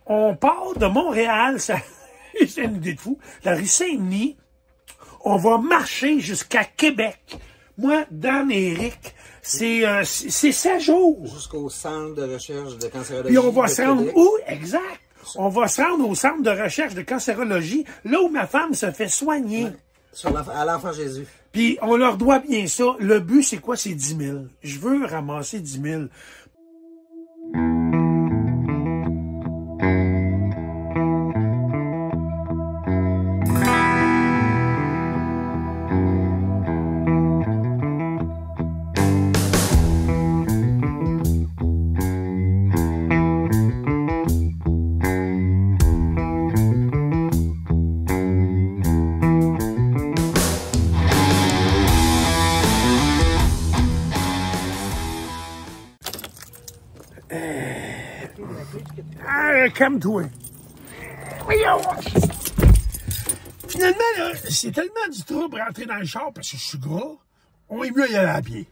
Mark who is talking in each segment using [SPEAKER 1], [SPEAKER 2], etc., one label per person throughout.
[SPEAKER 1] On part de Montréal, ça, c'est une idée de fou, la rue Saint-Denis, on va marcher jusqu'à Québec. Moi, Dan et Eric, c'est 7 jours.
[SPEAKER 2] Jusqu'au centre de recherche de cancérologie.
[SPEAKER 1] Puis on va se rendre où? Exact. On va se rendre au centre de recherche de cancérologie, là où ma femme se fait soigner.
[SPEAKER 2] Ouais. À l'enfant Jésus.
[SPEAKER 1] Puis on leur doit bien ça. Le but, c'est quoi? C'est 10 000. Je veux ramasser 10 000. Calme-toi. Finalement, là, c'est tellement du trouble rentrer dans le char parce que je suis gras, on est mieux y aller à pied.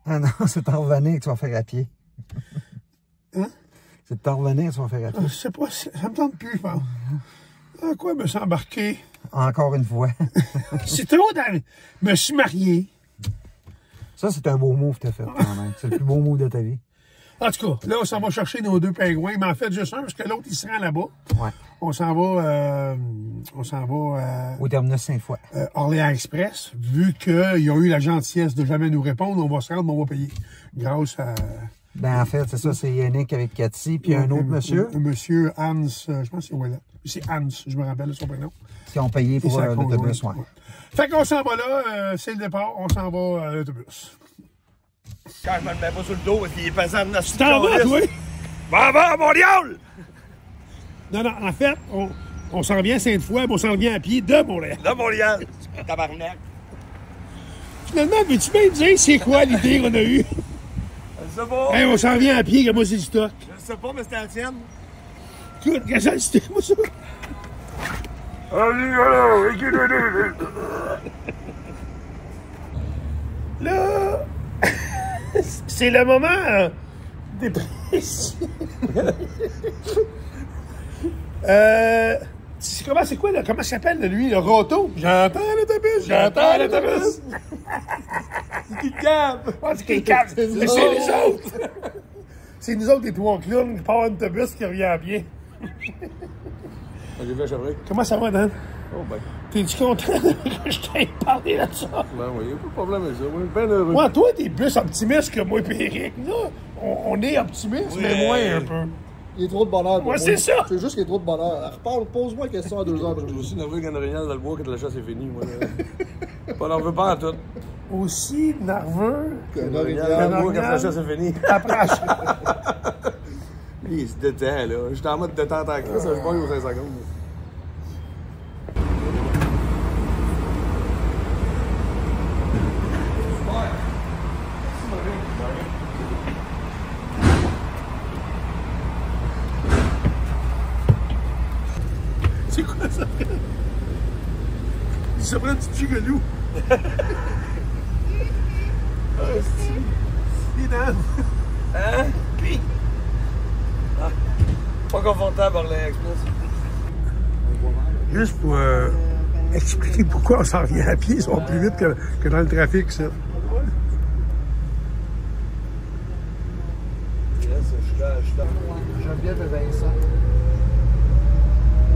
[SPEAKER 2] Ah non, c'est t'en revenir que tu vas faire à pied.
[SPEAKER 1] Hein?
[SPEAKER 2] C'est t'en revenir que tu vas faire à pied.
[SPEAKER 1] Je sais pas, ça me tente plus, je pense. À quoi me suis embarqué?
[SPEAKER 2] Encore une fois.
[SPEAKER 1] C'est trop dans... Me suis marié.
[SPEAKER 2] Ça, c'est un beau move que t'as fait, quand même. C'est le plus beau move de ta vie.
[SPEAKER 1] En tout cas, là, on s'en va chercher nos 2 pingouins. Mais en fait, juste un, parce que l'autre, il se rend là-bas.
[SPEAKER 2] Ouais.
[SPEAKER 1] On s'en va...
[SPEAKER 2] Au terminus Sainte-Foy.
[SPEAKER 1] Orléans Express. Vu qu'ils ont eu la gentillesse de jamais nous répondre, on va se rendre, on va payer. Grâce à...
[SPEAKER 2] Ben, en fait, c'est ça, c'est Yannick avec Cathy, puis un autre monsieur.
[SPEAKER 1] Un monsieur Hans, je pense que c'est voilà. C'est Hans, je me rappelle de son prénom.
[SPEAKER 2] Qui ont payé pour l'autobus, ouais.
[SPEAKER 1] Fait qu'on s'en va là, c'est le départ, on s'en va à l'autobus.
[SPEAKER 3] Quand je me le mets pas sur le dos parce qu'il est pesant de notre
[SPEAKER 1] T'en vas, toi?
[SPEAKER 3] Va, Montréal!
[SPEAKER 1] Non, en fait, on s'en vient à Sainte-Foy, mais on s'en vient à pied de Montréal.
[SPEAKER 3] De Montréal! Tabarnak!
[SPEAKER 1] Finalement, veux-tu bien me dire c'est quoi l'idée qu'on a eue?
[SPEAKER 3] Je sais pas.
[SPEAKER 1] Hey, on s'en vient à pied, que moi c'est du stock.
[SPEAKER 3] Je sais pas, mais c'était la tienne.
[SPEAKER 1] Écoute, qu'est-ce que c'était, moi ça? Là, c'est le moment déprécié. C'est quoi, là? Comment ça s'appelle, lui, le roto? J'entends l'autobus, j'entends l'autobus.
[SPEAKER 3] C'est qui cave?
[SPEAKER 1] Ah, c'est qui cave? C'est les autres. C'est nous autres, les 3 clowns, qui partent un autobus qui revient à pied.
[SPEAKER 3] J'ai fait Chevreuil.
[SPEAKER 1] Comment ça va, Dan?
[SPEAKER 3] Oh, ben.
[SPEAKER 1] T'es-tu content que je t'aie parlé de ça?
[SPEAKER 3] Ben oui, il n'y a pas de problème avec ça. On est bien heureux.
[SPEAKER 1] Ouais, toi, t'es plus optimiste que moi et Eric. Là, on est optimiste,
[SPEAKER 3] Oui.
[SPEAKER 1] mais moins un peu.
[SPEAKER 4] Il est trop de bonheur.
[SPEAKER 1] Ouais, c'est ça.
[SPEAKER 4] C'est juste qu'il est trop de bonheur. Reparle, pose-moi une question à 2 heures.
[SPEAKER 3] Je suis aussi nerveux qu'un orignal dans le bois quand la chasse est finie. Moi, pas n'en veux pas à tout.
[SPEAKER 1] Aussi nerveux
[SPEAKER 4] Qu'un
[SPEAKER 3] Orignal dans le bois quand la chasse est finie.
[SPEAKER 1] après.
[SPEAKER 3] Lui, il se détend, là. J'étais en mode détente en crise, ça je pas eu aux 5 secondes.
[SPEAKER 1] C'est quoi ça? Il se prend du gigalou. Il est dans...
[SPEAKER 3] Hein? Puis? Ah, pas confortable, Orléans Express.
[SPEAKER 1] Juste pour expliquer pourquoi on s'en vient à pied, ça va plus vite que dans le trafic, ça.
[SPEAKER 3] Je suis là.
[SPEAKER 4] Geneviève et Vincent.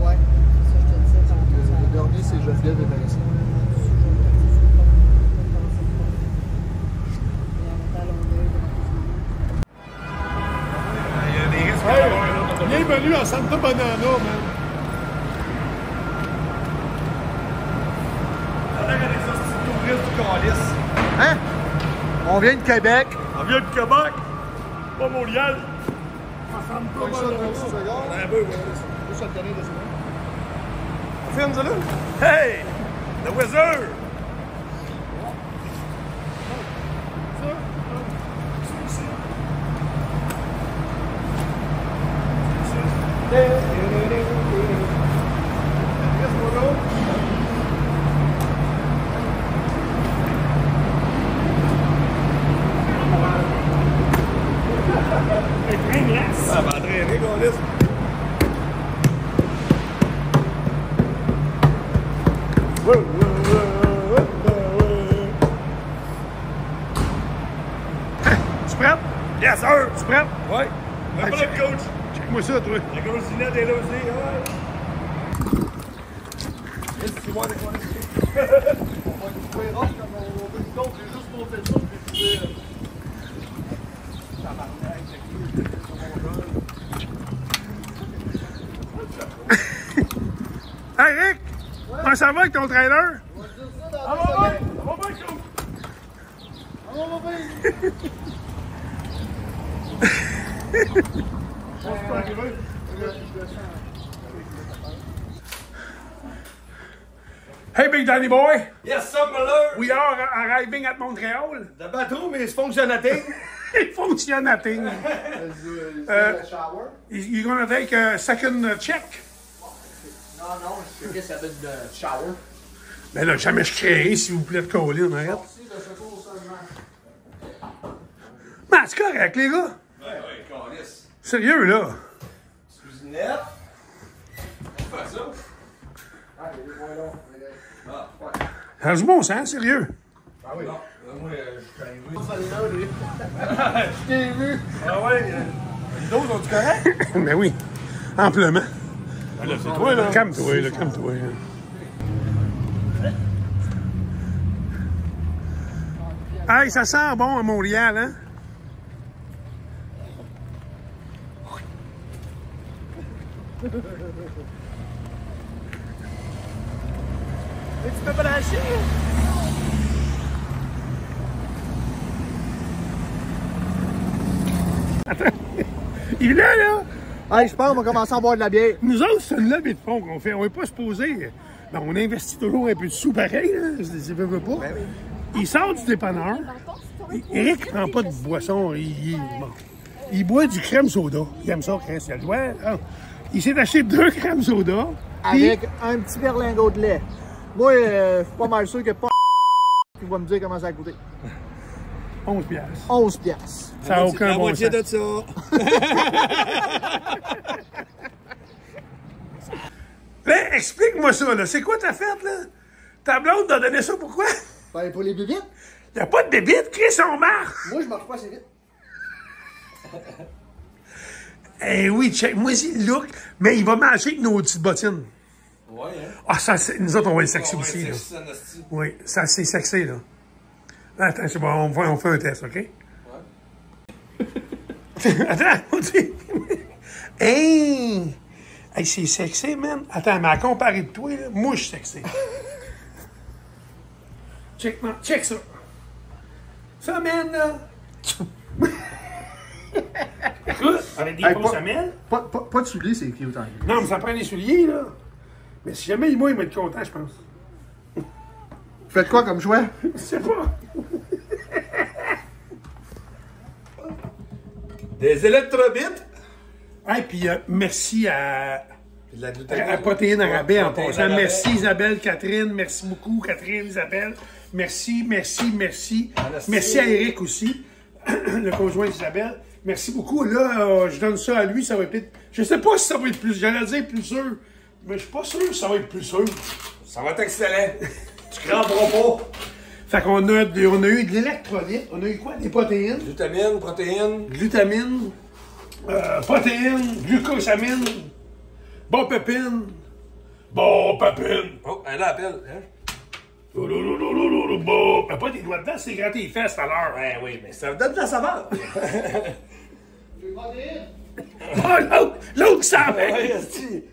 [SPEAKER 5] Ouais, c'est ça, je te disais tantôt.
[SPEAKER 4] Le dernier, c'est Geneviève et Vincent.
[SPEAKER 3] Il y a des risques d'avoir un autre autobus.
[SPEAKER 1] Bienvenue à Santa Banana, man.
[SPEAKER 3] On a des hosties de touristes du calice.
[SPEAKER 4] Hein? On vient de Québec.
[SPEAKER 3] On vient de Québec, pas Montréal.
[SPEAKER 4] Fait que ça, 36 secondes.
[SPEAKER 3] Un peu, ouais.
[SPEAKER 4] Juste à te donner des secondes.
[SPEAKER 3] On filme ça là? Hey! The Wizard!
[SPEAKER 1] Le train glace.
[SPEAKER 3] Ça va entraîner, qu'on laisse.
[SPEAKER 1] Tu prêt? Yes, sir! Tu prêt?
[SPEAKER 3] Ouais. Un peu le coach.
[SPEAKER 1] Check-moi ça, toi.
[SPEAKER 3] La grosse Zinette est là aussi, ouais. Qu'est-ce que tu vois avec moi?
[SPEAKER 1] Hey, Rick! Comment ça va avec ton trailer?
[SPEAKER 3] Ah, va bien, coach.
[SPEAKER 1] Hey, Big Danny Boy!
[SPEAKER 3] Yes, sir, Miller.
[SPEAKER 1] We are arriving at Montreal.
[SPEAKER 3] The bateau, mais c'est fonctionnating.
[SPEAKER 1] It functionating.
[SPEAKER 4] Shower?
[SPEAKER 1] You're gonna take a second check?
[SPEAKER 4] Non, non, je sais que ça donne de shower.
[SPEAKER 1] Ben là, jamais je créerai, s'il vous plaît, de Colin, arrête.
[SPEAKER 4] Merci de secours seulement.
[SPEAKER 1] Ben, c'est correct, les gars.
[SPEAKER 3] Ouais, câlisse.
[SPEAKER 1] Sérieux, là.
[SPEAKER 3] Cuisinette. On fait ça.
[SPEAKER 4] Ah, il est moins long.
[SPEAKER 3] Ah, ouais.
[SPEAKER 1] Ça a du bon sens, sérieux.
[SPEAKER 4] Ah oui.
[SPEAKER 3] Non, moi, je suis arrivé.
[SPEAKER 4] Je t'ai vu.
[SPEAKER 3] Ah ouais, les doses sont-tu corrects?
[SPEAKER 1] Ben oui, amplement. Ben là, c'est toi, là. Calme-toi, là, calme-toi. Hey, ça sent bon à Montréal, hein?
[SPEAKER 4] Mais tu peux pas lâcher.
[SPEAKER 1] Il est là!
[SPEAKER 4] Hey, je pense qu'on va commencer à boire de la bière.
[SPEAKER 1] Nous autres, c'est une levée de fonds qu'on fait. On n'est pas supposé. Ben, on investit toujours un peu de sous pareil, là. Ça veut pas. Il sort du dépanneur. Eric prend pas de boisson. Il boit du crème soda. Il aime ça, Chris. Il a le droit. Ah. Il s'est acheté 2 crèmes soda.
[SPEAKER 4] Avec un petit berlingot de lait. Moi, je suis pas mal sûr que pas qui va me dire comment ça a coûté.
[SPEAKER 1] 11 piastres.
[SPEAKER 4] 11 piastres.
[SPEAKER 1] Ça n'a aucun
[SPEAKER 3] La
[SPEAKER 1] bon
[SPEAKER 3] moitié
[SPEAKER 1] sens.
[SPEAKER 3] de ça.
[SPEAKER 1] Là, explique-moi ça, là. C'est quoi ta fête, là? Ta blonde t'a donné ça pourquoi?
[SPEAKER 4] Ben, pour les bébites,
[SPEAKER 1] Il n'y a pas de débit, Chris, on marche!
[SPEAKER 4] moi, je marche pas assez vite.
[SPEAKER 1] Eh oui, check, moi aussi, le look, mais il va marcher avec nos petites bottines.
[SPEAKER 3] Ouais, hein.
[SPEAKER 1] Ah, ça, nous autres, on va être sexy
[SPEAKER 3] Ouais,
[SPEAKER 1] aussi, là.
[SPEAKER 3] c'est ça, Nasty.
[SPEAKER 1] Oui, ça, c'est sexy, là. Attends, c'est bon, on fait un test, OK?
[SPEAKER 3] Ouais.
[SPEAKER 1] Attends, on dit... Hey! Hey, c'est sexy, man. Attends, mais à comparer de toi, là, moi, je suis sexy. Check, man, check ça. Ça, man, là. Écoute, avec des
[SPEAKER 4] Hey,
[SPEAKER 1] grosses
[SPEAKER 4] pas-
[SPEAKER 1] semelles.
[SPEAKER 4] Pas de souliers, c'est cute, hein.
[SPEAKER 1] Non, mais ça prend des souliers, là. Mais si jamais il va être content, je pense.
[SPEAKER 4] Faites quoi comme choix?
[SPEAKER 1] Je sais pas.
[SPEAKER 3] Des électrobites.
[SPEAKER 1] Hey, puis merci à
[SPEAKER 3] Puis de la glutamine.
[SPEAKER 1] Protéines à rabais en
[SPEAKER 3] Protéines
[SPEAKER 1] passant.
[SPEAKER 3] à rabais.
[SPEAKER 1] Merci Isabelle, Catherine. Merci beaucoup, Catherine, Isabelle. Merci.
[SPEAKER 3] Merci.
[SPEAKER 1] Merci à Eric aussi, le conjoint d'Isabelle. Merci beaucoup. Là, je donne ça à lui. Ça va être peut-être... Je sais pas si ça va être plus... J'allais dire plus sûr. Mais je suis pas sûr que ça va être plus sûr.
[SPEAKER 3] Ça va être excellent. Tu cramperas pas.
[SPEAKER 1] Fait qu'on a eu de l'électrolyte. On a eu quoi? Des protéines.
[SPEAKER 3] Vitamines, protéines.
[SPEAKER 1] Glutamine. Protéines. Glucosamine. Bon pépine. Bon pépine.
[SPEAKER 3] Oh, elle appelle. Hein?
[SPEAKER 1] Bon. Mais pas tes doigts dedans, c'est quand tes fesses tout à l'heure.
[SPEAKER 3] Ouais, oui, mais ça donne de la saveur.
[SPEAKER 1] Oh, l'autre qui s'en va.
[SPEAKER 3] Ouais, esti.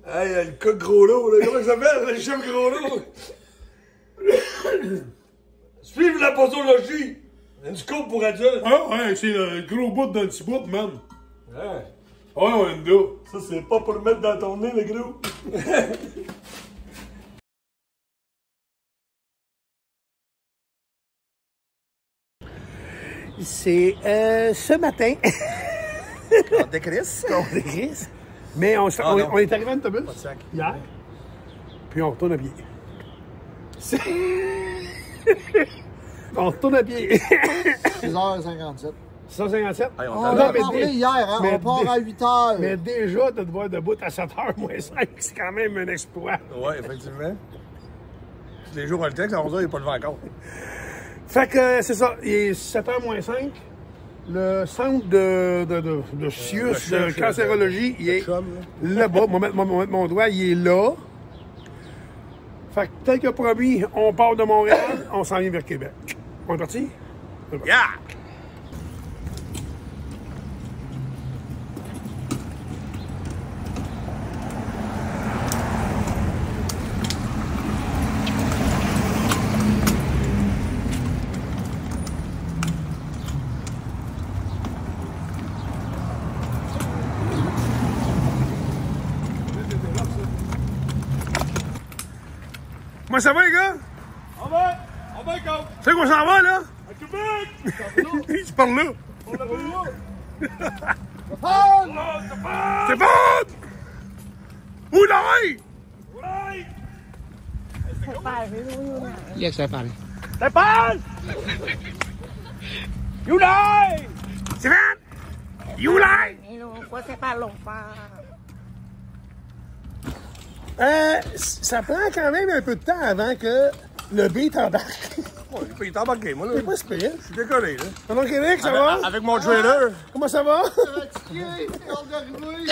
[SPEAKER 3] Hey, le coq gros lot, là. Comment il s'appelle? Le chef gros lot. Suive la posologie. Une scope pour adultes.
[SPEAKER 1] Ah ouais, c'est le gros bout d'un petit bout, man.
[SPEAKER 3] Ouais.
[SPEAKER 1] Ouais, ouais, gars.
[SPEAKER 3] Ça, c'est pas pour le mettre dans ton nez, le gros.
[SPEAKER 1] C'est ce matin.
[SPEAKER 4] On décrisse.
[SPEAKER 1] On décrisse. Mais on est arrivé à l'autobus
[SPEAKER 4] sac.
[SPEAKER 1] hier. Puis on retourne à pied. On retourne à pied.
[SPEAKER 4] 6h57.
[SPEAKER 1] 657.
[SPEAKER 3] Hey,
[SPEAKER 4] On
[SPEAKER 3] on
[SPEAKER 4] en
[SPEAKER 1] Non,
[SPEAKER 4] a
[SPEAKER 1] mais
[SPEAKER 4] parlé
[SPEAKER 1] dé-
[SPEAKER 4] hier, hein?
[SPEAKER 1] mais
[SPEAKER 4] On part
[SPEAKER 1] dé-
[SPEAKER 4] à 8 heures.
[SPEAKER 1] Mais déjà, de devoir debout à 7h moins 5, c'est quand même un exploit.
[SPEAKER 3] Ouais, effectivement. Les jours, on le texte, à 11h, il n'est pas levé encore.
[SPEAKER 1] Fait que c'est ça, il est 7h moins 5. Le centre de sciences de cancérologie, il est
[SPEAKER 3] chum,
[SPEAKER 1] là-bas. On va mettre mon doigt, il est là. Fait que tel que promis, on part de Montréal, on s'en vient vers Québec. On est parti?
[SPEAKER 3] Yeah!
[SPEAKER 1] Comment ça va, les gars?
[SPEAKER 3] On va, go!
[SPEAKER 1] Tu sais qu'on s'en va, là?
[SPEAKER 3] À Québec!
[SPEAKER 1] Tu parles là? Stéphane! Oulay!
[SPEAKER 2] Yes, I found it.
[SPEAKER 1] Stéphane! Oulay! Stéphane! Oulay! Ça prend quand même un peu de temps avant que le beat embarque.
[SPEAKER 3] Ouais, il est embarqué, moi, là.
[SPEAKER 1] C'est pas si pire.
[SPEAKER 3] Je suis décollé, là.
[SPEAKER 1] Alors, Québec, ça va?
[SPEAKER 3] Avec mon trailer.
[SPEAKER 1] Comment ça va?
[SPEAKER 4] Fatigué, hâte d'arriver.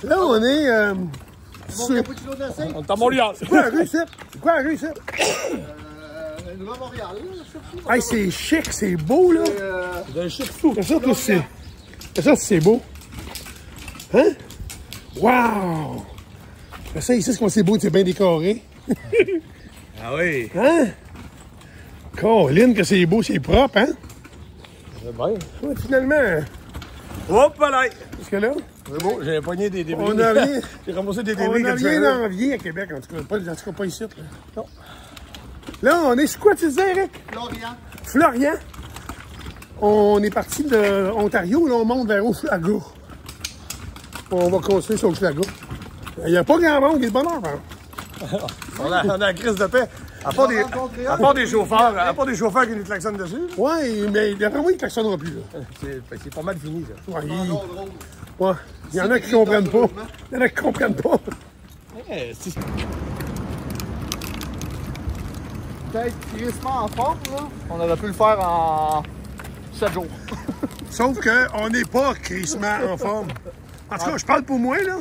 [SPEAKER 1] Là, on est...
[SPEAKER 4] Mon
[SPEAKER 1] sur...
[SPEAKER 4] cappuccino glacé.
[SPEAKER 3] On est à Montréal.
[SPEAKER 1] C'est quoi la rue, ici? C'est quoi la rue, ici?
[SPEAKER 4] Le Montréal, surtout.
[SPEAKER 1] Hey, c'est chic, c'est beau, là.
[SPEAKER 3] Vous avez chic fou.
[SPEAKER 1] C'est ça que c'est... C'est ça que c'est beau. Hein? Wow! Ça, ici, c'est qu'on c'est beau, c'est bien décoré.
[SPEAKER 3] Ah oui.
[SPEAKER 1] Hein? Colline, que c'est beau, c'est propre, hein?
[SPEAKER 3] C'est bien.
[SPEAKER 1] Ouais, finalement,
[SPEAKER 3] Hop là!
[SPEAKER 1] parce que là,
[SPEAKER 3] C'est beau, j'ai pogné des débris.
[SPEAKER 1] on n'a rien,
[SPEAKER 3] J'ai remboursé des
[SPEAKER 1] on
[SPEAKER 3] débris
[SPEAKER 1] n'a
[SPEAKER 3] que tu
[SPEAKER 1] rien
[SPEAKER 3] fais.
[SPEAKER 1] envié à Québec, en tout cas pas ici. Là. Non. Là, on est sur quoi, tu disais, Eric?
[SPEAKER 4] Florian.
[SPEAKER 1] Florian. On est parti de Ontario, là, on monte vers Hochelaga. On va continuer sur Hochelaga. Il n'y a pas grand monde, il est de bonne heure, hein?
[SPEAKER 3] On a la crise de paix. À part des chauffeurs qui nous klaxonnent dessus.
[SPEAKER 1] Ouais, mais d'après moi, il ne klaxonnera plus, là.
[SPEAKER 3] C'est pas mal fini, ça.
[SPEAKER 1] Ouais, ouais. Il y en a qui comprennent pas. Il y en a qui comprennent pas.
[SPEAKER 4] Peut-être crissement en forme, là. On aurait pu le faire en 7 jours.
[SPEAKER 1] Sauf qu'on n'est pas crissement en forme. En tout cas, je parle pour moi, là.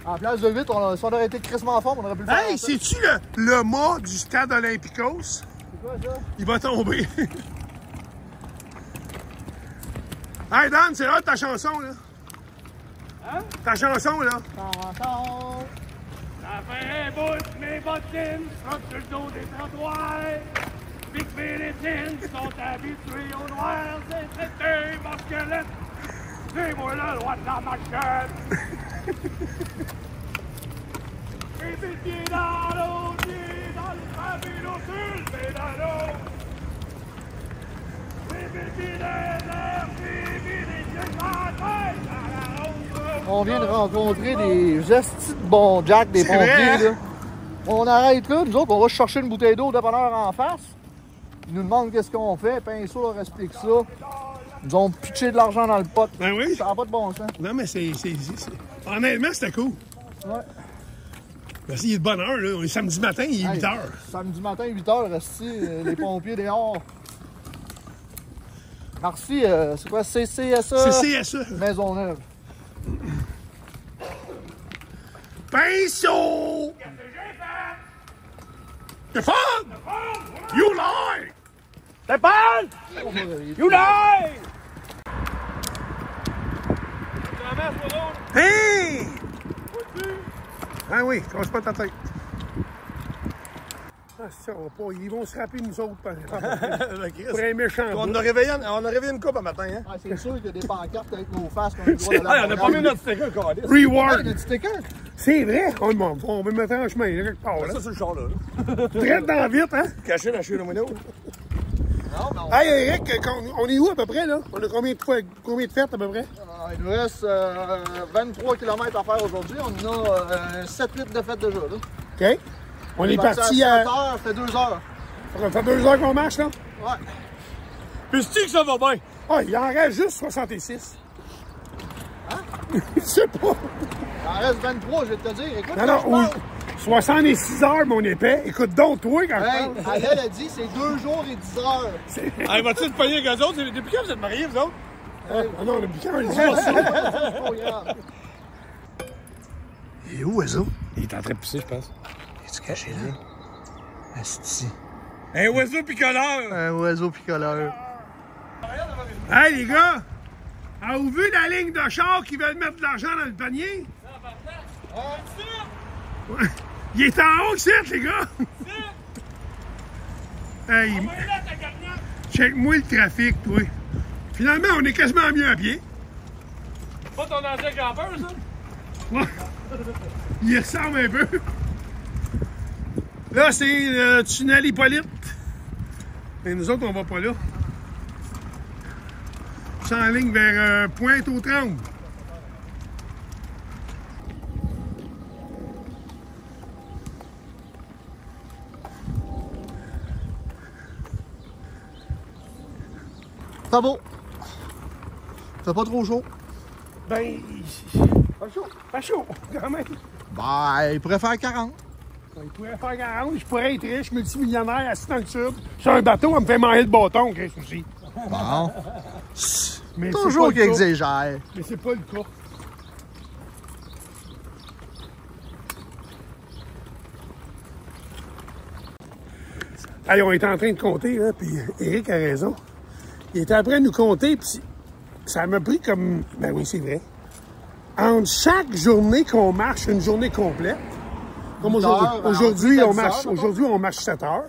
[SPEAKER 4] En place de 8, si on aurait été crissement en forme, on aurait pu le faire.
[SPEAKER 1] Hey,
[SPEAKER 4] en 7.
[SPEAKER 1] c'est-tu le mât du stade Olympicos?
[SPEAKER 4] C'est quoi ça?
[SPEAKER 1] Il va tomber. Hey, Dan, c'est hot ta chanson, là. Hein? Ta chanson, là.
[SPEAKER 4] T'entends?
[SPEAKER 6] Ça fait un bout, mes bottines sont sur le dos des trottoirs. Puis que mes rétines sont habituées au noir. C'est traité, mon squelette. C'est moi le roi de la machette. Et puis pieds dans l'eau, pieds dans le pavillon sur le pédalo. Et puis pieds dans l'air, puis des yeux dans la tête, à la ronde.
[SPEAKER 4] On vient de rencontrer des estis de bons Jack, des
[SPEAKER 1] C'est vrai,
[SPEAKER 4] pompiers,
[SPEAKER 1] hein?
[SPEAKER 4] là. On arrête là, nous autres, on va chercher une bouteille d'eau au dépanneur en face. Ils nous demandent qu'est-ce qu'on fait, Pinceau leur explique ça. Ils ont pitché de l'argent dans le pot.
[SPEAKER 1] Ben oui.
[SPEAKER 4] Ça n'a pas de bon sens.
[SPEAKER 1] Non, mais honnêtement, c'était cool.
[SPEAKER 4] Ouais.
[SPEAKER 1] Parce qu'il est de bonne heure, là. On est samedi matin, il est 8 heures.
[SPEAKER 4] Samedi matin, 8h, resti, les pompiers dehors. Merci, c'est quoi, CCSA?
[SPEAKER 1] C'est CSA.
[SPEAKER 4] Maisonneuve.
[SPEAKER 1] Pinceau! Stéphane! You lie!
[SPEAKER 6] Stéphane! You lie!
[SPEAKER 1] Hey! Ah oui, casse pas ta tête. Ah, ça va pas. Ils vont se rappeler nous autres. Pour un méchant.
[SPEAKER 3] On a réveillé une coupe un matin, hein?
[SPEAKER 4] Ah, c'est sûr qu'il y a des pancartes avec nos faces. qu'on a le droit de
[SPEAKER 3] Ah, on a pas mis
[SPEAKER 4] la
[SPEAKER 3] notre sticker, câlisse.
[SPEAKER 4] Ah, il y
[SPEAKER 1] Reward.
[SPEAKER 4] a des stickers.
[SPEAKER 1] C'est vrai. On va le mettre en chemin, là, quelque part. Là.
[SPEAKER 3] Ça, c'est le char, là.
[SPEAKER 1] Traite dans vite, hein?
[SPEAKER 3] Caché dans le chien de Mouino.
[SPEAKER 4] Non, non.
[SPEAKER 1] Hey, Eric, on est où à peu près, là? On a combien de fêtes à peu près?
[SPEAKER 4] Il nous reste 23 km à faire aujourd'hui. On a 7-8 de fêtes déjà. Là.
[SPEAKER 1] OK. On est parti à...
[SPEAKER 4] 7 heures, ça fait 2 heures.
[SPEAKER 1] Ça fait 2 heures qu'on marche, là?
[SPEAKER 4] Ouais.
[SPEAKER 3] Puis c'est que ça va bien. Ah, il en reste juste 66. Hein? Je sais pas.
[SPEAKER 4] Il en reste 23, je vais te dire. Écoute,
[SPEAKER 3] Non, 66 heures, mon épais. Écoute donc, toi, quand
[SPEAKER 4] hey,
[SPEAKER 3] je parle.
[SPEAKER 4] elle a dit c'est 2 jours et 10 heures.
[SPEAKER 3] Hey, vas-tu te pogner avec eux autres? Depuis quand vous êtes mariés, vous autres? Ah non, depuis quand on le dit? Il est où, oiseau? Il est en train de pisser, je pense. Es-tu caché là? Asti. Un oiseau picoleur!
[SPEAKER 4] Un oiseau picoleur.
[SPEAKER 3] Hey, les gars! Avez-vous vu la ligne de chars qui veulent mettre de l'argent dans le panier? Ouais. Il est en haut, c'est, les gars! Hey, check-moi le trafic, toi. Finalement, on est quasiment mieux à pied.
[SPEAKER 6] Pas ton ancien campeur, ça?
[SPEAKER 3] Ouais. Il ressemble un peu. Là, c'est le tunnel Hippolyte. Et nous autres, on va pas là. C'est en ligne vers Pointe-aux-Trembles.
[SPEAKER 4] Ça beau. Fait pas trop chaud.
[SPEAKER 3] Ben,
[SPEAKER 4] Pas chaud.
[SPEAKER 3] pas chaud, quand même.
[SPEAKER 4] Ben, il pourrait faire 40.
[SPEAKER 3] Il pourrait faire 40, je pourrais être riche, multimillionnaire, assis dans le sud. Sur un bateau, on me fait manger le bâton, Chris, aussi.
[SPEAKER 4] Bon.
[SPEAKER 3] Mais
[SPEAKER 4] Toujours
[SPEAKER 3] c'est
[SPEAKER 4] qu'il
[SPEAKER 3] pas le cas.
[SPEAKER 4] exagère.
[SPEAKER 3] Mais c'est pas le cas. Allez, on était en train de compter, là, puis Éric a raison. Il était après nous compter, puis ça m'a pris comme... Ben oui, c'est vrai. Entre chaque journée qu'on marche, une journée complète, comme aujourd'hui, on marche 7 heures.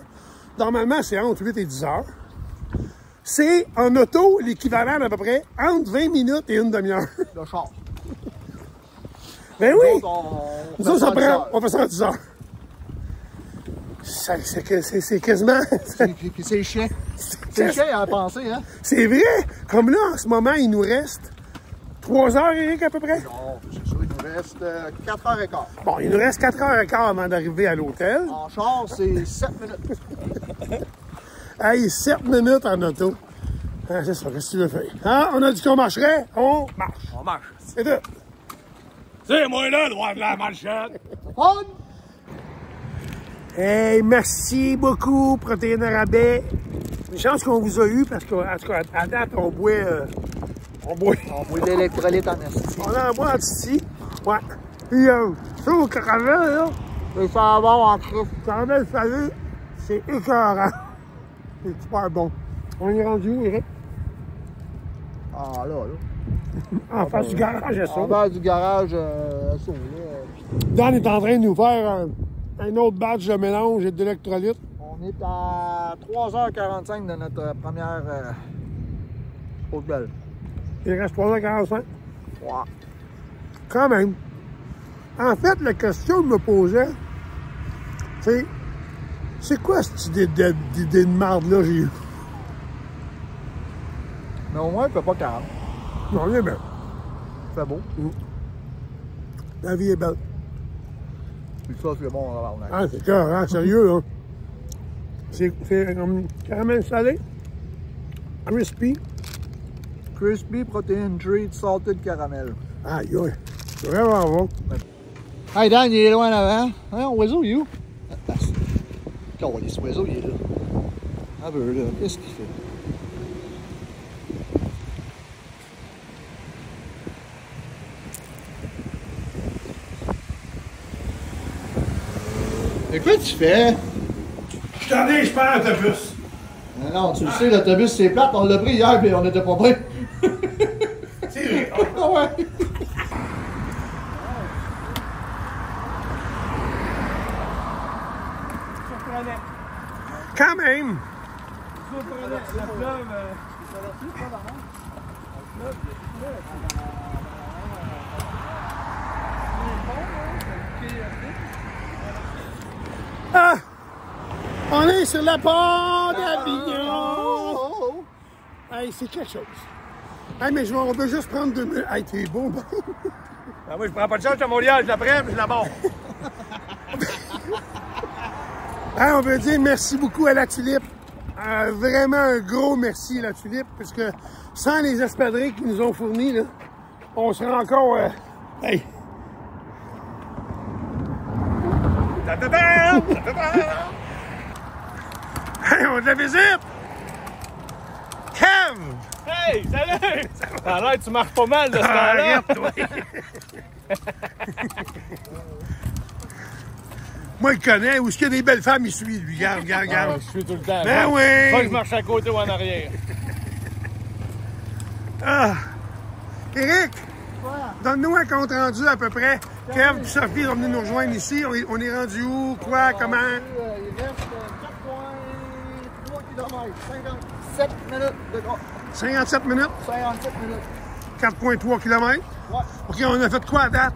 [SPEAKER 3] Normalement, c'est entre 8 et 10 heures. C'est en auto l'équivalent d'à peu près entre 20 minutes et une demi-heure.
[SPEAKER 4] Le char.
[SPEAKER 3] Ben oui!
[SPEAKER 4] On
[SPEAKER 3] Nous autres, ça
[SPEAKER 4] fait ça en 10
[SPEAKER 3] prend, on fait ça en 10 heures. C'est quasiment...
[SPEAKER 4] Puis c'est chiant. C'est chiant à penser, hein?
[SPEAKER 3] C'est vrai! Comme là, en ce moment, il nous reste 3 heures, Éric, à peu près.
[SPEAKER 4] Non, c'est ça, il nous reste 4h15.
[SPEAKER 3] Bon, il nous reste 4h15 avant d'arriver à l'hôtel.
[SPEAKER 4] En char, c'est 7 minutes.
[SPEAKER 3] Hey, 7 minutes en auto. Ah, c'est ça, qu'est-ce que tu veux faire? Hein? On a dit qu'on marcherait, on marche.
[SPEAKER 6] On marche.
[SPEAKER 3] C'est tout.
[SPEAKER 6] C'est moi là, le roi de la marchette.
[SPEAKER 4] On!
[SPEAKER 3] Hey, merci beaucoup, Protéines à rabais. Une chance qu'on vous a eu parce qu'en tout cas, à date, on boit. On boit
[SPEAKER 4] de l'électrolyte en esti.
[SPEAKER 3] On en boit en titi. Ouais. Puis, ça, au caramel, là,
[SPEAKER 4] Le savon en creux.
[SPEAKER 3] caramel salé, c'est écœurant. C'est super bon. On est rendu où, Éric?
[SPEAKER 4] Ah, là.
[SPEAKER 3] En face du garage à ça.
[SPEAKER 4] En bas du garage, ça, là.
[SPEAKER 3] Dan est en train de nous faire un autre batch de mélange et d'électrolyte.
[SPEAKER 4] On est à 3h45 de notre première haute belle.
[SPEAKER 3] Il reste 3h45.
[SPEAKER 4] Ouais.
[SPEAKER 3] Quand même. En fait, la question que je me posais, c'est quoi cette idée de marde-là j'ai eu?
[SPEAKER 4] Mais au moins, il fait pas 40.
[SPEAKER 3] Non, il est bien.
[SPEAKER 4] C'est beau.
[SPEAKER 3] La vie est belle.
[SPEAKER 4] Puis ça, c'est bon, on a
[SPEAKER 3] Ah, c'est cœur, hein, sérieux, hein. C'est comme caramel salé, crispy.
[SPEAKER 4] Crispy protein treat salted caramel.
[SPEAKER 3] Aïe, aïe. C'est vraiment bon.
[SPEAKER 4] Hey Dan, il est loin là-bas. Hein, oiseau, il est où? Oh, ce oiseau, il est là. Un peu là. Qu'est-ce qu'il fait? Et quoi tu fais?
[SPEAKER 3] Je t'en ai, je prends l'autobus.
[SPEAKER 4] Non, tu le sais, l'autobus c'est plate, on l'a pris hier et on était pas prêts.
[SPEAKER 3] C'est vrai.
[SPEAKER 4] Ah ouais.
[SPEAKER 3] Quand même. Ah! On est sur la pont d'Avignon! Hey, c'est quelque chose. Hey, mais on peut juste prendre 2 minutes. Hey, t'es beau, bon.
[SPEAKER 6] Ah, moi, je prends pas de chance, je Montréal, je la prends, puis je la barre.
[SPEAKER 3] Hey, on veut dire merci beaucoup à la Tulipe Vraiment un gros merci, la Tulipe, parce que sans les espadrilles qu'ils nous ont fournis, là, on serait encore... hey! Hey, on a de la visite! Kev!
[SPEAKER 6] Hey, salut! Ça a l'air que tu marches pas mal de ce temps-là.
[SPEAKER 3] Arrête, toi! Moi, il connaît. Où est-ce qu'il y a des belles femmes, il suit, lui. Regarde, regarde, regarde.
[SPEAKER 6] Je suis tout le temps.
[SPEAKER 3] Ben
[SPEAKER 6] Faut
[SPEAKER 3] oui!
[SPEAKER 6] que je marche à côté ou en arrière.
[SPEAKER 3] Ah! Éric! Donne-nous un compte rendu à peu près. Kev et Sophie sont venus nous rejoindre ici. On est rendu où? Quoi? Comment?
[SPEAKER 4] Il reste 4,3 km. 57 minutes de gros.
[SPEAKER 3] 57 minutes?
[SPEAKER 4] 57 minutes.
[SPEAKER 3] 4,3 km?
[SPEAKER 4] Ouais.
[SPEAKER 3] OK, on a fait quoi à date?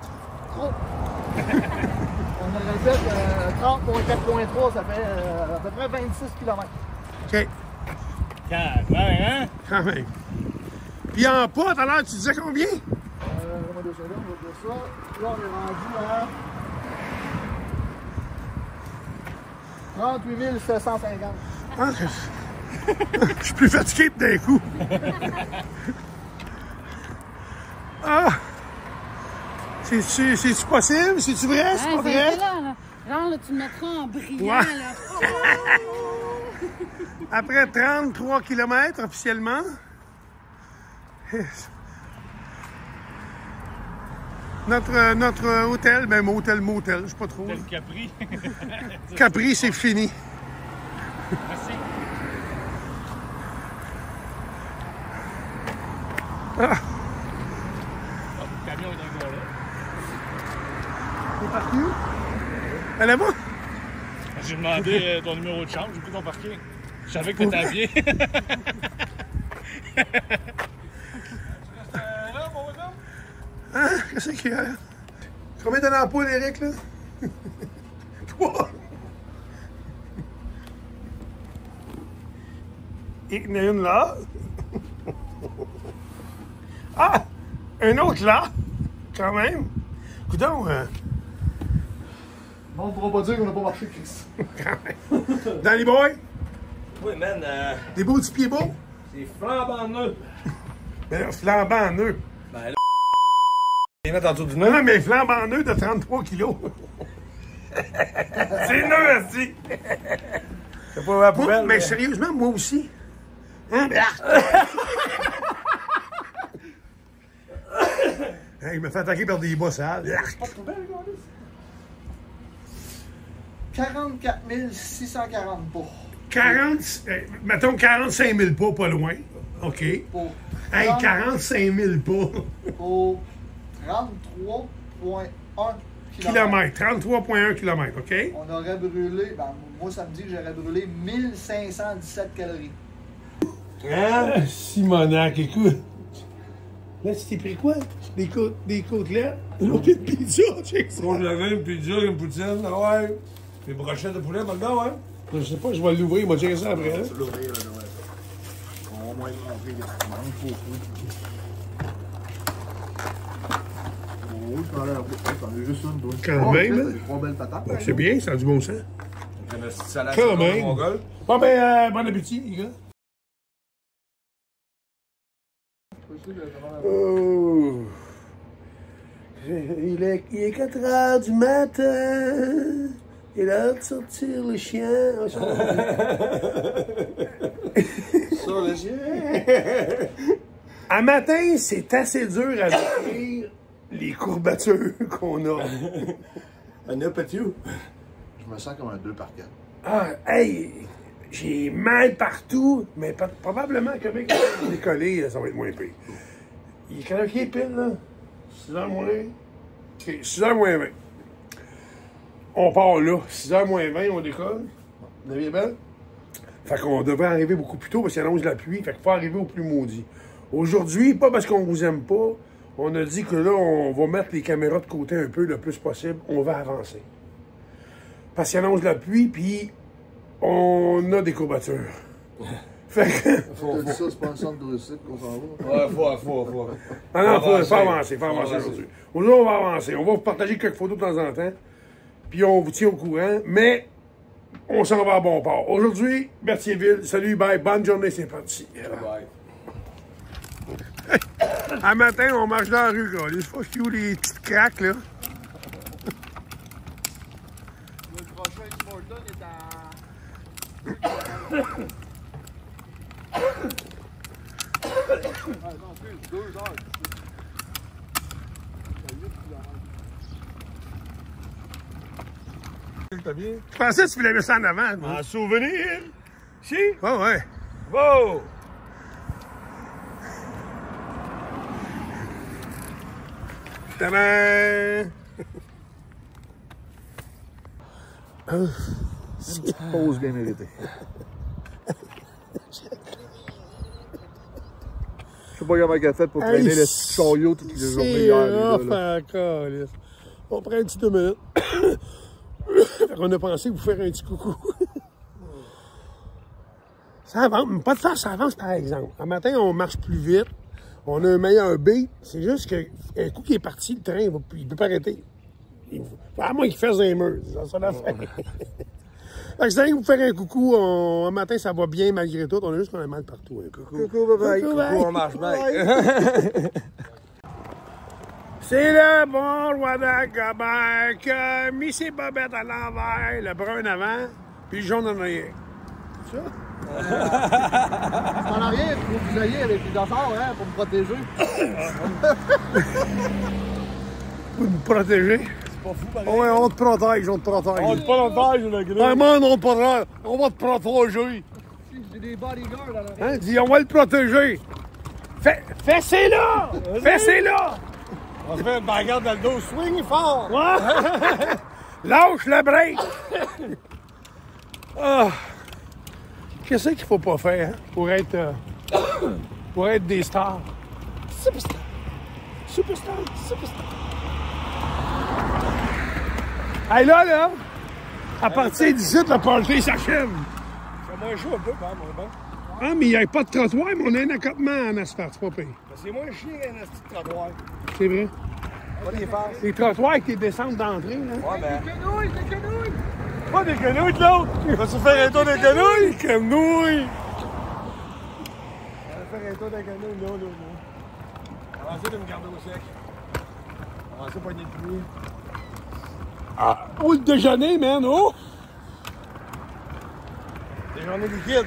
[SPEAKER 4] Trop. On aurait fait 30,4,3, ça fait à peu près 26 km.
[SPEAKER 3] OK,
[SPEAKER 6] Hein?
[SPEAKER 3] quand même. Puis en pas, tout à l'heure, tu disais combien?
[SPEAKER 4] On va dire ça là, on va dire ça. Là, on est rendu à 38 750.
[SPEAKER 3] Ah, je suis plus fatigué d'un coup. Ah! C'est-tu possible? C'est-tu vrai? C'est pas vrai?
[SPEAKER 5] Là. Genre, là, tu me mettras en brillant,
[SPEAKER 3] Ouais.
[SPEAKER 5] là.
[SPEAKER 3] Après 33 km officiellement. Notre hôtel, ben motel, je sais pas trop.
[SPEAKER 6] Le Capri.
[SPEAKER 3] Capri, c'est fini.
[SPEAKER 6] Merci.
[SPEAKER 3] Ah,
[SPEAKER 6] Le camion est encore là.
[SPEAKER 3] t'es parti où? À là-bas?
[SPEAKER 6] J'ai demandé ton numéro de chambre, j'ai pris ton parking. Je savais que t'étais à pied.
[SPEAKER 3] Hein? Qu'est-ce qu'il y a? Combien t'en as en poule, Éric, là? 3. Il y en a une là. Ah! Un autre là! Quand même! Coudonc,
[SPEAKER 4] On ne pourra pas dire qu'on n'a pas marché, Chris.
[SPEAKER 3] quand même. Dans les boys?
[SPEAKER 6] Oui, man,
[SPEAKER 3] Des beaux petits pieds beaux?
[SPEAKER 6] c'est flambant neuf.
[SPEAKER 3] Mais là, flambant en nœud.
[SPEAKER 6] Ben là, les mettre en dessous du
[SPEAKER 3] Non, non, mais flambant en nœud de 33 kilos. C'est nœud, aussi.
[SPEAKER 6] C'est pas la poubelle.
[SPEAKER 3] Mais sérieusement, moi aussi. Hein? Hein, il me fait attaquer par des bas sales.
[SPEAKER 4] Pas de poubelle, regardez. 44 640 pas.
[SPEAKER 3] 40, mettons 45 000 pas, pas loin. OK.
[SPEAKER 4] Pour
[SPEAKER 3] Hey,
[SPEAKER 4] 30
[SPEAKER 3] 45 000 pas.
[SPEAKER 4] Pour 33,1
[SPEAKER 3] Kilomètres. 33,1 km, OK?
[SPEAKER 4] On aurait brûlé, ben, moi ça me dit que j'aurais brûlé 1517 calories.
[SPEAKER 3] Hein? Simonac, écoute. Là, tu t'es pris quoi? Des côtelettes? L'autre de pizza, check ça.
[SPEAKER 2] Moi, j'avais une pizza, une poutine, ah ouais. Des brochettes de poulet, maintenant, ouais.
[SPEAKER 3] Je sais pas, je vais l'ouvrir, moi, checker ça après. Hein?
[SPEAKER 4] L'ouvrir, là, ouais. On va au moins montrer qu'il manque beaucoup. Oui, ça a l'air beau. T'en as juste une, toi.
[SPEAKER 3] Quand même, hein?
[SPEAKER 4] J'ai 3 belles patates.
[SPEAKER 3] Bon, c'est bien, ça a du bon sens.
[SPEAKER 2] Une petite salade
[SPEAKER 3] Quand
[SPEAKER 2] sur
[SPEAKER 3] même.
[SPEAKER 2] mongol.
[SPEAKER 3] Bon, ben, bon appétit, les gars. Oh. Il est 4 heures du matin. Il est l'heure de sortir le chien.
[SPEAKER 4] Ça, le chien.
[SPEAKER 3] À matin, c'est assez dur à décrire les courbatures qu'on a.
[SPEAKER 2] Un petit ou?
[SPEAKER 4] Je me sens comme un 2 par 4.
[SPEAKER 3] Ah, hey, j'ai mal partout, mais probablement que mec, décoller, ça va être moins pire. Il est quelle heure qui est pile, là? 6h moins 20? OK, 6h moins 20. On part là. 6h moins 20, on décolle. Vous avez bien? Fait qu'on devrait arriver beaucoup plus tôt parce qu'il annonce la pluie. Fait qu'il faut arriver au plus maudit. Aujourd'hui, pas parce qu'on vous aime pas, on a dit que là, on va mettre les caméras de côté un peu le plus possible. On va avancer. Parce qu'il annonce la pluie, puis on a des courbatures. Fait que...
[SPEAKER 4] T'as dit ça, c'est pas un centre touristique qu'on s'en va.
[SPEAKER 2] Ouais, faut.
[SPEAKER 3] Ah non, faut
[SPEAKER 2] avancer.
[SPEAKER 3] avancer, aujourd'hui. Aujourd'hui, on va avancer. On va vous partager quelques photos de temps en temps, puis on vous tient au courant. Mais on s'en va à bon port. Aujourd'hui, Berthierville, salut, bye, bonne journée, c'est parti.
[SPEAKER 2] Bye.
[SPEAKER 3] Un matin, on marche dans la rue, là. Les fois où les petites craques, là.
[SPEAKER 4] Le prochain Morton est à... non, plus, 2 heures.
[SPEAKER 3] Je pensais que tu voulais mettre ça en avant. moi.
[SPEAKER 6] En souvenir. Si?
[SPEAKER 3] Ouais, ouais.
[SPEAKER 6] Wow!
[SPEAKER 3] Tadam!
[SPEAKER 4] Pause bien méritée. Je sais pas comment elle a fait pour traîner
[SPEAKER 3] Hey,
[SPEAKER 4] le chariot toutes les journées hier. les gars, là.
[SPEAKER 3] On prend un petit 2 minutes. On a pensé vous faire un petit coucou. Ça avance, pas de faire, ça avance par exemple. Un matin, on marche plus vite, on a un meilleur beat. C'est juste qu'un coup qui est parti, le train, il ne peut pas arrêter. À moins qu'il fasse un mur, c'est ça l'affaire. Fait que c'est rien que vous faire un coucou, un matin ça va bien malgré tout, on a juste qu'on a mal partout. Hein.
[SPEAKER 4] Coucou, bye bye.
[SPEAKER 3] Coucou, bye.
[SPEAKER 2] On marche bien.
[SPEAKER 3] C'est le bon roi d'Agobert qui a mis ses bobettes à l'envers, le brun avant, puis le jaune en arrière. C'est ça?
[SPEAKER 4] En arrière, il faut que vous ayez avec les affaires, hein, pour me protéger.
[SPEAKER 3] Pour nous protéger.
[SPEAKER 6] C'est pas fou, pareil.
[SPEAKER 3] Ouais, on te protège, on te protège.
[SPEAKER 6] On est pas longtemps, je le gris.
[SPEAKER 3] Ouais, man, on va te protéger.
[SPEAKER 4] J'ai des bodyguards à l'arrière.
[SPEAKER 3] Hein? Dis, on va le protéger. Fessez là! Fessez là!
[SPEAKER 6] On se fait une bagarre dans le dos. Swing fort!
[SPEAKER 3] Lâche le break! Ah. Qu'est-ce qu'il faut pas faire hein, pour être des stars? Superstar! Superstar! Superstar! Hey là, à partir d'ici, le party s'achève.
[SPEAKER 6] C'est moins chaud un peu, quand même, bon.
[SPEAKER 3] Ah, mais il n'y a pas de trottoir, mais on a un accotement en asphalte, c'est pas pire.
[SPEAKER 6] C'est moins chiant qu'un petit trottoir.
[SPEAKER 3] C'est vrai.
[SPEAKER 6] Pas des farces.
[SPEAKER 3] Les trottoirs avec tes descentes d'entrée, là.
[SPEAKER 6] Ouais, ben. Pas des quenouilles de l'autre! Vas-tu faire un tour de quenouilles?
[SPEAKER 3] Des quenouilles!
[SPEAKER 6] On va faire un tour de quenouilles, non. On va essayer de me garder au sec. On va essayer de poigner le clou.
[SPEAKER 3] Ah, oh, le déjeuner, man, oh!
[SPEAKER 6] Déjeuner liquide.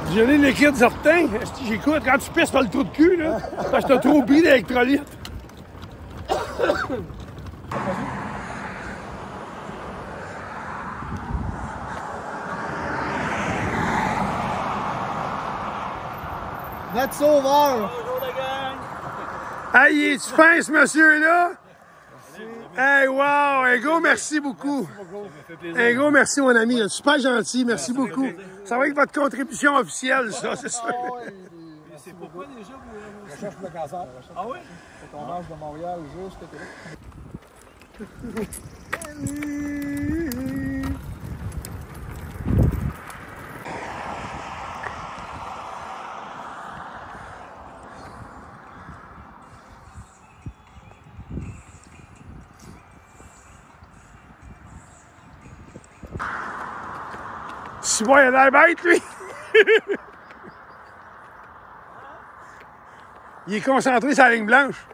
[SPEAKER 3] Déjeuner liquide certain. J'écoute, quand tu pisses par le trou de cul, là, parce que t'as trop bu d'électrolyte.
[SPEAKER 4] Notre sauveur!
[SPEAKER 6] Bonjour, la gang!
[SPEAKER 3] Hey, il est-tu fin, ce monsieur-là? Hey, wow! Un gros merci beaucoup. Un gros merci, mon ami. Super gentil. Merci beaucoup. Ça va être votre contribution officielle, ça, c'est sûr.
[SPEAKER 6] C'est pourquoi déjà vous recherchez le cancer? Ah oui?
[SPEAKER 4] On marche de Montréal juste Québec.
[SPEAKER 3] Si moi, il a l'air bête, lui. Il est concentré sur la ligne blanche.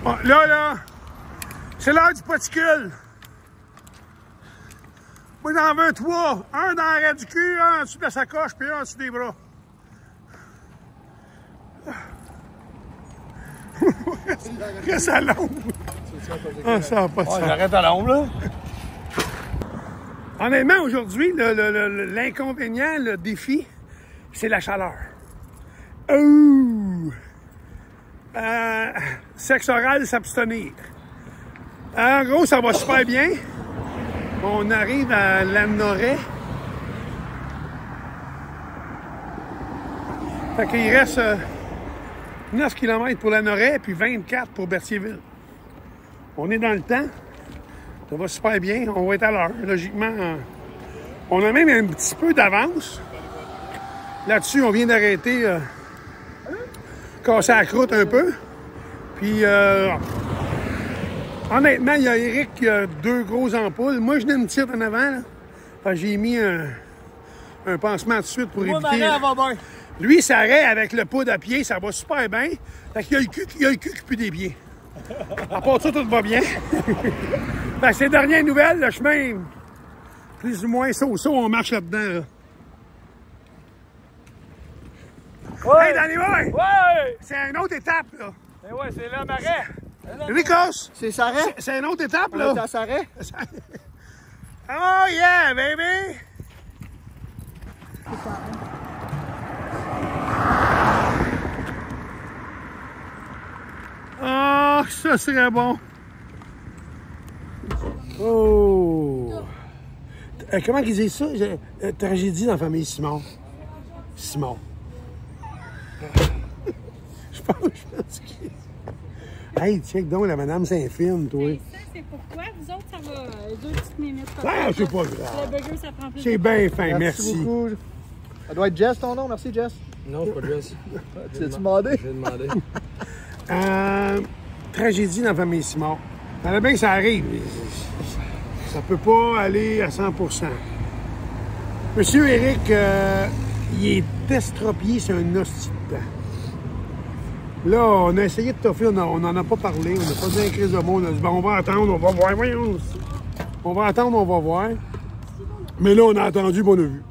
[SPEAKER 3] Bon, là, c'est l'heure du poticule. Moi, j'en veux 3. Un dans l'arrêt du cul, un en dessous de la sacoche, puis un en dessous des bras. Reste à l'ombre. Ah, ça va pas de sens.
[SPEAKER 6] J'arrête à l'ombre, là.
[SPEAKER 3] Honnêtement, aujourd'hui, l'inconvénient, le défi, c'est la chaleur. Sexe oral, s'abstenir. En gros, ça va super bien. On arrive à Lanoret. Fait qu'il reste 9 km pour Lanoret, puis 24 pour Berthierville. On est dans le temps. Ça va super bien. On va être à l'heure. Logiquement, on a même un petit peu d'avance. Là-dessus, on vient d'arrêter, casser la croûte un peu. Puis, honnêtement, il y a Eric qui a 2 grosses ampoules. Moi, je n'ai une petite en avant, là. Fait que j'ai mis un pansement tout de suite pour éviter... Lui, ça arrête avec le poudre à pied, ça va super bien. Fait qu'il y a le cul qui pue des pieds. À part ça, tout va bien. Fait que c'est les dernières nouvelles, le chemin, plus ou moins so-so, on marche là-dedans, là.
[SPEAKER 6] Ouais.
[SPEAKER 3] Hey, Danny Boy!
[SPEAKER 6] Ouais!
[SPEAKER 3] C'est une autre étape, là.
[SPEAKER 6] Eh ouais, c'est le marais.
[SPEAKER 3] Ricos!
[SPEAKER 4] C'est Sarret?
[SPEAKER 3] C'est une autre étape,
[SPEAKER 4] On
[SPEAKER 3] là.
[SPEAKER 4] est à Sarret?
[SPEAKER 3] Oh yeah, baby! Ah, ça serait bon. Oh! Comment ils disent ça? Tragédie dans la famille Simon. Simon. Je pense que... Hey, check donc, la madame Saint-Film, toi.
[SPEAKER 5] Ça, c'est pourquoi. Vous autres, ça va 2 petites minutes.
[SPEAKER 3] Ah, c'est pas grave.
[SPEAKER 5] Le burger, ça prend plus
[SPEAKER 3] C'est
[SPEAKER 5] de
[SPEAKER 3] bien fin, merci.
[SPEAKER 4] beaucoup. Ça doit être Jess ton nom, merci Jess.
[SPEAKER 7] Non, c'est pas Jess.
[SPEAKER 4] Tu l'as-tu demandé?
[SPEAKER 7] J'ai demandé.
[SPEAKER 3] Tragédie dans la famille Simon. Fallait bien que ça arrive. Ça peut pas aller à 100%. Monsieur Eric, il est estropié sur un hostie de temps. Là, on a essayé de toffer, on n'en a pas parlé, on n'a pas dit un crise de mot, on a dit, bon, on va attendre, on va voir, voyons. On va attendre, on va voir. Mais là, on a attendu, bon, on a vu.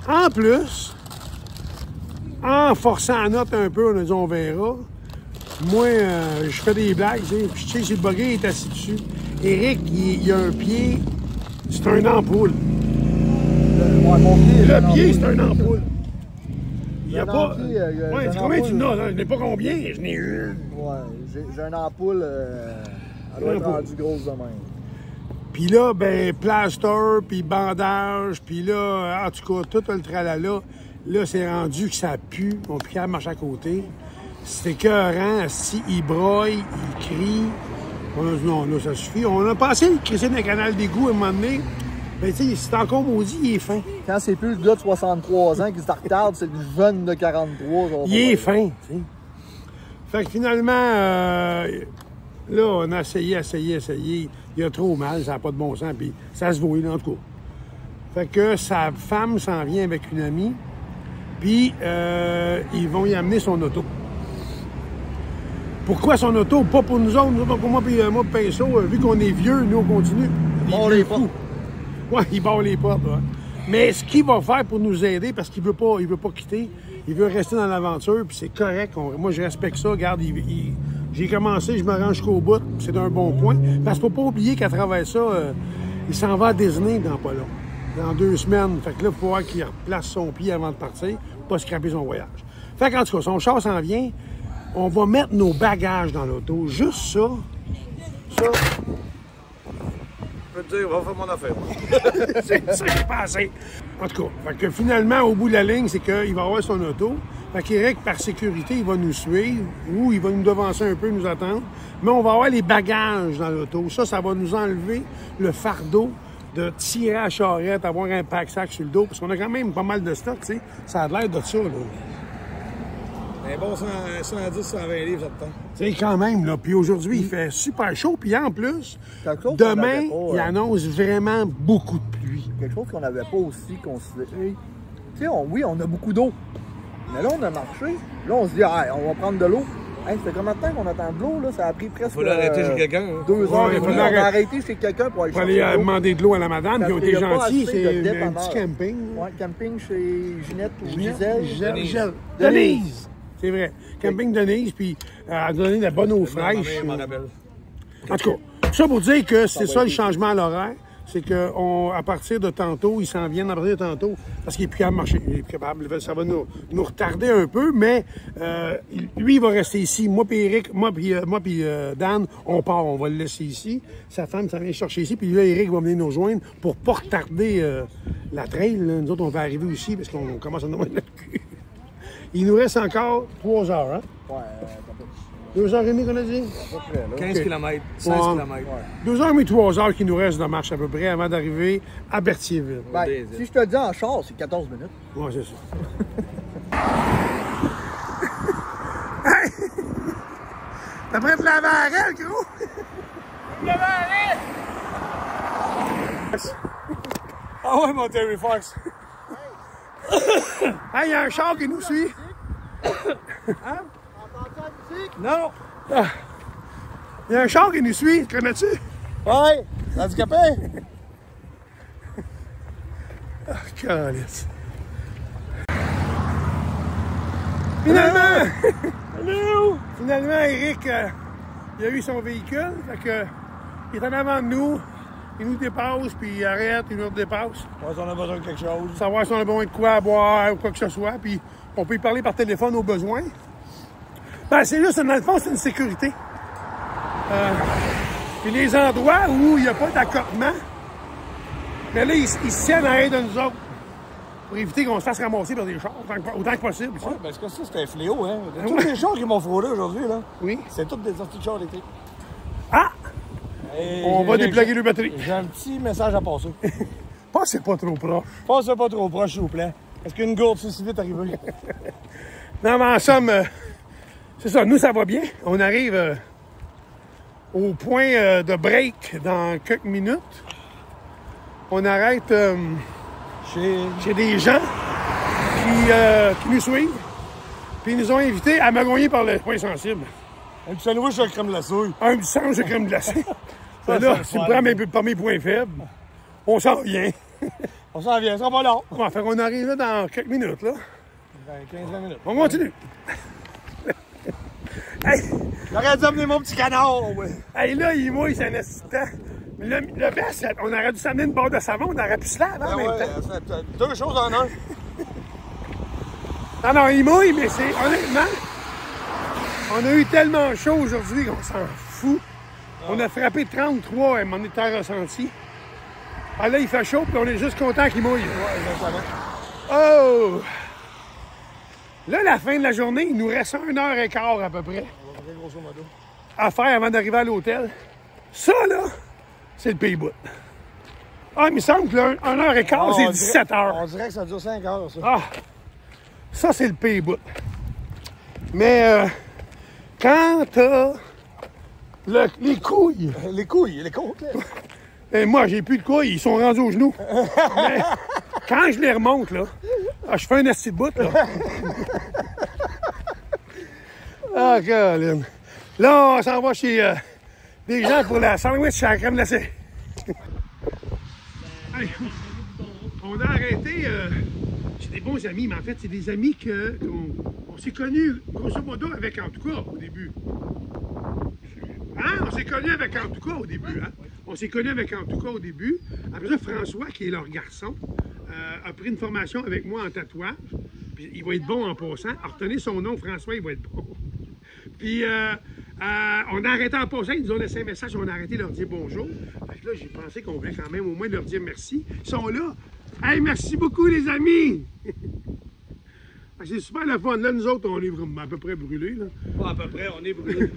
[SPEAKER 3] En plus, en forçant la note un peu, on a dit, on verra. Moi, je fais des blagues, tu sais, puis tu sais, si le buggy est assis dessus. Eric, il a un pied, c'est un ampoule. Le pied, c'est un ampoule. Il n'y a pas. Ouais, dis combien tu n'as, là? Je n'ai pas combien, je n'ai une.
[SPEAKER 4] Ouais, j'ai une ampoule, elle doit être rendue grosse de même.
[SPEAKER 3] Puis là, ben, plaster, puis bandage, puis là, en tout cas, tout le tralala. Là, c'est rendu que ça pue, on peut pas marcher à côté. C'était écœurant, si il broille, il crie. On a dit non, là, ça suffit. On a passé le crisser dans le canal d'égout à un moment donné. Ben, tu sais, c'est encore maudit, il est fin.
[SPEAKER 4] Quand c'est plus le gars de 63 ans qui se retarde, c'est le jeune de 43.
[SPEAKER 3] Il est fin, tu sais. Fait que finalement, là, on a essayé. Il a trop mal, ça n'a pas de bon sens, puis ça se voit, là, en tout cas. Fait que sa femme s'en vient avec une amie, puis ils vont y amener son auto. Pourquoi son auto? Pas pour nous autres, pour moi et Pinceau, vu qu'on est vieux, nous, on continue.
[SPEAKER 4] Barre les portes.
[SPEAKER 3] Ouais, il barre les portes, ouais. Mais ce qu'il va faire pour nous aider, parce qu'il veut pas quitter, il veut rester dans l'aventure, puis c'est correct. Moi, je respecte ça. Regarde, j'ai commencé, je me rends jusqu'au bout, c'est un bon point. Parce qu'il ne faut pas oublier qu'à travers ça, il s'en va à Disney dans pas long. Dans 2 semaines. Fait que là, il faut voir qu'il replace son pied avant de partir, pas scraper son voyage. Fait qu'en tout cas, son char s'en vient. On va mettre nos bagages dans l'auto. Juste ça. Ça.
[SPEAKER 7] Je peux te dire, va faire mon affaire.
[SPEAKER 3] C'est ça qui est passé. En tout cas, fait que finalement, au bout de la ligne, c'est qu'il va avoir son auto. Fait qu'Éric, par sécurité, il va nous suivre ou il va nous devancer un peu, nous attendre. Mais on va avoir les bagages dans l'auto. Ça va nous enlever le fardeau de tirer à la charrette, avoir un pack-sac sur le dos. Parce qu'on a quand même pas mal de stock, tu sais. Ça a l'air de ça, là.
[SPEAKER 7] Un bon 110, 120 livres, ça te tente.
[SPEAKER 3] Tu sais, quand même, là. Puis aujourd'hui, il fait super chaud. Puis en plus,
[SPEAKER 4] Quelque chose qu'on
[SPEAKER 3] demain,
[SPEAKER 4] n'avait pas,
[SPEAKER 3] il annonce vraiment beaucoup de pluie.
[SPEAKER 4] Quelque chose qu'on n'avait pas aussi considéré. Tu sais, oui, on a beaucoup d'eau. Mais là, on a marché. Là, on se dit, ah, on va prendre de l'eau. Hey, ça fait combien de temps qu'on attend de l'eau, là? Ça a pris presque.
[SPEAKER 7] Faut l'arrêter chez quelqu'un. Hein?
[SPEAKER 4] 2 heures.
[SPEAKER 3] Ouais,
[SPEAKER 4] On a arrêté chez quelqu'un pour aller
[SPEAKER 3] Pour
[SPEAKER 4] chercher
[SPEAKER 3] aller
[SPEAKER 4] de l'eau.
[SPEAKER 3] demander de l'eau à la madame,
[SPEAKER 4] Parce
[SPEAKER 3] qui ont
[SPEAKER 4] qu'il
[SPEAKER 3] été
[SPEAKER 4] y a pas
[SPEAKER 3] gentils.
[SPEAKER 4] assez de
[SPEAKER 3] C'est un
[SPEAKER 4] dépanneurs.
[SPEAKER 3] petit camping.
[SPEAKER 4] Ouais, camping chez Ginette ou Gisèle.
[SPEAKER 3] Denise. C'est vrai. Camping Denise, puis elle a donné de la bonne eau fraîche.
[SPEAKER 7] Je m'en rappelle.
[SPEAKER 3] En tout cas, ça pour dire que c'est ça le changement à l'horaire. C'est qu'à partir de tantôt, ils s'en viennent à partir de tantôt, parce qu'il est plus capable de marcher. Il est plus capable. Ça va nous retarder un peu, mais lui, il va rester ici. Moi puis Eric, moi puis Dan, on part, on va le laisser ici. Sa femme s'en vient chercher ici, puis là, Eric va venir nous rejoindre pour pas retarder la trail. Là. Nous autres, on va arriver aussi, parce qu'on commence à nous mettre le cul. Il nous reste encore 3 heures, hein?
[SPEAKER 4] Ouais,
[SPEAKER 3] 2h30 qu'on a dit?
[SPEAKER 4] à peu près, là.
[SPEAKER 7] 15 km, 16
[SPEAKER 3] Ouais.
[SPEAKER 7] km.
[SPEAKER 3] 2h30, 3h qui nous reste de marche à peu près avant d'arriver à Berthierville.
[SPEAKER 4] Ben, si je te dis en char, c'est 14 minutes.
[SPEAKER 3] Ouais, c'est ça. T'as prêt de laver la règle, gros?
[SPEAKER 7] Ah ouais, mon Terry Fox.
[SPEAKER 3] Hey, il y a un char qui nous suit.
[SPEAKER 4] Entends-tu la musique?
[SPEAKER 7] Non.
[SPEAKER 3] Il y a un char qui nous suit, connais-tu?
[SPEAKER 4] Ouais, handicapé.
[SPEAKER 3] Ah, calice. Finalement! Finalement, Eric, il a eu son véhicule. Fait que, il est en avant de nous. Il nous dépasse, puis il arrête, il nous redépasse.
[SPEAKER 7] Ouais, si on a besoin de quelque chose.
[SPEAKER 3] Savoir si on a besoin de quoi à boire ou quoi que ce soit. Puis on peut y parler par téléphone au besoin. Ben, c'est juste, dans le fond, c'est une sécurité. Puis les endroits où il n'y a pas d'accotement, mais là, ils se tiennent à l'aide de nous autres. Pour éviter qu'on se fasse ramasser par des chars, autant que possible.
[SPEAKER 7] Ouais, parce que ça, c'était un fléau, hein. Tous les chars qui m'ont frôlé aujourd'hui, là,
[SPEAKER 3] Oui.
[SPEAKER 7] c'est toutes des sorties de chars électriques.
[SPEAKER 3] Ah!
[SPEAKER 7] Et
[SPEAKER 3] On va
[SPEAKER 7] j'ai-
[SPEAKER 3] dépluguer le batterie.
[SPEAKER 7] J'ai un petit message à passer.
[SPEAKER 3] Passez pas trop proche.
[SPEAKER 7] Passez pas trop proche, s'il vous plaît. Est-ce qu'une gourde, c'est si vite arrivé?
[SPEAKER 3] Non, mais en somme, c'est ça, nous, ça va bien. On arrive au point de break dans quelques minutes. On arrête chez des gens qui nous suivent. Puis ils nous ont invités à magogner par le point sensible.
[SPEAKER 7] Un petit sandwich avec crème glacée.
[SPEAKER 3] Un petit sandwich de crème glacée. Ça, là, si on prend par mes points faibles, on s'en vient.
[SPEAKER 7] On s'en vient, ça sera pas long.
[SPEAKER 3] Bon, fait qu'on arrive là dans quelques minutes, là.
[SPEAKER 7] Ben, 15-20 minutes.
[SPEAKER 3] On continue. Hey!
[SPEAKER 7] J'aurais dû amener mon petit canard, ouais.
[SPEAKER 3] Hey, là, il mouille, c'est un assistant. Mais le best, on aurait dû s'amener une barre de savon, on aurait pu se laver en même temps.
[SPEAKER 7] c'est deux choses en un.
[SPEAKER 3] Non, non, il mouille, mais c'est honnêtement, on a eu tellement chaud aujourd'hui qu'on s'en fout. On a frappé 33 à mon temps ressenti. Ah là, il fait chaud, puis on est juste content qu'il mouille.
[SPEAKER 7] Ouais, exactement.
[SPEAKER 3] Oh! Là, la fin de la journée, il nous reste 1h15 à peu près
[SPEAKER 7] Grosso modo.
[SPEAKER 3] à faire avant d'arriver à l'hôtel. Ça, là, c'est le pays-bout. Ah, il me semble que 1h15, c'est 17 heures.
[SPEAKER 7] On dirait que ça dure 5 heures, ça.
[SPEAKER 3] Ah! Ça, c'est le pays-bout. Mais quand t'as les couilles,
[SPEAKER 7] Les couilles, les côtes, là.
[SPEAKER 3] et moi, j'ai plus de couilles, ils sont rendus aux genoux. Mais quand je les remonte, là, je fais un asti de bout, là. Ah, Caroline. Là, on s'en va chez des gens pour la sandwich à la crème glacée. Allez, on a arrêté chez des bons amis, mais en fait, c'est des amis qu'on s'est connus, grosso modo, avec en tout cas au début. Hein? On s'est connus avec en tout cas au début. Hein? On s'est connus avec en tout cas au début. Après ça, François, qui est leur garçon, a pris une formation avec moi en tatouage. Puis il va être bon en passant. Retenez son nom, François, il va être bon. Puis on a arrêté en passant, ils nous ont laissé un message, on a arrêté de leur dire bonjour. Fait que là, j'ai pensé qu'on voulait quand même au moins leur dire merci. Ils sont là. Hey, merci beaucoup les amis! C'est super le fun. Là, nous autres, on est à peu près brûlés. Là.
[SPEAKER 7] Pas à peu près, on est brûlés.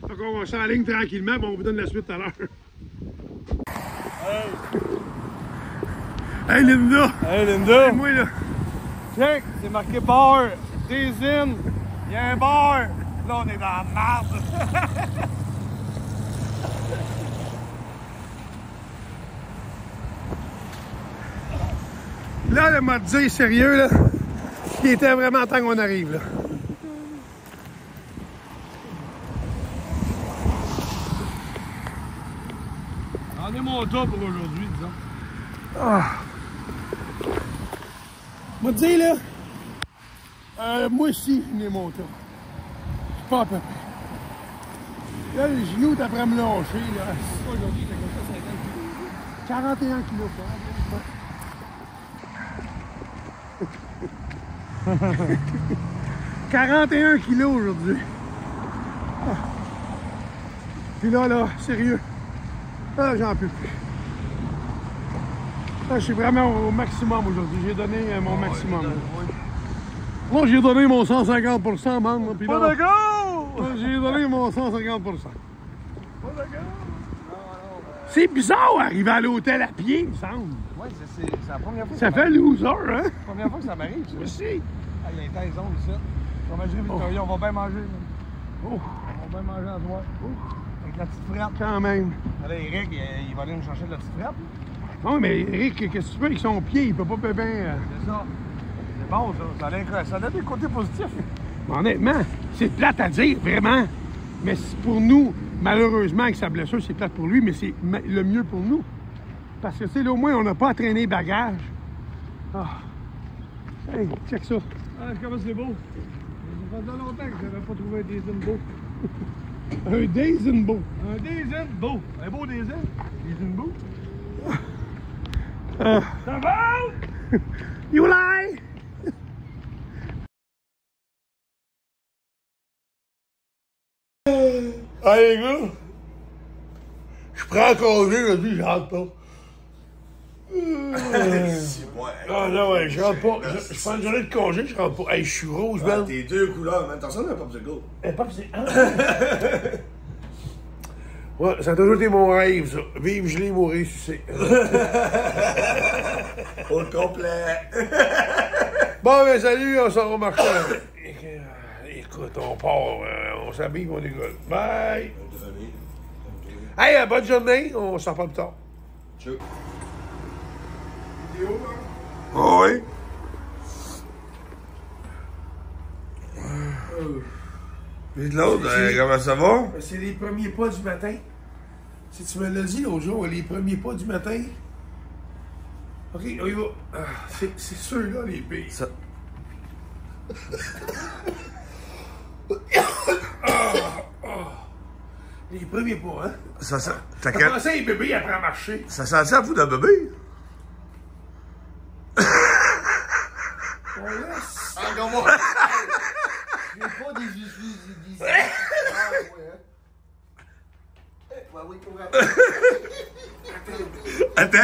[SPEAKER 3] Fait qu'on va s'enligne tranquillement, puis on vous donne la suite tout à l'heure. Hey Linda!
[SPEAKER 7] Hey, Linda!
[SPEAKER 3] Moi là!
[SPEAKER 7] Check, c'est marqué bar, Désine, il y a un bar. Là, on est dans la marde.
[SPEAKER 3] Là, le m'a dit sérieux, là, il était vraiment temps qu'on arrive, là.
[SPEAKER 7] On est mon top pour aujourd'hui, disons.
[SPEAKER 3] M'a dit, là, moi aussi, je n'ai mon temps. C'est pas à peu près. Là, les genoux, t'as après me lâcher, là.
[SPEAKER 7] Aujourd'hui, c'est comme ça,
[SPEAKER 3] 41 kilos, ça. 41 kilos aujourd'hui. Ah. Puis là, sérieux. Ah, j'en peux plus. Ah, je suis vraiment au maximum aujourd'hui. J'ai donné mon maximum. Moi, j'ai donné mon 150%, man. Puis
[SPEAKER 7] Pas
[SPEAKER 3] là,
[SPEAKER 7] de go!
[SPEAKER 3] j'ai donné mon 150%.
[SPEAKER 7] Pas de go!
[SPEAKER 3] C'est bizarre arriver à l'hôtel à pied, il me semble.
[SPEAKER 7] Ouais, c'est la première fois que
[SPEAKER 3] Ça fait loser, hein?
[SPEAKER 7] la première fois que ça m'arrive, ça.
[SPEAKER 3] Aussi.
[SPEAKER 7] Ah, il y a un taison ici. Fromagerie Victoria, on va bien manger. Là.
[SPEAKER 3] Oh,
[SPEAKER 7] On va bien manger à soir. Avec la petite frette.
[SPEAKER 3] quand même.
[SPEAKER 7] Là, Eric, il va aller nous chercher de la petite frette.
[SPEAKER 3] Non, mais Eric, qu'est-ce que tu fais avec son pied? Il peut pas bien...
[SPEAKER 7] C'est ça. C'est bon, ça. Ça a des côtés positifs.
[SPEAKER 3] Honnêtement, c'est plate à dire, vraiment. Mais pour nous, malheureusement, avec sa blessure, c'est plate pour lui, mais c'est le mieux pour nous. Parce que, tu sais, là, au moins, on n'a pas à traîner bagage. Ah. Hey, check ça.
[SPEAKER 7] Ah, comment c'est beau. Ça faisait longtemps que je n'avais pas trouvé un Dazen beau.
[SPEAKER 3] Un Dazen beau.
[SPEAKER 7] Un Dazen beau. Un beau Dazen. Dazen beau.
[SPEAKER 3] Ça va? You lie!
[SPEAKER 1] Allez, les gars, je prends congé, je dis, je rentre pas. Ah non, ouais, je rentre pas. Je prends une journée de congé, je rentre pas. Hey, je suis rouge,
[SPEAKER 8] Ah,
[SPEAKER 1] man.
[SPEAKER 8] tes deux couleurs, man. T'en ressembles à un popsicle.
[SPEAKER 1] Eh, pas c'est. Ouais, ça a toujours été mon rêve, ça. Vivre gelé, mourir sucé.
[SPEAKER 8] Au complet.
[SPEAKER 1] Bon, ben salut, on s'en va marcher. Écoute, on part, on s'habille, on décolle. Bye! Hey, bonne journée, on s'en reparle plus tard.
[SPEAKER 8] Ciao.
[SPEAKER 1] Oh, oui?
[SPEAKER 8] Et de l'autre, comment ça va?
[SPEAKER 1] C'est les premiers pas du matin. Si tu me l'as dit l'autre jour, les premiers pas du matin. OK, on y va. Ah, c'est ceux-là, les pires.
[SPEAKER 8] Ça...
[SPEAKER 1] Les premiers pas, hein?
[SPEAKER 8] Ça sent...
[SPEAKER 1] Ça commençait à un bébé après à marcher.
[SPEAKER 8] Ça sent ça à vous d'un bébé?
[SPEAKER 1] On laisse.
[SPEAKER 4] Ah, comment? J'ai pas des... Oui, pour
[SPEAKER 8] Attends.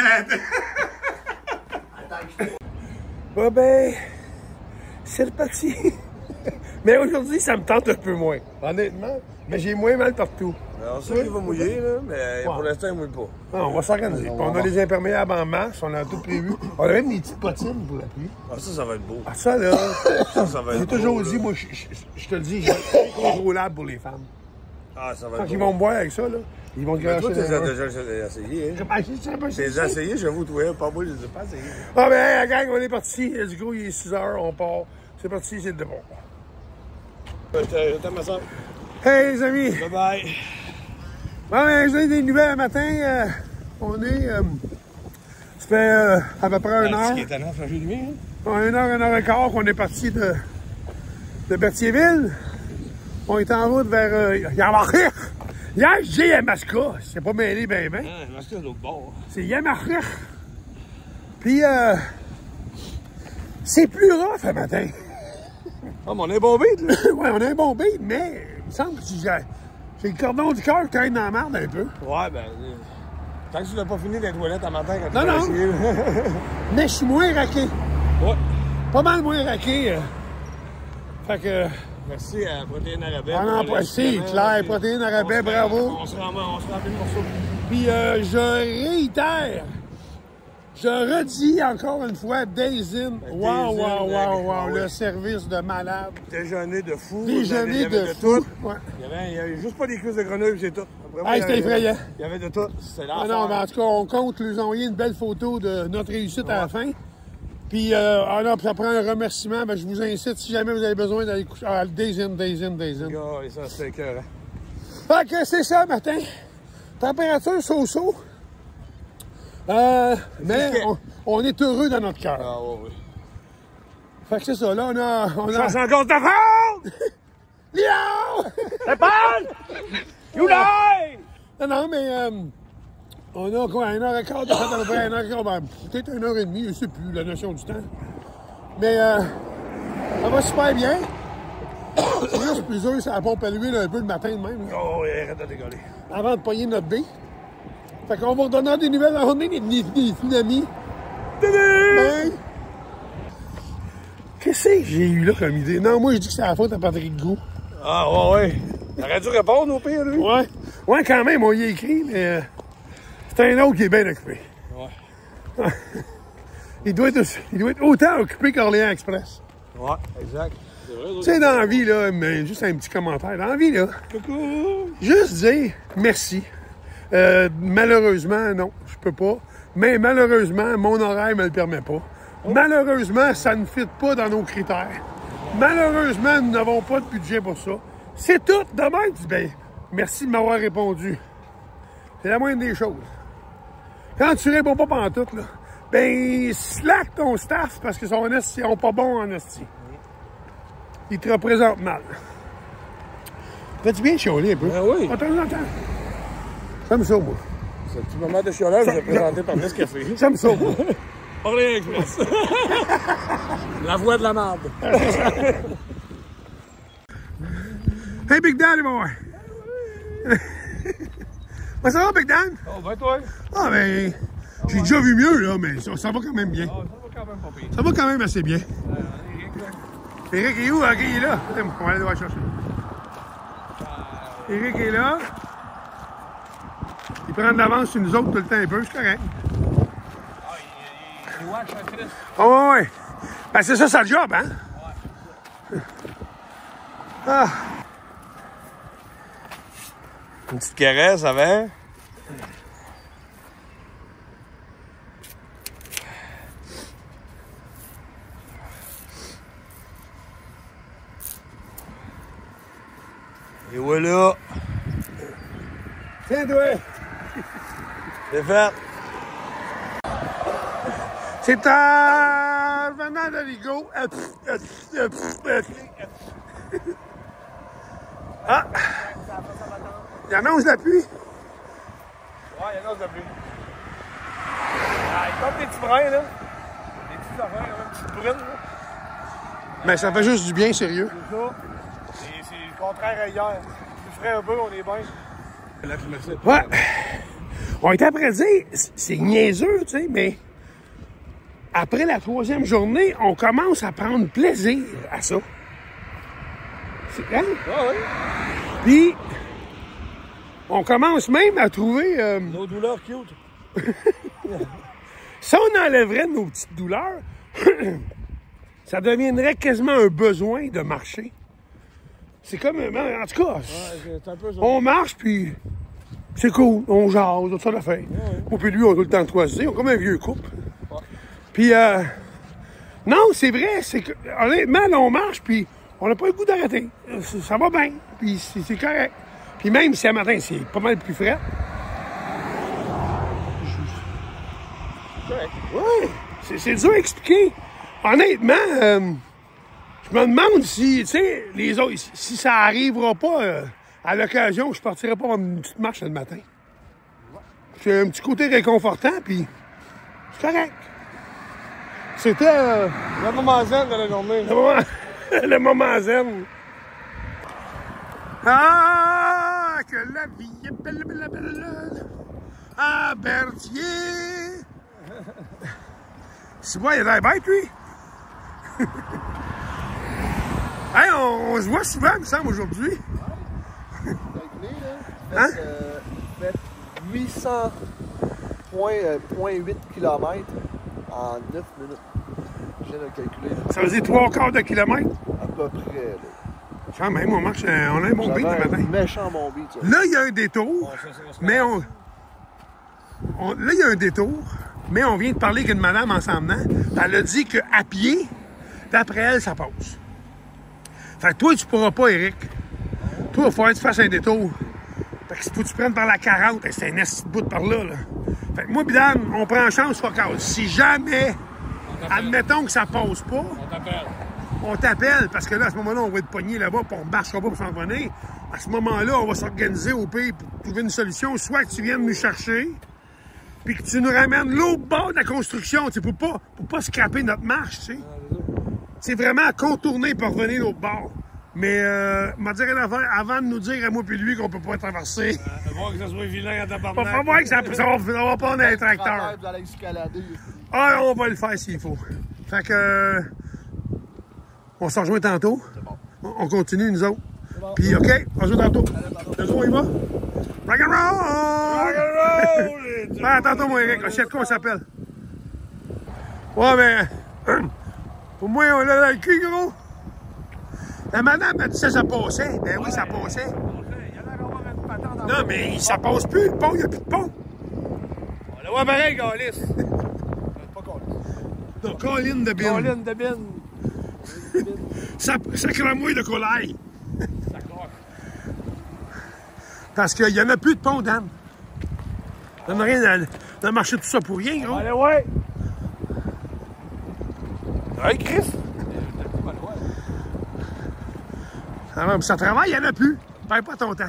[SPEAKER 1] Bon ben, c'est reparti. Mais aujourd'hui, ça me tente un peu moins, honnêtement. Mais j'ai moins mal partout.
[SPEAKER 8] On sait qu'il va mouiller, là, mais pour l'instant, il mouille pas.
[SPEAKER 1] Non, on va s'organiser. On a les imperméables en masse, on a tout prévu. On a même des petites bottines pour la pluie.
[SPEAKER 8] Ah, ça va être beau.
[SPEAKER 1] Ah, ça, là,
[SPEAKER 8] Ça va
[SPEAKER 1] j'ai
[SPEAKER 8] être
[SPEAKER 1] toujours
[SPEAKER 8] beau,
[SPEAKER 1] dit,
[SPEAKER 8] là.
[SPEAKER 1] moi, je te le dis, je vais être incontrôlable pour les femmes.
[SPEAKER 8] Ah, ça va
[SPEAKER 1] Quand
[SPEAKER 8] être
[SPEAKER 1] ils
[SPEAKER 8] beau.
[SPEAKER 1] vont me voir avec ça, là, ils vont te
[SPEAKER 8] Mais toi,
[SPEAKER 1] gâcher.
[SPEAKER 8] tu les as déjà essayé, hein?
[SPEAKER 1] Ah, c'est ça, ben,
[SPEAKER 8] Tu
[SPEAKER 1] c'est
[SPEAKER 8] les
[SPEAKER 1] ça.
[SPEAKER 8] as essayé, j'avoue, toi, pas moi, je les ai pas essayés.
[SPEAKER 1] Ah, ben, la gang, on est parti. Let's go, il est 6 h, on part. C'est parti, c'est de bon.
[SPEAKER 8] Je t'aime ma soeur.
[SPEAKER 1] Hey, les amis.
[SPEAKER 8] Bye bye.
[SPEAKER 1] Bon, ben, j'ai des nouvelles un matin. On est. Ça fait à peu près une heure.
[SPEAKER 8] Qui est étonnant, flanger de nuit, hein?
[SPEAKER 1] Bon, une heure et quart qu'on est parti de Berthierville. On est en route vers Yamaha. Hier, je dis Yamaska. C'est pas mêlé, ben.
[SPEAKER 8] Ah, parce que c'est de l'autre bord.
[SPEAKER 1] C'est Yamaha. Puis, c'est plus rough un matin.
[SPEAKER 8] Ah, mais on est bon beat, là.
[SPEAKER 1] Ouais, on a un bon beat, mais il me semble que j'ai le cordon du cœur qui traîne dans la merde un peu.
[SPEAKER 8] Ouais, ben. Tant que tu n'as pas fini les toilettes à matin quand tu
[SPEAKER 1] Non,
[SPEAKER 8] vas
[SPEAKER 1] non.
[SPEAKER 8] essayer, là.
[SPEAKER 1] Mais je suis moins raqué.
[SPEAKER 8] Ouais.
[SPEAKER 1] Pas mal moins raqué. Fait que.
[SPEAKER 8] Merci à Protéines Arabais.
[SPEAKER 1] Ah non, c'est clair, Protéines Arabais, bravo.
[SPEAKER 8] On se remplit le morceau.
[SPEAKER 1] Puis je réitère. Je redis encore une fois, Dazen. Wow, le service de malade.
[SPEAKER 8] Déjeuner de fou.
[SPEAKER 1] Déjeuner
[SPEAKER 8] Il y avait
[SPEAKER 1] de fou.
[SPEAKER 8] tout.
[SPEAKER 1] Ouais.
[SPEAKER 8] Il y avait juste pas des cuisses de grenouille, c'est tout. Après,
[SPEAKER 1] Hey, c'était effrayant.
[SPEAKER 8] Il y avait de tout. C'est là.
[SPEAKER 1] Ah non, mais en tout cas, on compte lui envoyer une belle photo de notre réussite à la fin. Puis, alors, ça prend un remerciement. Ben, je vous incite, si jamais vous avez besoin d'aller coucher. Ah, Dazen.
[SPEAKER 8] Et ça, c'était écœurant.
[SPEAKER 1] Fait que c'est ça, matin. Température so-so. Mais on est heureux dans notre cœur.
[SPEAKER 8] Ah, ouais, oui.
[SPEAKER 1] Fait que c'est ça, là, on a...
[SPEAKER 8] Ça, c'est encore ta faute!
[SPEAKER 1] Léo!
[SPEAKER 8] C'est pas! You lie!
[SPEAKER 1] Non, mais on a quoi, 1h15 de fait à peu près, 1h15, ben, peut-être 1h30, je sais plus, la notion du temps. Mais ça va super bien. C'est juste plus dur, ça la pompe à l'huile un peu le matin de même. Là,
[SPEAKER 8] Oh, oui, arrête de décoller.
[SPEAKER 1] avant de pogner notre baie. Fait qu'on va redonner des nouvelles à journée, les amis. Bye!
[SPEAKER 3] Qu'est-ce que j'ai eu là comme idée? Non, moi, je dis que c'est la faute à Patrick Gou.
[SPEAKER 8] Ah, ouais. Il aurait dû répondre au pire, lui.
[SPEAKER 3] Ouais. Ouais, quand même, on y a écrit, mais c'est un autre qui est bien occupé.
[SPEAKER 8] Ouais.
[SPEAKER 3] il doit être autant occupé qu'Orléans Express.
[SPEAKER 8] Ouais, exact. C'est vrai.
[SPEAKER 3] Tu sais, dans la vie, là, mais juste un petit commentaire. Dans la vie, là,
[SPEAKER 8] Coucou.
[SPEAKER 3] juste dire merci. Malheureusement, non, je peux pas. Mais malheureusement, mon horaire me le permet pas. Malheureusement, ça ne fit pas dans nos critères. Malheureusement, nous n'avons pas de budget pour ça. C'est tout. Demain, tu dis, ben, merci de m'avoir répondu. C'est la moindre des choses. Quand tu réponds pas pantoute, là, ben, slack ton staff parce qu'ils sont pas bons en hostie. Ils te représentent mal. Fais-tu bien chialer un peu?
[SPEAKER 8] Ben oui.
[SPEAKER 3] Attends. J'aime ça, moi.
[SPEAKER 8] Ce petit moment de chiolage, je vais présenter par Nescafé.
[SPEAKER 3] J'aime ça, moi.
[SPEAKER 8] Orléans Express. La voix de la marde.
[SPEAKER 3] Hey, Big Dan, bon. Ben, ça va, Big Dan?
[SPEAKER 8] Oh, ben toi.
[SPEAKER 3] Ah, ben, j'ai déjà vu mieux, là, mais ça va quand même bien.
[SPEAKER 8] Ça va quand même pas pire.
[SPEAKER 3] Ça va quand même assez bien. Éric est où? Ok, il est là. Attends, on va aller le voir chercher. Éric est là. Il prend de l'avance sur nous autres tout le temps un peu, c'est correct.
[SPEAKER 8] Il watch un Chris.
[SPEAKER 3] Oh, ouais. Ben, c'est ça le job, hein? Ouais. Ah.
[SPEAKER 8] Une petite caresse avant. Et voilà.
[SPEAKER 3] Tiens-toi.
[SPEAKER 8] C'est fait.
[SPEAKER 3] C'est un venant de Ligo. Ah! Il annonce la pluie.
[SPEAKER 8] Ouais, il annonce la pluie. Ah, il tombe des petits brins, là. Des petites affaires, des petites brunes, là.
[SPEAKER 3] Mais ça fait juste du bien, sérieux.
[SPEAKER 8] C'est ça. C'est le contraire à hier. Tu ferais un peu, on est bien. Là, je me sais.
[SPEAKER 3] Ouais. On était après dire, c'est niaiseux, tu sais, mais après la 3e journée, on commence à prendre plaisir à ça. C'est hein?
[SPEAKER 8] Ah oui.
[SPEAKER 3] Puis, on commence même à trouver...
[SPEAKER 8] Nos douleurs cute.
[SPEAKER 3] Si on enlèverait nos petites douleurs, ça deviendrait quasiment un besoin de marcher. C'est comme... En tout cas,
[SPEAKER 8] Ouais, c'est un peu ça.
[SPEAKER 3] on marche, puis c'est cool, on jase, tout ça l'a fait. Moi puis lui, on a tout le temps de croiser, on est comme un vieux couple.
[SPEAKER 8] Ouais.
[SPEAKER 3] Puis, non, c'est vrai, c'est que, honnêtement, là, on marche, puis on n'a pas le goût d'arrêter. Ça va bien, puis c'est correct. Puis même si un matin, c'est pas mal plus frais. Ouais, c'est dur à expliquer. Honnêtement, je me demande si, tu sais, les autres, si ça arrivera pas à l'occasion, je partirai pas faire une petite marche le matin. C'est un petit côté réconfortant, puis c'est correct. C'était
[SPEAKER 8] Le moment zen de la journée.
[SPEAKER 3] le moment zen. Ah, que la vie est belle, belle, belle. À Berthier. C'est bon, il a l'air bête, lui. Hey, on se voit souvent, il me semble, aujourd'hui. Hein?
[SPEAKER 4] Fait 800,8 km en 9 minutes. Je viens de calculer.
[SPEAKER 3] Ça veut dire 3/4 de kilomètre.
[SPEAKER 4] À peu près. Là.
[SPEAKER 3] Quand même, on marche, on a un bon beat le matin.
[SPEAKER 4] Méchant bon beat, ça.
[SPEAKER 3] Là, il y a un détour, mais là, il y a un détour, mais on vient de parler qu'une madame en s'en venant, elle a dit qu'à pied, d'après elle, ça passe. Fait que toi, tu pourras pas, Éric. Toi, il va falloir que tu fasses un détour. Fait que faut que tu prennes par la 40, c'est un esti de bout par là, là. Fait que moi, Bidan, on prend chance, fuck out. Si jamais, admettons que ça passe pas, on t'appelle, parce que là, à ce moment-là, on va être pogné là-bas, puis on ne marchera pas pour s'en venir. À ce moment-là, on va s'organiser au pays pour trouver une solution. Soit que tu viennes nous chercher, puis que tu nous ramènes l'autre bord de la construction, tu sais, pour pas scraper notre marche, tu sais. C'est vraiment contourner pour revenir l'autre bord. Mais, m'a dit une affaire, avant de nous dire à moi puis lui qu'on peut pas traverser.
[SPEAKER 8] Voir que ça soit vilain à ta
[SPEAKER 3] Faut pas voir que ça va pas dans les tracteurs.
[SPEAKER 4] Vous allez escalader.
[SPEAKER 3] Ah, on va le faire s'il faut. Fait que... On se rejoint tantôt. On continue, nous autres. Puis, OK, on se rejoint tantôt. Le son, il va? Rock and roll!
[SPEAKER 8] Rock and roll!
[SPEAKER 3] Ben, tantôt, mon Eric. Je sais de quoi on s'appelle. Ouais, ben... Pour moi, on l'a dans le cul, gros. La madame a dit ça passait. Ben oui, ça passait. Non, mais ça passe plus, le pont. Il n'y a plus de pont.
[SPEAKER 8] On le voit pareil, Gaulis. Pas Gaulis.
[SPEAKER 3] Non, colline de bine.
[SPEAKER 8] Colline de bine.
[SPEAKER 3] Ça cramouille de collaille.
[SPEAKER 8] Ça croche.
[SPEAKER 3] Parce qu'il n'y en a plus de pont, Dan. Ça n'a rien de marcher tout ça pour rien, gros.
[SPEAKER 8] Allez, ouais. Hey, Chris.
[SPEAKER 3] Ah, ça travaille, il n'y en a plus. Perds pas ton temps.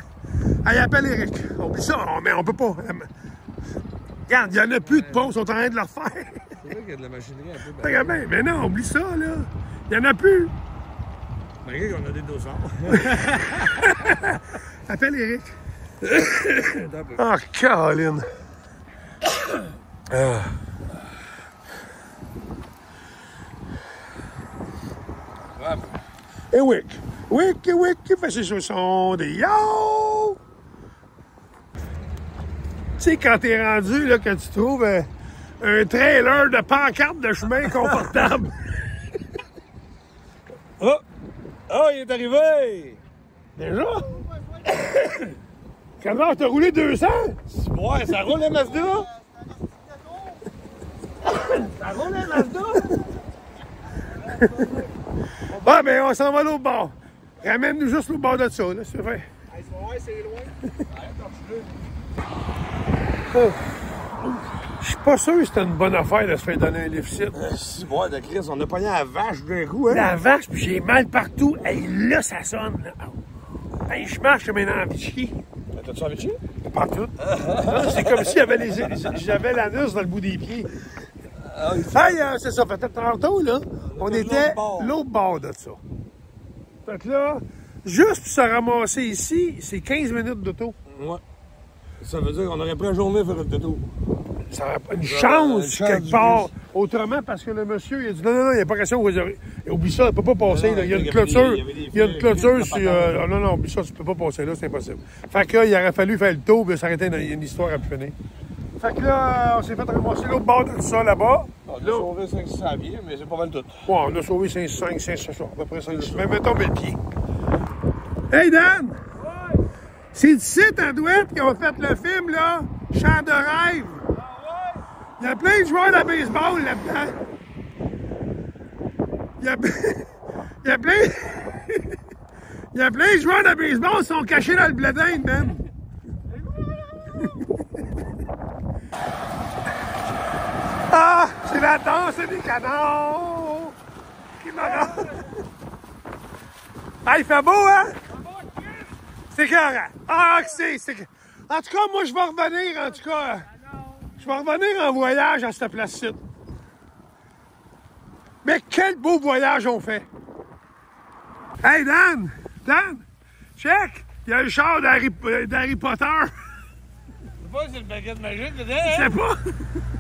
[SPEAKER 3] Allez, appelle Eric. Oublie ça, mais on peut pas. Regarde, il n'y en a plus de pont, ils sont en train de le refaire.
[SPEAKER 8] C'est vrai qu'il y a de la machinerie un peu.
[SPEAKER 3] Regarde bien, mais non, oublie ça, là. Il n'y en a plus.
[SPEAKER 8] Malgré qu'on a des dossards.
[SPEAKER 3] Appelle Eric. Oh, Caroline. Et Wick, fait ses chaussons des yo! Tu sais, quand t'es rendu, là, que tu trouves un trailer de pancarte de chemin confortable.
[SPEAKER 8] Oh! Oh, il est arrivé!
[SPEAKER 3] Déjà? Comment t'as roulé 200?
[SPEAKER 8] Ouais, ça roule la Mazda?
[SPEAKER 3] Ça roule la Mazda? Ah, ben on s'en va l'autre bord. Ramène-nous juste l'autre bord de ça, là, c'est vrai.
[SPEAKER 8] Ouais, c'est loin.
[SPEAKER 3] Je suis pas sûr que c'était une bonne affaire de se faire donner un déficit.
[SPEAKER 8] Si, ouais, de Chris, on a pogné la vache d'un coup, hein?
[SPEAKER 3] La vache, puis j'ai mal partout. Hey, là, ça sonne, là. Hey, je marche comme un ambichi.
[SPEAKER 8] T'as-tu envie de chier?
[SPEAKER 3] Partout. C'est comme si j'avais l'anus dans le bout des pieds. Hey, c'est ça, peut-être tantôt, là, on était l'autre bord de ça. Fait que là, juste pour se ramasser ici, c'est 15 minutes d'auto.
[SPEAKER 8] Ouais. Ça veut dire qu'on aurait pris une journée à faire le tour.
[SPEAKER 3] Ça aurait pas une chance quelque part. Autrement, parce que le monsieur, il a dit non, il n'y a pas question. Oublie ça, il ne peut pas passer. Là. Il y a une clôture. Il y a une clôture sur. Non, oublie ça, tu ne peux pas passer là, c'est impossible. Fait que là, il aurait fallu faire le tour, puis s'arrêter dans une histoire à finir. Fait que là, on s'est fait ramasser l'autre bord de ça là-bas.
[SPEAKER 8] On a sauvé 500 pieds, mais c'est pas mal tout.
[SPEAKER 3] Ouais, on a sauvé 500, à peu près 500. Mais mettons 1000 pieds. Hey Dan! Ouais. C'est d'ici, à Douette, qui ont fait le film, là, Chant de rêve. Ah ouais? Il y a plein de joueurs de baseball là-dedans. Il y a plein... Il y a plein de joueurs de baseball qui sont cachés dans le blé d'Inde, man. Ah! C'est la danse des canards! Qui m'arrête! Ah, il fait beau, hein? C'est carré. Ah, c'est... En tout cas, moi, je vais revenir, en tout cas. Je vais revenir en voyage à cette place-ci. Mais quel beau voyage on fait! Hey, Dan! Dan! Check! Il y a le char d'Harry Potter!
[SPEAKER 8] Je sais pas si c'est le baguette magique, là.
[SPEAKER 3] Je sais pas!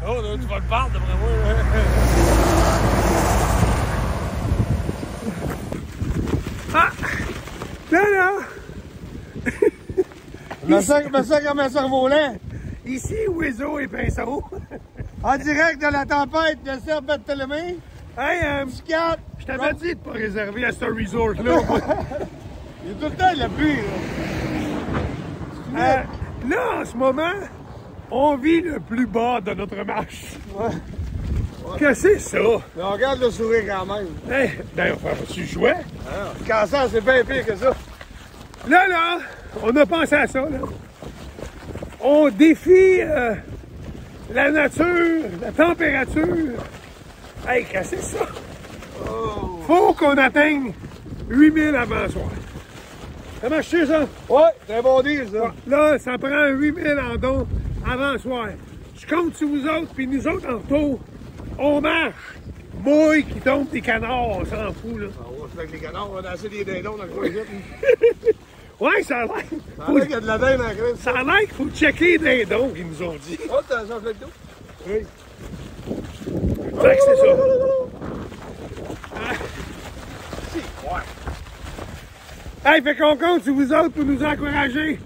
[SPEAKER 8] Oh, là, tu vas le perdre, d'après moi.
[SPEAKER 3] Ah! Là!
[SPEAKER 8] Mais ça comme un cerf-volant.
[SPEAKER 3] Ici, Ouiseau et Pinceau.
[SPEAKER 8] En direct de la tempête de Saint-Barthélemy.
[SPEAKER 3] Hey, je t'avais dit de pas réserver à ce resort-là.
[SPEAKER 8] Il y a tout le temps la pluie, là.
[SPEAKER 3] Là, en ce moment, on vit le plus bas de notre marche.
[SPEAKER 8] Ouais.
[SPEAKER 3] Qu'est-ce que c'est ça?
[SPEAKER 8] Mais on regarde le sourire quand même.
[SPEAKER 3] Hey, d'ailleurs, tu jouais?
[SPEAKER 8] Le cancer, c'est bien pire que ça.
[SPEAKER 3] Là, on a pensé à ça, là. On défie la nature, la température. Hey, qu'est-ce que c'est ça?
[SPEAKER 8] Oh.
[SPEAKER 3] Faut qu'on atteigne 8000 avant soir. Ça marche-tu, ça?
[SPEAKER 8] Ouais, c'est un bon deal, ça.
[SPEAKER 3] Là, ça prend 8000 en don avant soir. Je compte sur vous autres, puis nous autres, en retour, on marche. Mouille qui tombe des canards, on s'en fout, là.
[SPEAKER 8] On va se faire avec les canards, on a assez des dindons dans le coin vite.
[SPEAKER 3] Ouais, ça a l'air.
[SPEAKER 8] Ça a l'air qu'il y a de la dinde en crise.
[SPEAKER 3] Ça a l'air qu'il faut checker les dindons qu'ils nous ont dit.
[SPEAKER 8] Oh, t'as changé le dos? Oui.
[SPEAKER 3] Fait que c'est ça. Hey, fait qu'on compte sur vous autres pour nous encourager.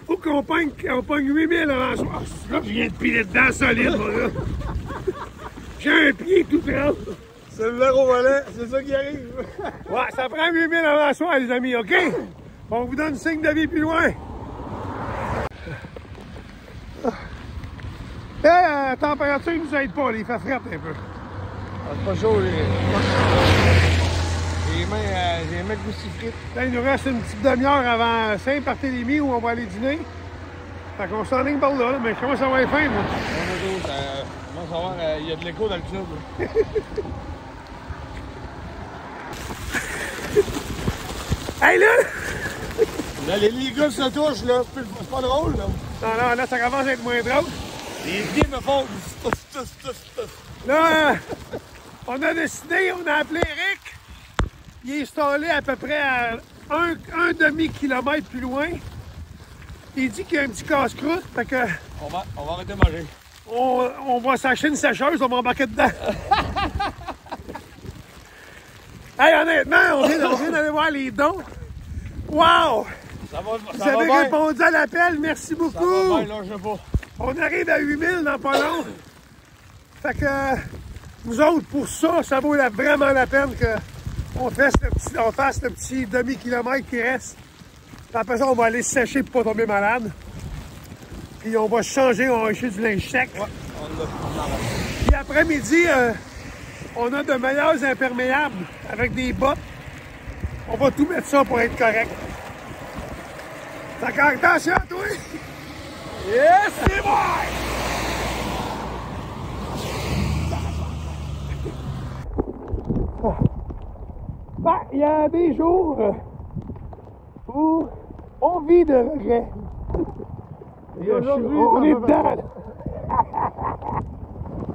[SPEAKER 3] Faut qu'on pogne 8000 avant soir. Là, je viens de piler dedans solide, moi, là. J'ai un pied tout trempe.
[SPEAKER 8] C'est le verre au volet, c'est ça qui arrive.
[SPEAKER 3] Ouais, ça prend 8000 avant soir, les amis, OK? On vous donne signe de vie plus loin. La température ne nous aide pas, il fait frais un peu.
[SPEAKER 8] C'est pas chaud, les mains crucifiées.
[SPEAKER 3] Là, il nous reste une petite demi-heure avant Saint-Barthélemy où on va aller dîner. Fait qu'on s'enligne par là, mais je commence à avoir faim, moi.
[SPEAKER 8] Commence à voir, il y a de l'écho dans le club.
[SPEAKER 3] Hey, là!
[SPEAKER 8] Là, les gars se touchent, là. C'est pas drôle, là.
[SPEAKER 3] Non, là, ça commence à être moins drôle.
[SPEAKER 8] Les pieds me font...
[SPEAKER 3] Là, on a décidé, on a appelé Eric. Il est installé à peu près à un demi-kilomètre plus loin. Il dit qu'il y a un petit casse-croûte, fait que...
[SPEAKER 8] On va arrêter de manger.
[SPEAKER 3] On va s'acheter une sécheuse, on va embarquer dedans. Hey, honnêtement, on vient d'aller voir les dons. Wow! Vous avez répondu à l'appel, merci beaucoup.
[SPEAKER 8] Ça va bien, là, je sais pas.
[SPEAKER 3] On arrive à 8000 dans pas long. Fait que nous autres, pour ça, ça vaut vraiment la peine qu'on fasse le petit demi-kilomètre qui reste. Puis après ça, on va aller se sécher pour pas tomber malade. Puis on va changer, on va acheter du linge sec.
[SPEAKER 8] Ouais,
[SPEAKER 3] Puis après-midi, on a de meilleurs imperméables avec des bottes. On va tout mettre ça pour être correct. Fait qu'attention à toi!
[SPEAKER 8] Yes, c'est bon!
[SPEAKER 3] Ben, il y a des jours où on vit de regrets. Et aujourd'hui, on est dedans.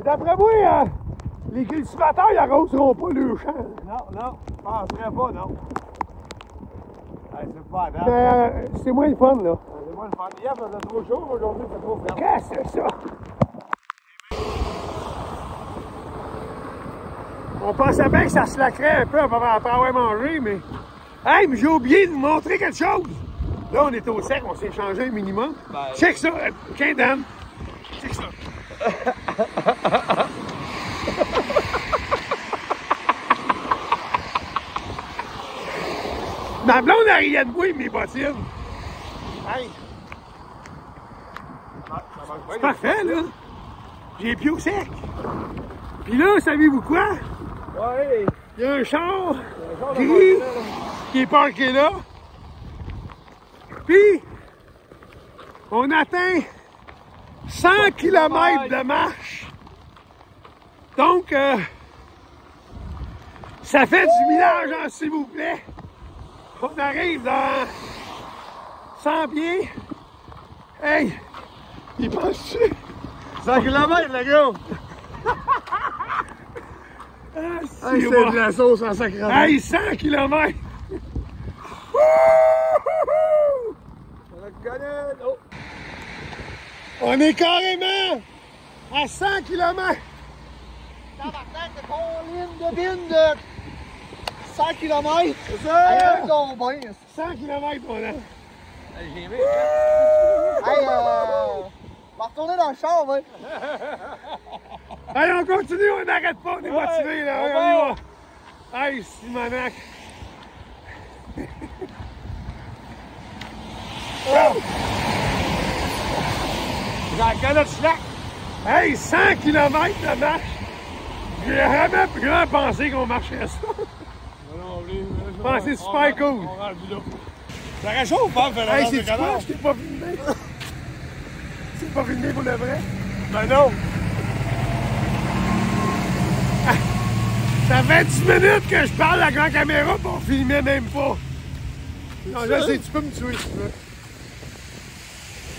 [SPEAKER 3] D'après moi, les cultivateurs, ils arroseront pas le champ.
[SPEAKER 8] Non, je penserais pas, non. Hey, c'est pas grave.
[SPEAKER 3] Mais c'est moins le fun, là.
[SPEAKER 8] C'est moins le fun. Hier, ça faisait trop chaud, aujourd'hui, c'est trop frais.
[SPEAKER 3] Qu'est-ce que c'est ça? On pensait bien que ça se lacrait un peu après avoir mangé, mais... Hey, mais j'ai oublié de vous montrer quelque chose! Là, on est au sec, on s'est changé un minimum.
[SPEAKER 8] Ben...
[SPEAKER 3] Check ça! Tiens, Dan! Check ça! Ma blonde a riait de moi, mes bottines! Hey! C'est parfait, là! J'ai les pieds au sec! Puis là, savez-vous quoi?
[SPEAKER 8] Ouais!
[SPEAKER 3] Il y a un char gris qui est parqué là. Puis, on atteint 100 km de marche. Donc, ça fait du millage, hein, s'il vous plaît. On arrive dans 100 pieds. Hey, il passe
[SPEAKER 8] 100 km, le gars!
[SPEAKER 3] Hey, c'est de la sauce en sacrament. Hey, 100 km! On est carrément à 100 km!
[SPEAKER 4] Tabarnak, c'est ton ligne de bine de 100 km!
[SPEAKER 3] C'est ça!
[SPEAKER 4] Hey, donc bien!
[SPEAKER 3] 100 km, mon an!
[SPEAKER 8] J'ai aimé.
[SPEAKER 4] Hey, on va retourner dans le char, ouais!
[SPEAKER 3] Allez, on continue, on n'arrête pas, on est motivés, là, on y va! Hey, Simonac! Oh!
[SPEAKER 8] J'ai la calotte slack!
[SPEAKER 3] Hey, 100 km de marche! J'ai vraiment pensé qu'on marcherait ça! Je pensais super cool!
[SPEAKER 8] On rendu là. Ça réchauffe, pas faire la
[SPEAKER 3] Hey,
[SPEAKER 8] danse de
[SPEAKER 3] c'est quoi?
[SPEAKER 8] canard.
[SPEAKER 3] Je t'ai pas filmé! C'est pas filmé pour le vrai?
[SPEAKER 8] Ben non!
[SPEAKER 3] Ça fait 10 minutes que je parle à la grande caméra pour on filmait même pas! Non, là, c'est tu peux me tuer si tu veux.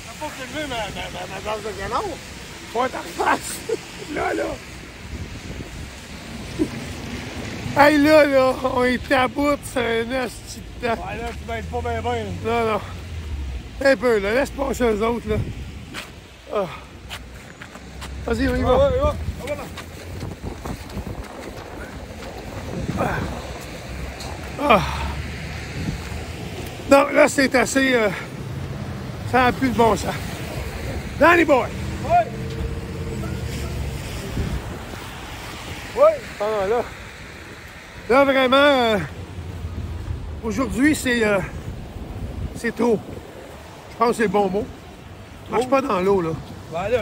[SPEAKER 8] T'as pas filmé ma danse de canard?
[SPEAKER 3] Pas ta face! Là, là! Hey, là, on est à bout, c'est un asti de temps.
[SPEAKER 8] Ouais, là, tu vas être pas bien, bien.
[SPEAKER 3] Non, non. Un peu, là. Laisse passer eux autres, là. Ah. Vas-y, on y va.
[SPEAKER 8] Ouais, voilà.
[SPEAKER 3] Ah. Non, là, c'est assez... ça n'a plus de bon sens. Danny Boy!
[SPEAKER 8] Oui! Oui!
[SPEAKER 3] Ah, là. Là, vraiment, aujourd'hui, c'est trop. Je pense que c'est le bon mot. Marche pas dans l'eau, là.
[SPEAKER 8] Ben là,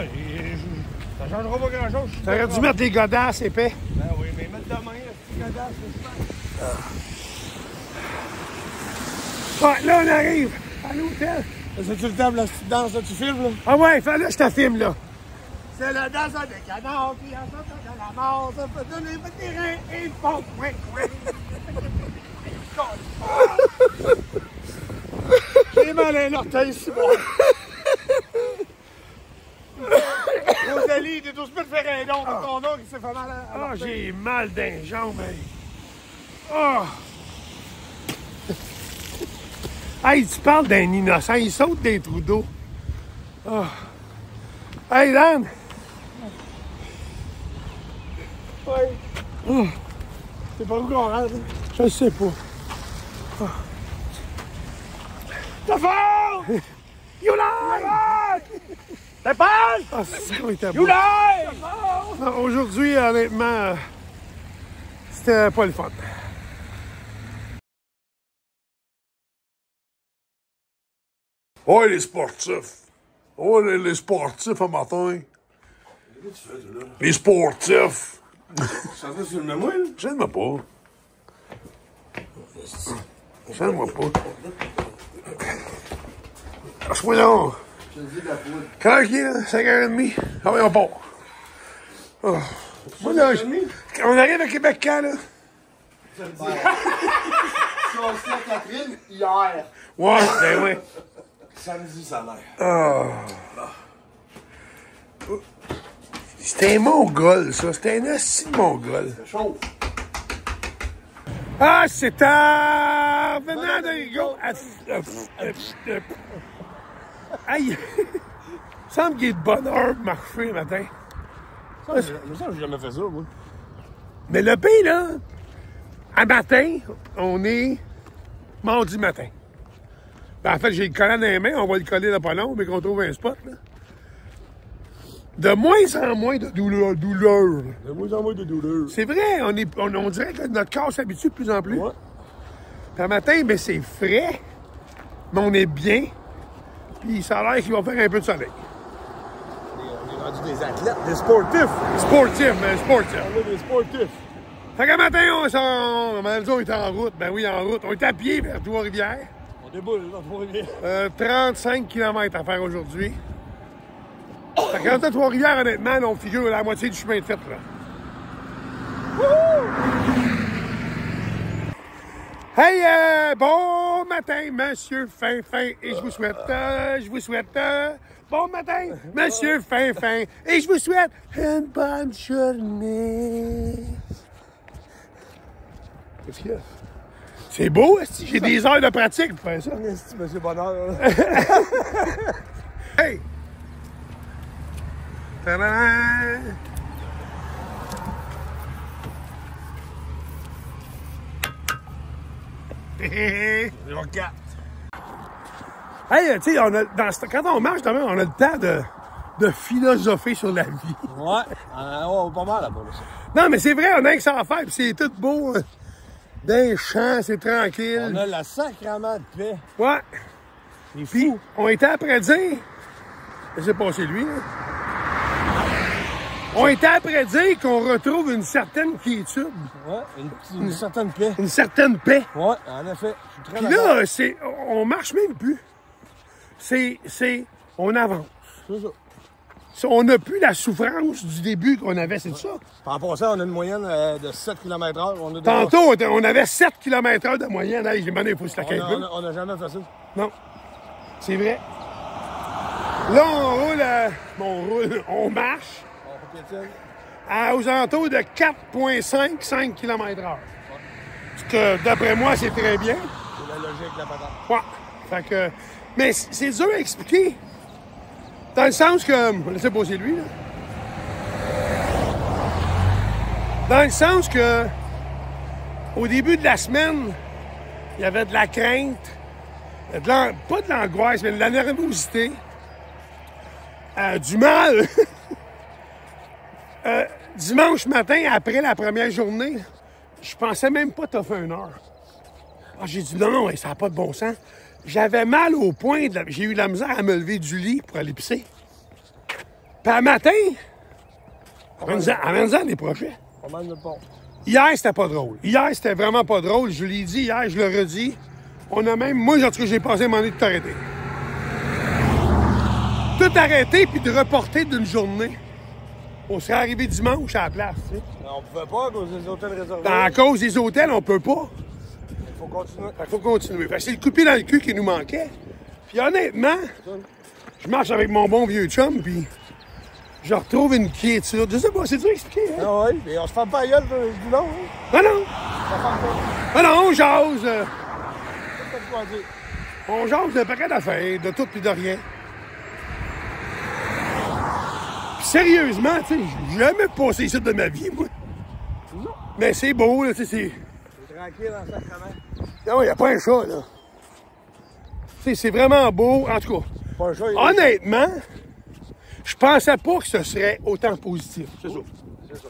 [SPEAKER 8] ça changera pas grand-chose.
[SPEAKER 3] T'aurais dû mettre des godasses épais.
[SPEAKER 8] Ben oui, mais mettre de main, le petit godasse, c'est
[SPEAKER 3] Ouais, là, on arrive à l'hôtel.
[SPEAKER 8] c'est-tu le temps de la petite danse que tu filmes, là?
[SPEAKER 3] Ah ouais, fais là, je te filme, là.
[SPEAKER 8] C'est le danseur des canards qui en sort de la mort. Ça peut donner un petit rein et une pompe. Ouais, ouais.
[SPEAKER 3] J'ai mal à l'orteil, c'est bon.
[SPEAKER 8] Rosalie, t'es aussi peu de faire un don de ton oncle qui s'est fait mal à
[SPEAKER 3] Ah,
[SPEAKER 8] l'orteil.
[SPEAKER 3] j'ai mal dans les jambes, hey. Ah! Hey, tu parles d'un innocent, il saute des trous d'eau. Ah! Hey, Dan!
[SPEAKER 8] Ouais.
[SPEAKER 3] Ah,
[SPEAKER 8] C'est pas où qu'on rentre.
[SPEAKER 3] je sais pas.
[SPEAKER 8] T'as fort!
[SPEAKER 3] You lie!
[SPEAKER 8] T'es pas!
[SPEAKER 3] Ah, ça a été
[SPEAKER 8] You
[SPEAKER 3] beau.
[SPEAKER 8] lie!
[SPEAKER 3] Non, aujourd'hui, honnêtement, c'était pas le fun.
[SPEAKER 9] Oh, les sportifs. Oh, les sportifs à matin. Les sportifs.
[SPEAKER 8] Ça fait sur le moi, là?
[SPEAKER 9] Gêne-moi pas. Gêne-moi pas. Lâche-moi donc. Quand il est, là? 5h30? Ah oui, on part. Oh. Moi, là, on arrive à Québec quand, là?
[SPEAKER 4] Si on se fait Catherine, hier.
[SPEAKER 9] Ouais, ben ouais.
[SPEAKER 8] Samedi, ça a l'air.
[SPEAKER 9] Ah. C'était un mongol, ça. C'était un assis de mongol.
[SPEAKER 8] C'est chaud.
[SPEAKER 3] Ah, c'est en venant de Rigaud. Aïe! Il me semble qu'il est de bonne heure de marcher le matin.
[SPEAKER 8] Ça, j'ai jamais fait ça, moi.
[SPEAKER 3] Mais le pays, là, à matin, on est mardi matin. Ben, en fait, j'ai le collant dans les mains, on va le coller là pas long, mais qu'on trouve un spot, là. De moins en moins de douleur.
[SPEAKER 8] De moins en moins de douleur.
[SPEAKER 3] C'est vrai, on dirait que notre corps s'habitue de plus en plus.
[SPEAKER 8] Ouais.
[SPEAKER 3] Puis, à matin, ben, c'est frais, mais on est bien. Puis, ça a l'air qu'il va faire un peu de soleil.
[SPEAKER 8] On est rendu des athlètes, des sportifs.
[SPEAKER 3] Sportif, mais sportif.
[SPEAKER 8] On est des sportifs.
[SPEAKER 3] Fait qu'à matin, on est en route. Ben oui, en route. On est à pied vers Trois-Rivières.
[SPEAKER 8] On déboule dans Trois-Rivières.
[SPEAKER 3] 35 km à faire aujourd'hui. Fait que quand on est à Trois-Rivières, honnêtement, on figure la moitié du chemin de fait, là. Hey, bon matin, monsieur Finfin, et je vous souhaite, bon matin, monsieur Finfin, et je vous souhaite une bonne journée. Qu'est-ce qu'il y a? C'est beau, est-ce que j'ai des heures de pratique pour faire ça?
[SPEAKER 8] Merci, monsieur Bonheur.
[SPEAKER 3] Hey! Ta-da-da! Hey, tu sais, quand on marche, on a le temps de philosopher sur la vie.
[SPEAKER 8] Ouais, pas mal là-bas.
[SPEAKER 3] Non, mais c'est vrai, on a que ça à faire, puis c'est tout beau. D'un champ, c'est tranquille.
[SPEAKER 8] On a la sacrament de paix.
[SPEAKER 3] Ouais.
[SPEAKER 8] C'est
[SPEAKER 3] Puis,
[SPEAKER 8] fou.
[SPEAKER 3] on était après dire... C'est passé lui, là. On était après dire qu'on retrouve une certaine quiétude.
[SPEAKER 8] Ouais, une certaine paix.
[SPEAKER 3] Une certaine paix.
[SPEAKER 8] Ouais, en effet. Je suis très
[SPEAKER 3] Puis
[SPEAKER 8] d'accord.
[SPEAKER 3] là, on marche même plus. On avance.
[SPEAKER 8] C'est ça.
[SPEAKER 3] On n'a plus la souffrance du début qu'on avait, c'est ça.
[SPEAKER 8] En passant, on a une moyenne de 7 km/h. On a
[SPEAKER 3] Tantôt, on avait 7 km/h de moyenne. Hey, j'ai demandé, il faut se la calculer.
[SPEAKER 8] on a jamais fait ça.
[SPEAKER 3] Non. C'est vrai. Là, on marche
[SPEAKER 8] On piétine.
[SPEAKER 3] aux alentours de 4,5 km/h. Ce que, d'après moi, c'est très bien.
[SPEAKER 8] C'est la logique, la patate.
[SPEAKER 3] Ouais. Fait que, mais c'est dur à expliquer. Dans le sens que... Laissez poser lui, là. Dans le sens que, au début de la semaine, Il y avait de la crainte, pas de l'angoisse, mais de la nervosité, du mal. Dimanche matin, après la première journée, je pensais même pas t'as fait 1 heure. Ah, j'ai dit non, ça n'a pas de bon sens. J'avais mal au point, j'ai eu de la misère à me lever du lit pour aller pisser. Puis à matin, amène-en des projets.
[SPEAKER 8] On mène le pont.
[SPEAKER 3] Hier, c'était pas drôle. Hier, c'était vraiment pas drôle. Je l'ai dit hier, je le redis. On a même, moi, en tout cas, j'ai passé un moment donné de t'arrêter. Tout arrêter puis de reporter d'une journée. On serait arrivé dimanche à la place, tu sais.
[SPEAKER 8] On pouvait pas à cause des hôtels réservés.
[SPEAKER 3] À cause des hôtels, on peut pas.
[SPEAKER 8] Il faut continuer.
[SPEAKER 3] Il faut continuer. Fait que c'est le coupé dans le cul qui nous manquait. Puis honnêtement, je marche avec mon bon vieux chum, puis je retrouve une quiétude. Je sais pas, c'est dur à expliquer, hein?
[SPEAKER 8] Ah oui, et on se ferme pas la gueule du long, hein?
[SPEAKER 3] Ah non! Ah non, on jase.
[SPEAKER 8] Qu'est-ce que tu vas dire?
[SPEAKER 3] On jase d'un paquet d'affaires, de tout puis de rien. Puis sérieusement, tu sais, j'ai jamais passé ça de ma vie, moi.
[SPEAKER 8] Non.
[SPEAKER 3] Mais c'est beau, là, tu sais, c'est...
[SPEAKER 8] C'est tranquille dans le sacrement.
[SPEAKER 3] Non, il n'y a pas un chat, là. Tu sais, c'est vraiment beau. En tout cas,
[SPEAKER 8] Pas un chat, il est...
[SPEAKER 3] honnêtement, je pensais pas que ce serait autant positif. C'est ça.
[SPEAKER 8] C'est ça.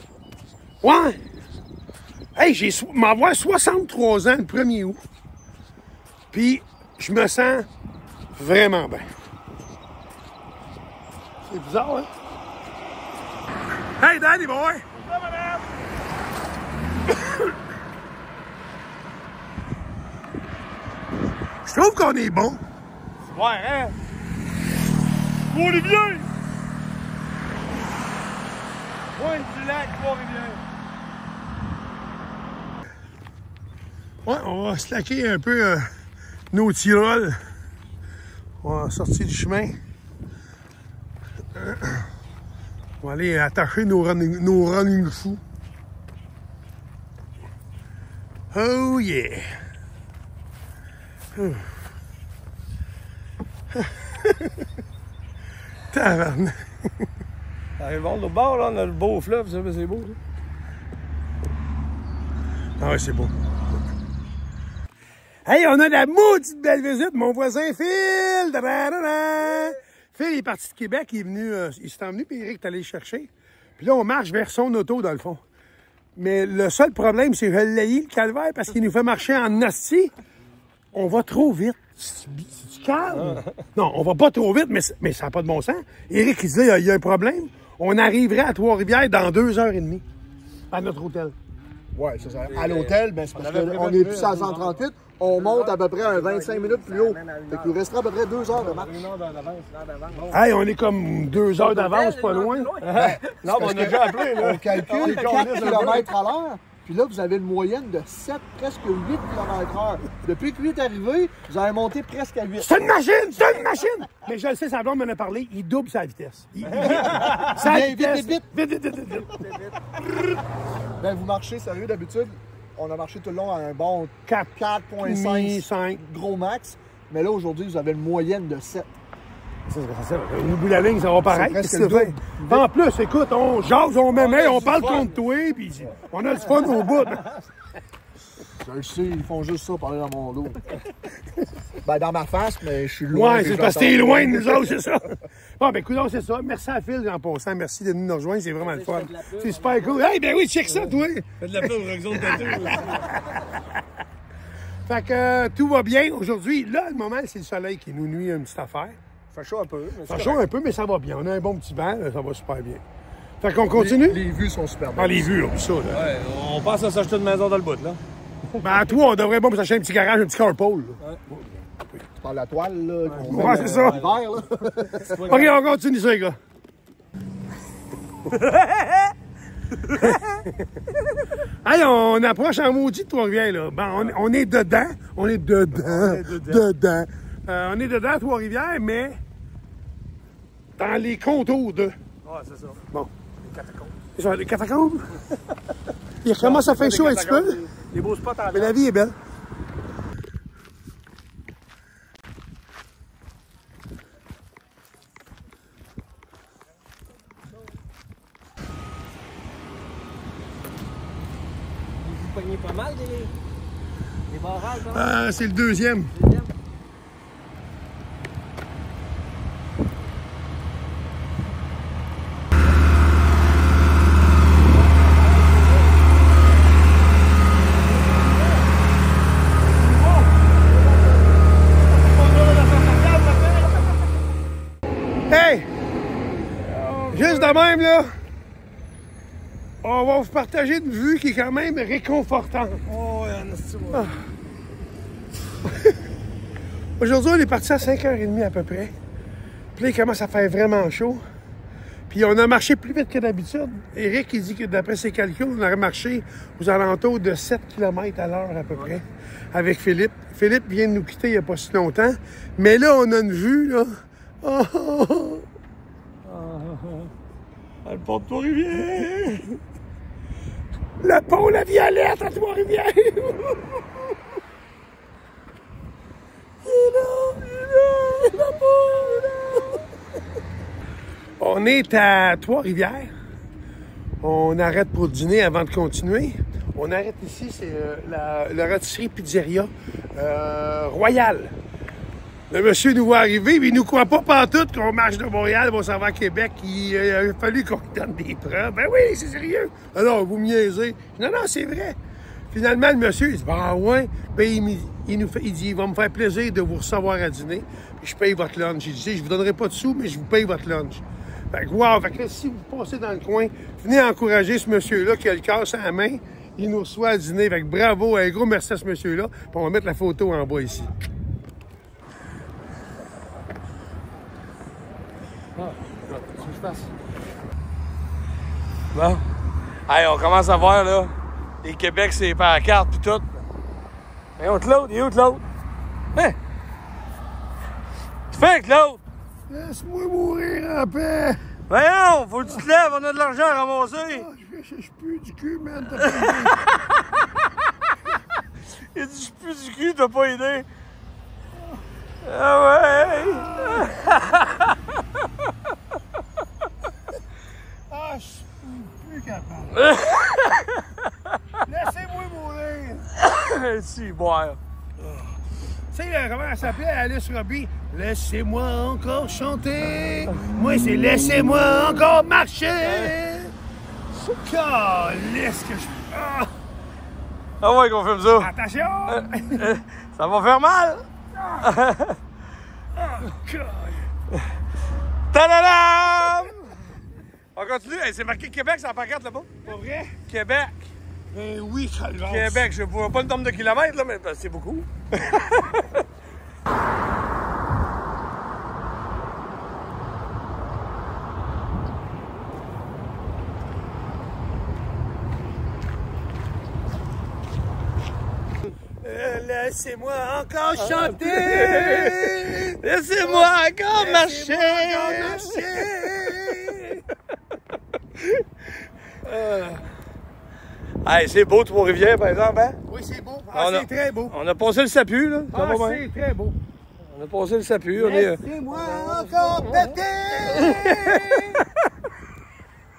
[SPEAKER 3] Ouais. Hey, m'avoir 63 ans le 1er août. Puis, je me sens vraiment bien. C'est bizarre, hein? Hey, Danny boy! Je trouve qu'on est bon.
[SPEAKER 8] Ouais, hein? On est bien! Pointe du lac, Trois-Rivières.
[SPEAKER 3] Ouais, on va slacker un peu nos tirols. On va sortir du chemin. On va aller attacher nos running fous. Oh yeah! Tabarnak!
[SPEAKER 8] Arrive au bord, là, on a le beau fleuve, ça, c'est beau, ça.
[SPEAKER 3] Ah ouais, c'est beau. Hey, on a de la maudite belle visite, mon voisin Phil! Da-da-da-da! Phil est parti de Québec, il est venu, il s'est emmené, puis Eric est allé le chercher. Puis là, on marche vers son auto, dans le fond. Mais le seul problème, c'est que je l'ai le calvaire, parce qu'il nous fait marcher en hostie. On va trop vite. C'est calme. Non, on va pas trop vite, mais ça n'a pas de bon sens. Eric, il dit, il y a un problème. On arriverait à Trois-Rivières dans 2h30 à notre hôtel.
[SPEAKER 4] Ouais, c'est ça. À l'hôtel, ben, c'est parce qu'on est plus à 138. On monte à peu près un 25 minutes plus haut. Fait qu'il nous restera à peu près 2 heures de marche.
[SPEAKER 3] Hey, on est comme 2 heures d'avance, pas loin.
[SPEAKER 8] Non, mais on a déjà appelé, là.
[SPEAKER 4] On calcule 4 km à l'heure. Puis là, vous avez une moyenne de 7, presque 8 km/h. Depuis que lui est arrivé, vous avez monté presque à 8.
[SPEAKER 3] C'est une machine! C'est une machine! Mais je le sais, sa blonde m'en a parlé, il double sa vitesse. Sa vitesse!
[SPEAKER 4] Vite.
[SPEAKER 3] Vite.
[SPEAKER 4] Ben, vous marchez, sérieux, d'habitude, on a marché tout le long à un bon
[SPEAKER 3] 4,5
[SPEAKER 4] 4,5 gros max. Mais là, aujourd'hui, vous avez une moyenne de 7.
[SPEAKER 3] Au bout de la ligne, ça va pareil.
[SPEAKER 4] C'est presque
[SPEAKER 3] Qu'est-ce que
[SPEAKER 4] le
[SPEAKER 3] tu fais? En plus, écoute, on jase, on m'aimait, on parle contre toi, puis on a du fun au bout.
[SPEAKER 4] Je sais, ils font juste ça, parler dans mon dos. Ben, dans ma face, mais je suis loin.
[SPEAKER 3] Ouais, c'est parce que t'es loin de nous autres, c'est ça. Bon, ben, écoute, c'est ça. Merci à Phil en passant. Merci de nous rejoindre, c'est vraiment le fun. C'est super cool. Hey, ben oui, check ça, toi.
[SPEAKER 8] Fais de la pub, Roxane Tattoo.
[SPEAKER 3] Fait que tout va bien aujourd'hui. Là, le moment, c'est le soleil qui nous nuit une petite affaire.
[SPEAKER 8] Fait chaud un peu.
[SPEAKER 3] Ça chaud un peu, mais ça va bien. On a un bon petit banc, là, ça va super bien. Fait qu'on continue?
[SPEAKER 4] Les vues sont super belles.
[SPEAKER 3] Ah, les vues, là, ça, là.
[SPEAKER 8] Ouais, on pense à s'acheter une maison dans le bout, là.
[SPEAKER 3] Ben, à toi, on devrait pas s'acheter un petit garage, un petit carpool, là.
[SPEAKER 4] Tu parles de la toile, là. qu'on
[SPEAKER 3] Ouais,
[SPEAKER 4] fait
[SPEAKER 3] c'est ça.
[SPEAKER 4] l'hiver, là.
[SPEAKER 3] OK, on continue ça, les gars. Hey, on approche en maudit de Trois-Rivières, là. Ben, on est dedans. On est dedans. On est dedans à Trois-Rivières, mais dans les contours de...
[SPEAKER 8] Ouais, c'est ça.
[SPEAKER 3] Bon. Les catacombes. Il commence à faire chaud un petit peu.
[SPEAKER 8] Les beaux spots en
[SPEAKER 3] Mais la vie est belle.
[SPEAKER 8] Vous pognez pas mal, des...
[SPEAKER 4] Les barrages, hein?
[SPEAKER 3] Ah, c'est le deuxième. Hey! Juste de même, là, on va vous partager une vue qui est quand même réconfortante.
[SPEAKER 8] Oh,
[SPEAKER 3] Ah. Aujourd'hui, on est parti à 5h30 à peu près. Puis là, il commence à faire vraiment chaud. Puis on a marché plus vite que d'habitude. Éric, il dit que d'après ses calculs, on aurait marché aux alentours de 7 km à l'heure à peu près avec Philippe. Philippe vient de nous quitter il n'y a pas si longtemps. Mais là, on a une vue, là. Oh, oh, oh.
[SPEAKER 8] Le pont de Trois-Rivières!
[SPEAKER 3] Le pont La Violette à Trois-Rivières! Il est là, il est là, on est à Trois-Rivières. On arrête pour dîner avant de continuer. On arrête ici, c'est la rôtisserie pizzeria Royale. Le monsieur nous voit arriver, mais il nous croit pas pantoute qu'on marche de Montréal, on s'en va à Québec. Il a fallu qu'on donne des preuves. Ben oui, c'est sérieux. Alors, vous me niaisez. Non, c'est vrai. Finalement, le monsieur, il dit, ben ouais. Ben, il dit, il va me faire plaisir de vous recevoir à dîner. Puis je paye votre lunch. Il dit, je vous donnerai pas de sous, mais je vous paye votre lunch. Fait que, wow. Fait que là, si vous passez dans le coin, venez encourager ce monsieur-là qui a le casse à la main. Il nous reçoit à dîner. Fait que bravo, un gros merci à ce monsieur-là. Puis on va mettre la photo en bas ici.
[SPEAKER 8] Bon. Hey, on commence à voir, là. Les Québec, c'est par la carte pis tout. Et où Claude? Il est où Claude? Hein? Tu fais, Claude?
[SPEAKER 3] Laisse-moi mourir en paix.
[SPEAKER 8] Voyons, faut que tu te lèves, on a de l'argent à ramasser.
[SPEAKER 3] Oh, je pue du cul, man.
[SPEAKER 8] Il dit, je pue du cul, t'as pas aidé. Ah ouais!
[SPEAKER 3] Ah, je suis plus capable. Laissez-moi mourir.
[SPEAKER 8] Si, boire.
[SPEAKER 3] Tu sais, comment elle s'appelait, Alice Robbie? Laissez-moi encore chanter. Moi, c'est laissez-moi encore marcher. Calisse que je... Ah,
[SPEAKER 8] Ah ouais, qu'on filme ça.
[SPEAKER 3] attention!
[SPEAKER 8] Ça va faire mal. Tadadam! On continue. Hey, c'est marqué Québec, c'est en pancarte là-bas.
[SPEAKER 3] Pas vrai?
[SPEAKER 8] Québec.
[SPEAKER 3] Ben oui, calvaire.
[SPEAKER 8] Québec, je vois pas le nombre de kilomètres, là, mais c'est beaucoup.
[SPEAKER 3] Laissez-moi encore chanter.
[SPEAKER 8] Laissez-moi encore marcher. Hey, c'est beau, Trois-Rivières, par exemple, hein?
[SPEAKER 3] Oui, c'est beau. Ah, c'est très beau.
[SPEAKER 8] On a passé le Sapu, là. Ça
[SPEAKER 3] Ah,
[SPEAKER 8] va bien.
[SPEAKER 3] c'est très beau.
[SPEAKER 8] On a passé le Sapu, on est...
[SPEAKER 3] Laissez-moi encore péter.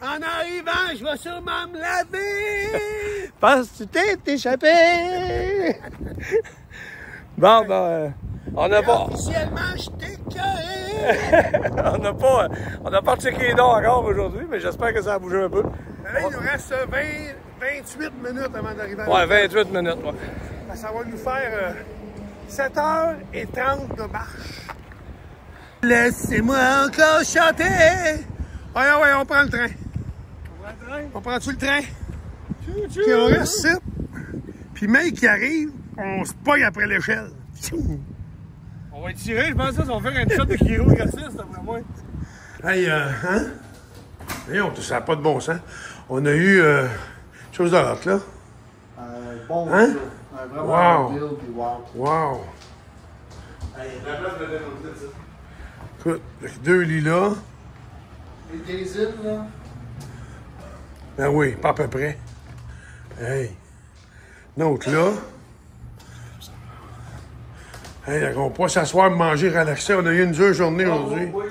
[SPEAKER 3] En arrivant, je vais sûrement me laver.
[SPEAKER 8] Pense que tu t'es échappé. Bon, ben, on n'a pas...
[SPEAKER 3] Officiellement, je t'ai carré.
[SPEAKER 8] on n'a pas checké les dons encore aujourd'hui, mais j'espère que ça a bougé un peu.
[SPEAKER 3] Là, il nous reste 28 minutes avant d'arriver à
[SPEAKER 8] Ouais, 28 minutes, ouais.
[SPEAKER 3] Ça va nous faire 7h30 de marche. Laissez-moi encore chanter. Ouais, on prend le train. On prend-tu le train? Puis on reste ici. Puis mec qui arrive, on se pogne après l'échelle.
[SPEAKER 8] On va être tiré, je pense que ça va faire un shot de Kiro gratis, d'après moi.
[SPEAKER 3] Hey, hein? Voyons, ça n'a pas de bon sens. On a eu chose de l'autre, là.
[SPEAKER 4] Bon
[SPEAKER 3] Hein?
[SPEAKER 4] deal. Un vraiment
[SPEAKER 3] Wow.
[SPEAKER 4] bon deal, puis wow.
[SPEAKER 3] Wow.
[SPEAKER 8] Hey, la place de démontrer ça.
[SPEAKER 3] Écoute, avec 2 lits là.
[SPEAKER 4] Les gazines, là.
[SPEAKER 3] Ben oui, pas à peu près. Hey. L'autre là. Hey, on peut pas s'asseoir, manger, relaxer. On a eu une dure journée aujourd'hui.
[SPEAKER 8] Oui.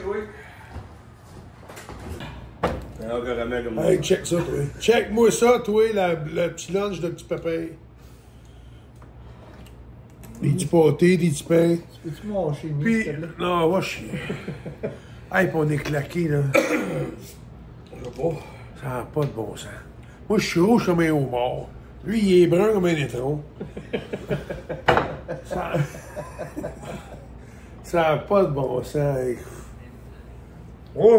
[SPEAKER 8] C'est un caramel comme ça.
[SPEAKER 3] Hey, check ça, toi. Check-moi ça, toi, le petit lunch de petit pépé.
[SPEAKER 9] Des petits pâtés, des petits pains.
[SPEAKER 4] Peux-tu manger mieux,
[SPEAKER 9] Puis,
[SPEAKER 4] s'il te plaît?
[SPEAKER 9] non, va chier. Hey, puis on est claqué, là. Ça n'a pas de bon sens. Moi, je suis rouge comme un homard. Lui, il est brun comme un étron. Ça n'a pas de bon sens. Oui,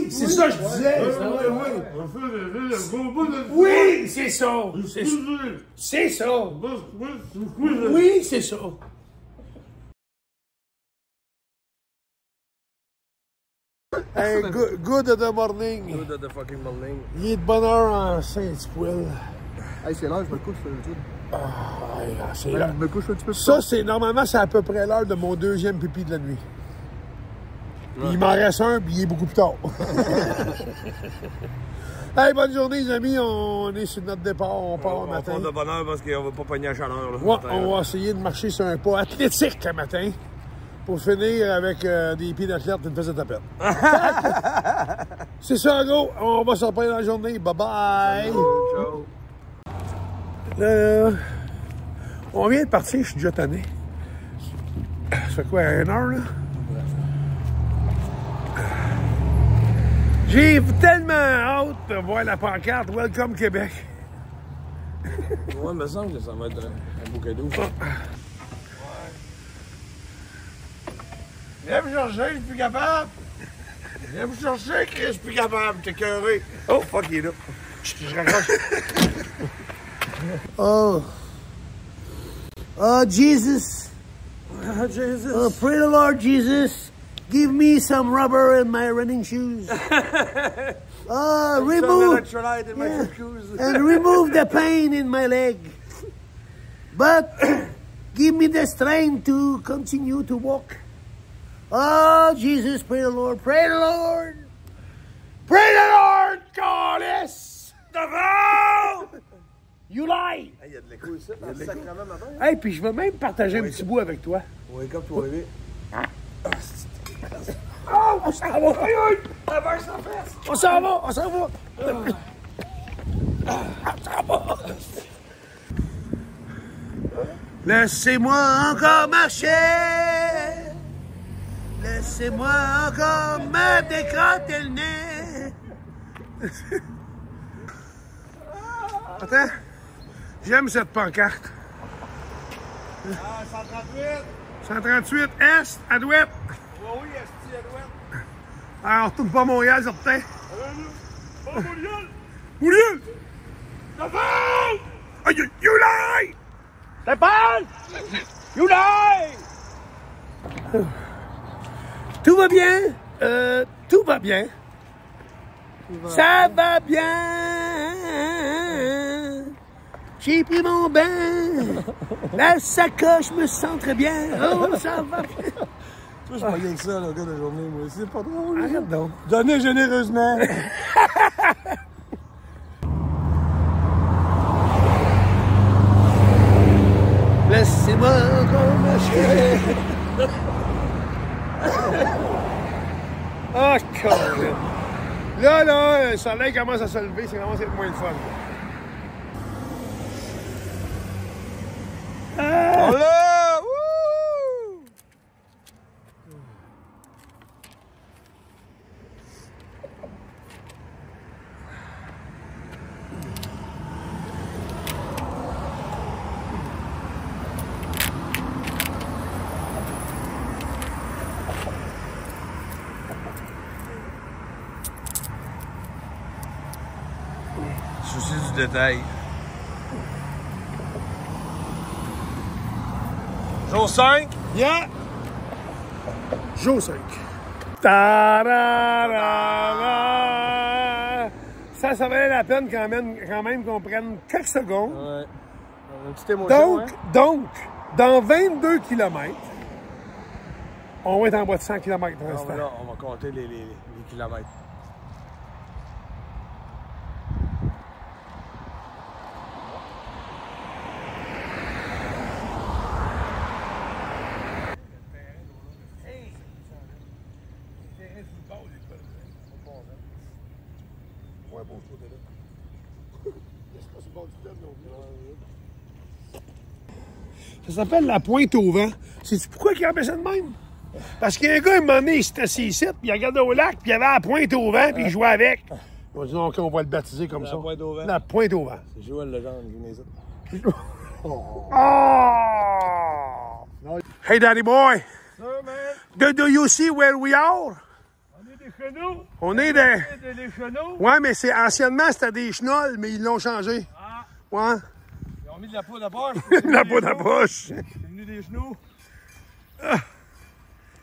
[SPEAKER 9] c'est ça que je disais. Oui, c'est ça. C'est ça. Oui, c'est ça. Hey, good of the morning.
[SPEAKER 8] Good of the fucking morning.
[SPEAKER 9] Il est de bonne heure en Saint-Poil.
[SPEAKER 4] Hey, c'est l'heure, je me couche, Jude.
[SPEAKER 9] C'est là.
[SPEAKER 4] Je me couche un petit peu plus
[SPEAKER 9] Ça, c'est normalement, c'est à peu près l'heure de mon deuxième pipi de la nuit. Puis il m'en reste un, puis il est beaucoup plus tard. Hey, bonne journée, les amis. On est sur notre départ. On part le matin.
[SPEAKER 8] On part de bonne heure parce qu'on va pas pogner la chaleur. Là,
[SPEAKER 9] Ouais, on va essayer de marcher sur un pas athlétique le matin pour finir avec des pieds d'athlète et une fesse de tapette. C'est ça, gros. On va se reprendre dans la journée. Bye-bye.
[SPEAKER 8] Ciao.
[SPEAKER 9] On vient de partir, je suis déjà tanné. Ça fait quoi, 1 heure, là? J'ai tellement hâte de voir la pancarte « Welcome Québec ».
[SPEAKER 8] Ouais, il me semble que ça va être un beau cadeau.
[SPEAKER 9] Viens me chercher, je suis plus capable. Viens me chercher, Chris, je suis plus capable, t'es cœuré. Oh, fuck, il est là. Je raccroche.
[SPEAKER 1] Oh, Jesus.
[SPEAKER 9] Oh, Jesus.
[SPEAKER 1] Oh, pray the Lord Jesus. Give me some rubber in my running shoes. Remove
[SPEAKER 8] electrolyte in my shoes.
[SPEAKER 1] and remove the pain in my leg. But give me the strength to continue to walk. Oh, Jesus, pray the Lord. Pray the Lord. Pray the Lord, Carlis. You lie.
[SPEAKER 8] Il y a de l'écho ici, dans le sacrement matin.
[SPEAKER 9] Hey, puis je veux même partager un petit bout avec toi.
[SPEAKER 8] Wake up, toi, bébé.
[SPEAKER 9] Oh, on s'en va! On s'en va! On s'en va!
[SPEAKER 1] Laissez-moi encore marcher. Laissez-moi encore me décrotter le nez.
[SPEAKER 9] Attends, j'aime cette pancarte. 138 Est, à droite.
[SPEAKER 8] Oui, est-ce à droite?
[SPEAKER 9] Alors, on retourne pas à Montréal, certain.
[SPEAKER 8] Oh, Montréal!
[SPEAKER 9] Montréal! Aïe, you lie!
[SPEAKER 8] Stéphane! You lie!
[SPEAKER 1] Tout va bien? Tout va bien. Ça va bien. J'ai pris mon bain. La sacoche me sent très bien. Oh, ça va bien.
[SPEAKER 8] Toi, je pas rien que ça, le gars de journée, moi. C'est pas drôle.
[SPEAKER 9] Arrête donc.
[SPEAKER 8] Donnez généreusement.
[SPEAKER 1] Laissez-moi encore marcher.
[SPEAKER 9] Ah, oh, là, le soleil commence à se lever, ça commence à être moins le fun.
[SPEAKER 8] Voilà! Wouh! Souci du détail. Jour 5.
[SPEAKER 9] Yeah! Jour 5. Ta-da-da-da! Ça valait la peine quand même qu'on prenne quelques secondes.
[SPEAKER 8] Ouais. Une petite émotion,
[SPEAKER 9] Donc, dans 22 km, on va être en bas de 100 km pour l'instant.
[SPEAKER 8] Là, on va compter les kilomètres.
[SPEAKER 3] Ça s'appelle la pointe au vent. Sais-tu pourquoi ils appellent ça de même? Parce qu'il y a un gars, un moment donné, il s'était assis ici, puis il regardait au lac, puis il y avait la pointe au vent, puis il jouait avec. On dit non, OK, on va le baptiser comme ça.
[SPEAKER 8] La pointe au vent.
[SPEAKER 3] La pointe au vent.
[SPEAKER 8] C'est Joël Legendre qui venait ici.
[SPEAKER 3] Oh! Hey, Daddy boy! Do you see where we are?
[SPEAKER 7] On est des chenaux.
[SPEAKER 3] On est des...
[SPEAKER 7] Des chenaux.
[SPEAKER 3] Ouais, mais c'est anciennement, c'était des chenolles, mais ils l'ont changé.
[SPEAKER 7] Ah.
[SPEAKER 3] Ouais.
[SPEAKER 7] Ils ont mis de la poudre à poche.
[SPEAKER 3] La poudre à poche.
[SPEAKER 7] C'est venu des chenaux.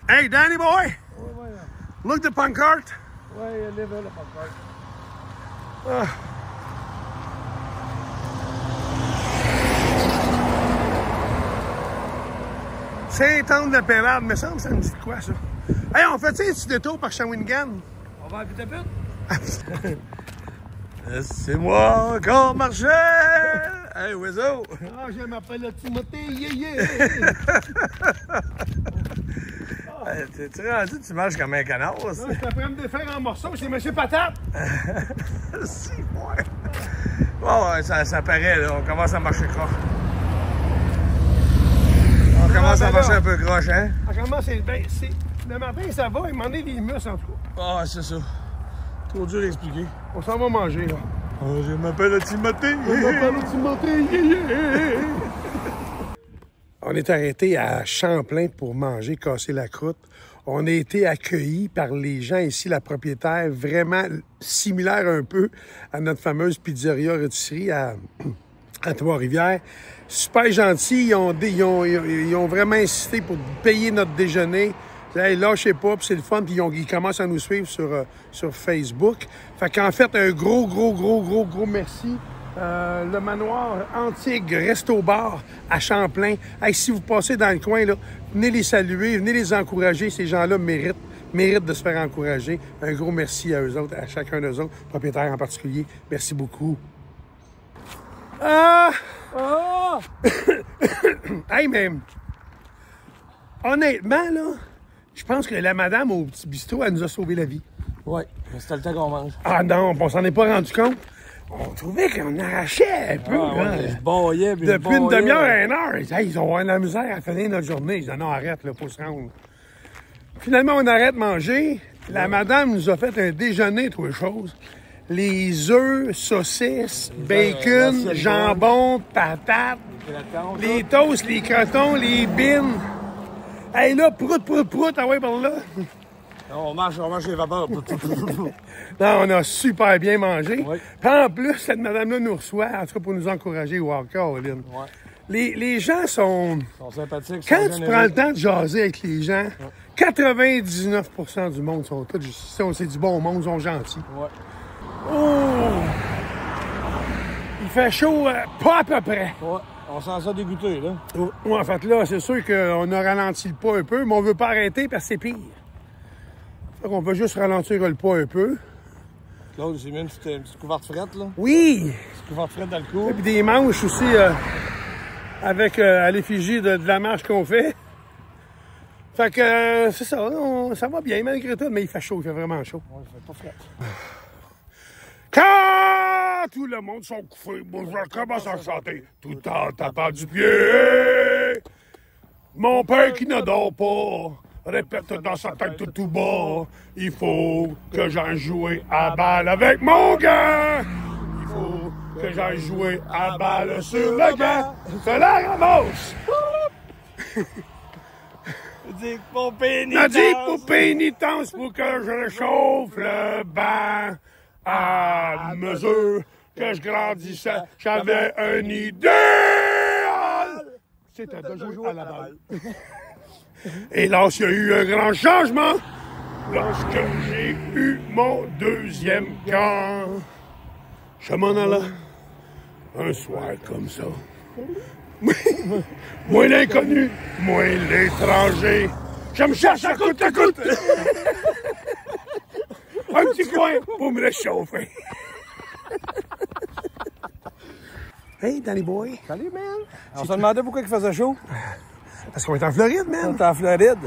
[SPEAKER 3] Hey, Danny boy!
[SPEAKER 7] Ouais, ouais.
[SPEAKER 3] Look the pancarte.
[SPEAKER 7] Ouais, il est level, le pancarte.
[SPEAKER 3] Saint-Anne-de-Pérade, me semble, ça me dit de quoi, ça? Hey, on fait-tu un petit détour par Shawinigan?
[SPEAKER 7] On va à Pitapit?
[SPEAKER 8] Laissez-moi encore marcher! Hey, oiseau!
[SPEAKER 3] Ah, je m'appelle Timothée, yeah!
[SPEAKER 8] Hey, tu rendu, tu marches comme un canard,
[SPEAKER 3] Non,
[SPEAKER 8] ça?
[SPEAKER 3] je suis après me défaire en morceaux, c'est Monsieur Patate!
[SPEAKER 8] Si, ouais. Bon, ouais, ça paraît, là. On commence à marcher croche. On commence à marcher un peu croche, hein?
[SPEAKER 3] Franchement, c'est ben, le matin, ça va, il m'en est des muscles, en tout cas.
[SPEAKER 8] Ah, c'est ça. Trop dur à expliquer.
[SPEAKER 3] On s'en va manger, là.
[SPEAKER 8] Oh, je m'appelle Timothée.
[SPEAKER 3] On est arrêté à Champlain pour manger, casser la croûte. On a été accueillis par les gens ici, la propriétaire, vraiment similaire un peu à notre fameuse pizzeria-rôtisserie à Trois-Rivières. Super gentils, ils ont vraiment insisté pour payer notre déjeuner. Hey, lâchez pas, puis c'est le fun, puis ils commencent à nous suivre sur Facebook. Fait qu'en fait, un gros merci. Le manoir Antigre Resto-Bar à Champlain. Hey, si vous passez dans le coin, là, venez les saluer, venez les encourager. Ces gens-là méritent de se faire encourager. Un gros merci à eux autres, à chacun d'eux autres, propriétaires en particulier. Merci beaucoup. Hey, mais honnêtement, là, je pense que la madame au petit bistrot, elle nous a sauvé la vie.
[SPEAKER 8] Ouais, c'était le temps qu'on mange.
[SPEAKER 3] Ah non, on s'en est pas rendu compte. On trouvait qu'on arrachait un peu.
[SPEAKER 8] Je baillais, puis
[SPEAKER 3] depuis une demi-heure à une heure. Hey, ils ont avoir de la misère à finir notre journée. Ils disent non, arrête, là, faut se rendre. Finalement, on arrête de manger. La madame nous a fait un déjeuner, trois choses. Les œufs, saucisses, bacon, jambon, patates, les toasts, les crotons, les bines. Hey là, prout, ah ouais, par là.
[SPEAKER 8] On marche les vapeurs.
[SPEAKER 3] Non, on a super bien mangé.
[SPEAKER 8] Oui.
[SPEAKER 3] Puis en plus, cette madame-là nous reçoit, en tout cas pour nous encourager. Wow, Caroline.
[SPEAKER 8] Ouais.
[SPEAKER 3] Les gens sont...
[SPEAKER 8] Ils sont sympathiques.
[SPEAKER 3] Quand tu prends le temps de jaser avec les gens, 99% du monde sont tous... C'est du bon monde, ils sont gentils.
[SPEAKER 8] Ouais.
[SPEAKER 3] Oh! Il fait chaud, pas à peu près.
[SPEAKER 8] Ouais. On sent ça dégoûté, là.
[SPEAKER 3] En fait, là, c'est sûr qu'on a ralenti le pas un peu, mais on veut pas arrêter parce que c'est pire. Fait qu'on peut juste ralentir le pas un peu.
[SPEAKER 8] Claude, j'ai mis une petite couverte frette, là.
[SPEAKER 3] Oui!
[SPEAKER 8] Une petite couverte frette dans le cou.
[SPEAKER 3] Et puis des manches aussi, avec à l'effigie de la marche qu'on fait. Fait que c'est ça, ça va bien malgré tout, mais il fait chaud, il fait vraiment chaud.
[SPEAKER 8] Ouais, il fait pas frais.
[SPEAKER 3] Quand tout le monde sont couffés, moi je commence à chanter tout en tapant du pied. Mon père qui ne dort pas répète dans sa tête tout bas. Il faut que j'aille jouer à balle avec mon gars. Il faut que j'aille jouer à balle sur le gars. C'est la ramasse.
[SPEAKER 8] Dit pour pénitence.
[SPEAKER 3] On a dit pour pénitence pour que je chauffe le banc. À mesure que je grandissais, j'avais un idéal. C'était de jouer à la balle. Et lorsqu'il y a eu un grand changement, lorsque j'ai eu mon deuxième camp, je m'en allais un soir comme ça. Moi l'inconnu, moi l'étranger, je me cherche à coûte à coûte. Un petit coin pour me réchauffer. Hey, Danny boy.
[SPEAKER 8] Salut, man. On se demandait pourquoi il faisait chaud.
[SPEAKER 3] Parce qu'on est en Floride,
[SPEAKER 8] On
[SPEAKER 3] man.
[SPEAKER 8] est en Floride.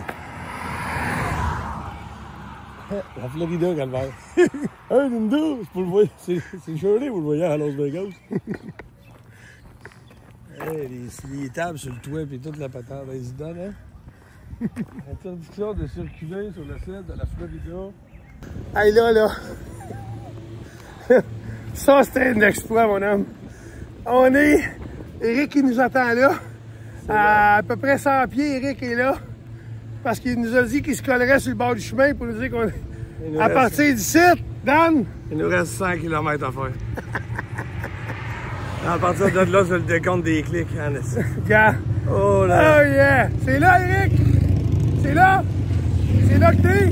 [SPEAKER 8] La Florida, Calvaire. Hey, Linda, c'est pour le voir. C'est Shirley, vous le voyez à Las Vegas. Hey, les tables sur le toit et toute la patente, ils se donnent, hein? Interdiction de circuler sur le site de la Florida.
[SPEAKER 3] Hey, là. Ça, c'était un exploit, mon homme. On est... Eric, qui nous attend là. À peu près 100 pieds, Eric est là. Parce qu'il nous a dit qu'il se collerait sur le bord du chemin pour nous dire qu'on... À partir d'ici, Dan...
[SPEAKER 8] Il nous reste 100 km à faire. À partir de là, c'est le décompte des clics, hein,
[SPEAKER 3] Regarde.
[SPEAKER 8] Oh là!
[SPEAKER 3] Oh yeah! C'est là, Eric! C'est là! C'est là que t'es!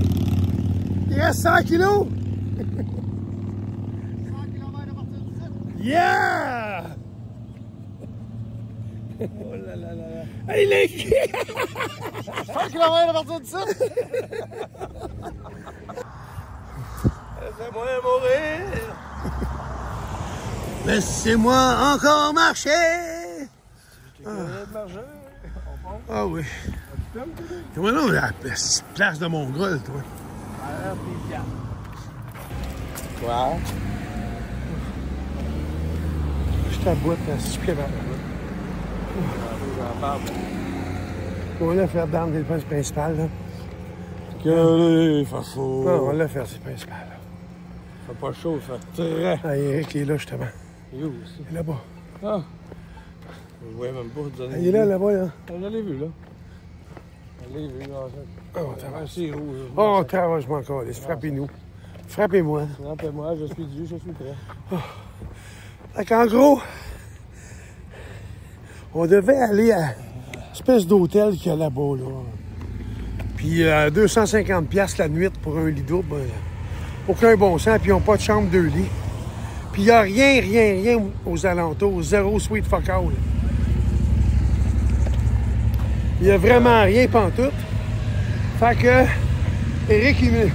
[SPEAKER 3] Il reste 100 kilos! 100 km à partir du site! Yeah!
[SPEAKER 8] Oh là là là là!
[SPEAKER 3] Hey, les...
[SPEAKER 4] 100 km à partir du site!
[SPEAKER 8] Laissez-moi mourir!
[SPEAKER 3] Laissez-moi encore marcher! Ah oui. Comment non, la place de Mongol, toi?
[SPEAKER 8] Wow.
[SPEAKER 3] Je t'aboute, là, si je suis capable. On va le faire dans le dépense principal, là.
[SPEAKER 8] Que fait chaud.
[SPEAKER 3] Non, on va le faire, c'est principal, là.
[SPEAKER 8] Fait pas chaud, fait très.
[SPEAKER 3] Ah, Eric est là, justement.
[SPEAKER 8] Il est où aussi?
[SPEAKER 3] Il est là-bas.
[SPEAKER 8] Ah! Je voyais même pas te donner.
[SPEAKER 3] Il est là, là-bas, là.
[SPEAKER 8] Je l'ai vu, là. Je l'ai vu, là.
[SPEAKER 3] Oh, on traverse.
[SPEAKER 8] C'est rouge.
[SPEAKER 3] Oh, on traverse, moi encore. Frappez-nous. Frappez-moi.
[SPEAKER 8] Frappez-moi, je suis Dieu, je suis prêt.
[SPEAKER 3] Fait qu'en gros, on devait aller à l'espèce d'hôtel qu'il y a là-bas, là. Puis 250$ la nuit pour un lit double. Aucun bon sens, puis ils n'ont pas de chambre 2 lits. Puis il n'y a rien aux alentours. Zéro sweet fuck all. Il n'y a vraiment rien pantoute. Fait que Eric, il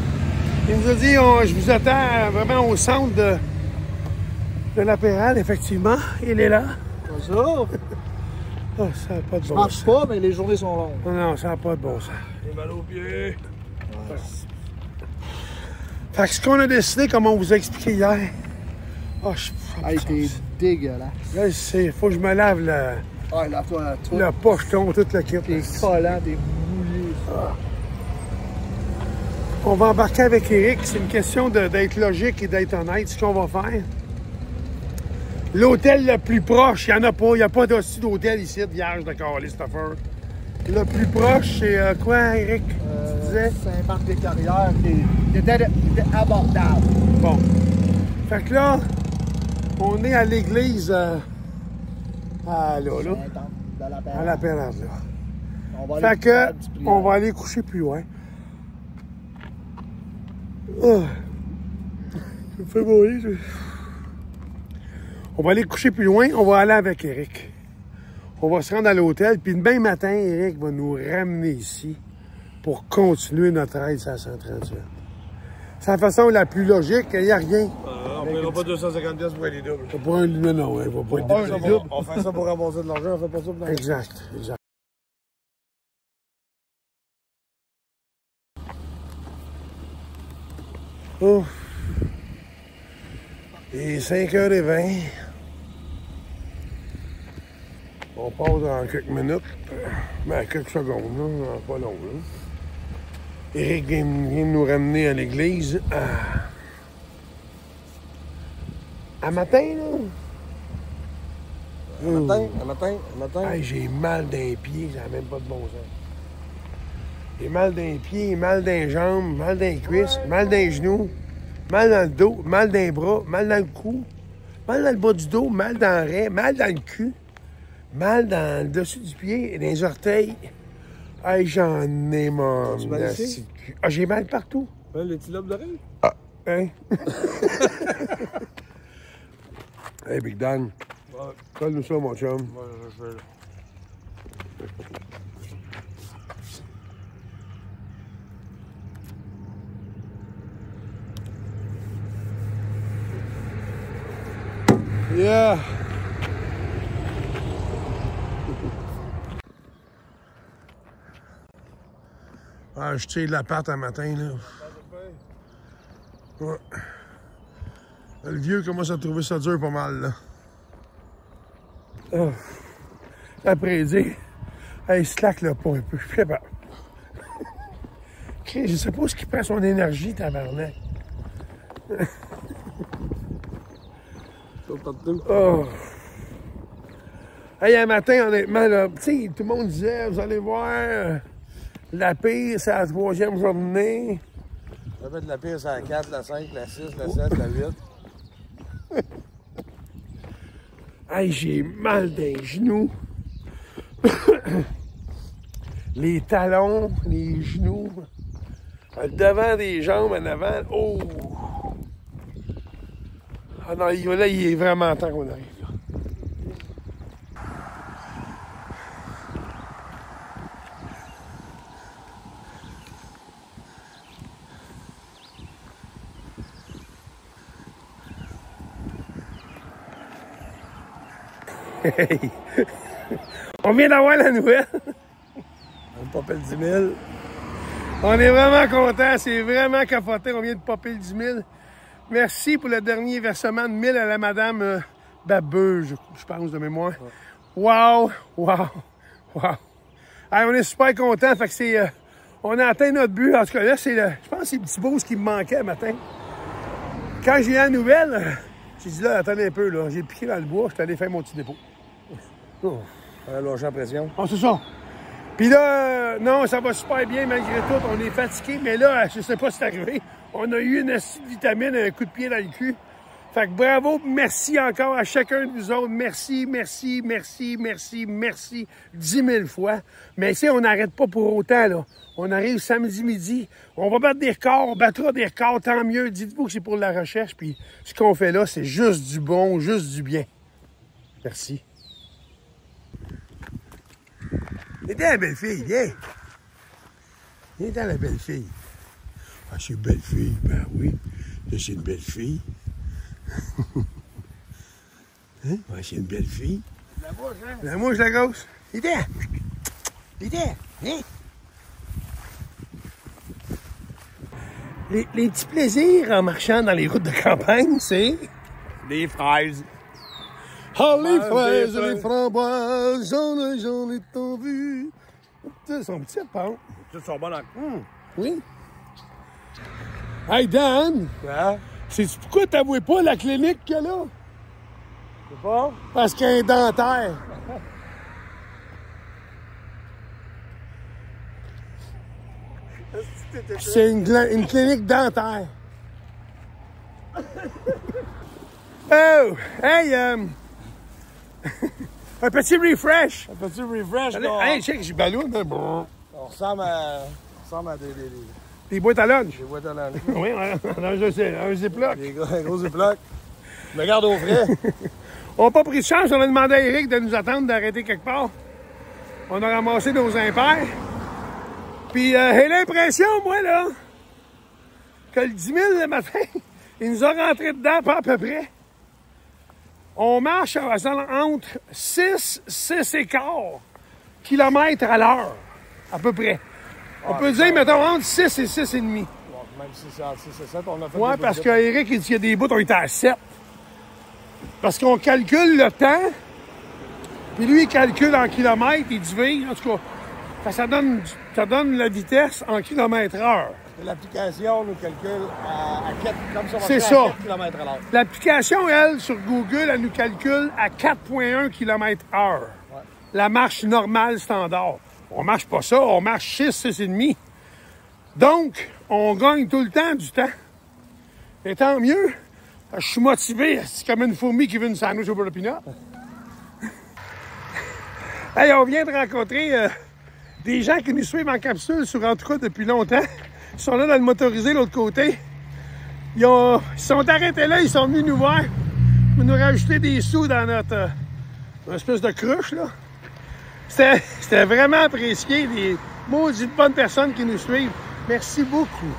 [SPEAKER 3] nous a dit, je vous attends vraiment au centre de la Pérale, effectivement. Il est là.
[SPEAKER 4] Pas ça.
[SPEAKER 3] Oh, ça n'a pas de
[SPEAKER 4] Je
[SPEAKER 3] bon
[SPEAKER 4] marche
[SPEAKER 3] sens.
[SPEAKER 4] pas, mais les journées sont longues.
[SPEAKER 3] Non, ça n'a pas de bon sens.
[SPEAKER 8] J'ai mal aux pieds.
[SPEAKER 3] Fait que ce qu'on a décidé, comme on vous a expliqué hier,
[SPEAKER 4] Hey, t'es dégueulasse.
[SPEAKER 3] là, c'est faut que je me lave le
[SPEAKER 4] Ouais, là, toi,
[SPEAKER 3] pocheton, tout le kit.
[SPEAKER 4] t'es collant, t'es mouillé.
[SPEAKER 3] On va embarquer avec Eric. C'est une question d'être logique et d'être honnête. Ce qu'on va faire. L'hôtel le plus proche, il n'y en a pas. Il n'y a pas d'hostie d'hôtel ici, vierge de Christopher. Le plus proche, c'est quoi, Eric? Tu disais?
[SPEAKER 4] Saint-Marc-des-Carrières, qui était abordable.
[SPEAKER 3] Bon. Fait que là, on est à l'église là. À la Pérade, là. Fait que, on va aller coucher plus loin. Oh. Ça me fait mourir. On va aller coucher plus loin, on va aller avec Eric. On va se rendre à l'hôtel, puis demain matin, Eric va nous ramener ici pour continuer notre aide à 138. C'est la façon la plus logique, il n'y a rien.
[SPEAKER 8] On ne paiera pas 250$ pour aller double.
[SPEAKER 3] C'est pas un non, il va pas être double.
[SPEAKER 8] On fait ça pour ramasser de l'argent, on fait pas ça pour l'argent.
[SPEAKER 3] Exact. Oh. Il est 5h20. On passe dans quelques minutes. Ben, quelques secondes, là. Pas long, là. Eric vient nous ramener à l'église à matin, là.
[SPEAKER 8] Un matin.
[SPEAKER 3] Hey, j'ai mal dans les pieds, ça n'a même pas de bon sens. J'ai mal dans les pieds, mal dans les jambes, mal dans les cuisses, mal dans les genoux, mal dans le dos, mal dans les bras, mal dans le cou, mal dans le bas du dos, mal dans le raie, mal dans le cul, mal dans le dessus du pied, dans les orteils. Hey, j'en ai mon... Ah, j'ai mal partout.
[SPEAKER 8] Les petits lobes d'oreille?
[SPEAKER 3] Ah, hein? Hey, Big Dan. Colle-nous ça, mon chum.
[SPEAKER 8] Moi, je fais là.
[SPEAKER 3] Yeah! Ah, je tire de l'appart un matin, là. Ouais. Le vieux commence à trouver ça dur pas mal, là. Ah. après dire hey, slack là pas un peu, je suis capable. Je sais pas où il prend son énergie, tabarnak. Oh. Hey, un matin, honnêtement, là, tu sais, tout le monde disait, vous allez voir, la pire, c'est la 3e journée.
[SPEAKER 8] Ça va être la pire, c'est la 4, la 5, la 6, la 7, la 8.
[SPEAKER 3] Hey, j'ai mal des genoux. Les talons, les genoux. Le devant des jambes, en avant. Oh! Ah non, là, il est vraiment temps qu'on arrive. Là. Hey. On vient d'avoir la nouvelle.
[SPEAKER 8] On popait le 10 000.
[SPEAKER 3] On est vraiment contents, c'est vraiment capoté. On vient de popper le 10 000. Merci pour le dernier versement de 1000 à la madame Babeux, je pense, de mémoire. Wow! Wow! Wow! Hey, on est super contents. Fait que c'est... on a atteint notre but. En tout cas, là, c'est le... Je pense que c'est le petit boost qui me manquait le matin. Quand j'ai eu la nouvelle, j'ai dit là, attendez un peu, là. J'ai piqué dans le bois, je suis allé faire mon petit dépôt.
[SPEAKER 8] Oh. On a lâché la pression.
[SPEAKER 3] Oh, c'est ça. Puis là, non, ça va super bien malgré tout. On est fatigué, mais là, je sais pas si c'est arrivé. On a eu une acide vitamine, un coup de pied dans le cul. Fait que bravo, merci encore à chacun de vous autres. Merci, merci, merci, merci, merci 10 000 fois. Mais tu sais, on n'arrête pas pour autant, là. On arrive samedi midi. On va battre des records, on battra des records, tant mieux. Dites-vous que c'est pour la recherche. Puis ce qu'on fait là, c'est juste du bon, juste du bien. Merci. T'es la belle fille, viens. Viens dans la belle fille. Ah, c'est une belle fille, ben oui. C'est une belle fille. Hein? Ouais, c'est une belle fille.
[SPEAKER 8] La mouche, hein?
[SPEAKER 3] La mouche, la grosse. Viens. Viens. Viens. Les petits plaisirs en marchant dans les routes de campagne, c'est...
[SPEAKER 8] Des fraises.
[SPEAKER 3] Ah, les fraises, les framboises, j'en ai tant vu. Ils sont petits, pas.
[SPEAKER 8] Toutes sont bonnes.
[SPEAKER 3] Oui. Hey, Dan!
[SPEAKER 8] Quoi?
[SPEAKER 3] Sais-tu pourquoi t'avouais pas la clinique qu'il y a là?
[SPEAKER 8] C'est pas?
[SPEAKER 3] Parce qu'il y a un dentaire. C'est une clinique dentaire. Oh! Hey, un petit refresh.
[SPEAKER 8] Un petit refresh, là.
[SPEAKER 3] Hey, check, j'ai ballon.
[SPEAKER 8] On ressemble à
[SPEAKER 3] Des boîtes à lunch.
[SPEAKER 8] des boîtes à lunch.
[SPEAKER 3] Oui, un ziploc.
[SPEAKER 8] Des gros ziplocs. Je me garde au frais.
[SPEAKER 3] On n'a pas pris de chance, on a demandé à Eric de nous attendre, d'arrêter quelque part. On a ramassé nos impairs. Puis j'ai l'impression, moi, là, que le 10 000 le matin, il nous a rentré dedans, pas à peu près. On marche entre 6 et quart kilomètres à l'heure, à peu près. On peut dire, mettons, entre 6 et 6,5.
[SPEAKER 8] Même si c'est entre 6 et 7, on a fait
[SPEAKER 3] Oui,
[SPEAKER 8] des
[SPEAKER 3] parce
[SPEAKER 8] bouts
[SPEAKER 3] qu'Éric, il dit qu'il y a des bouts, on était à 7. Parce qu'on calcule le temps, puis lui, il calcule en kilomètres, il divise, en tout cas, ça donne la vitesse en kilomètres/heure.
[SPEAKER 8] L'application nous calcule à 4, comme ça,
[SPEAKER 3] C'est ça.
[SPEAKER 8] 4 km à l'heure.
[SPEAKER 3] L'application, elle, sur Google, elle nous calcule à 4,1 km/h.
[SPEAKER 8] Ouais.
[SPEAKER 3] La marche normale standard. On marche pas ça, on marche 6,5. Donc, on gagne tout le temps du temps. Et tant mieux. Je suis motivé. C'est comme une fourmi qui veut une sandwich au beurre de pinot. Hey, on vient de rencontrer des gens qui nous suivent en capsule sur en tout cas depuis longtemps. Ils sont là dans le motorisé de l'autre côté. Ils sont arrêtés là, ils sont venus nous voir pour nous rajouter des sous dans notre espèce de cruche, là. C'était vraiment apprécié, des maudites bonnes personnes qui nous suivent. Merci beaucoup.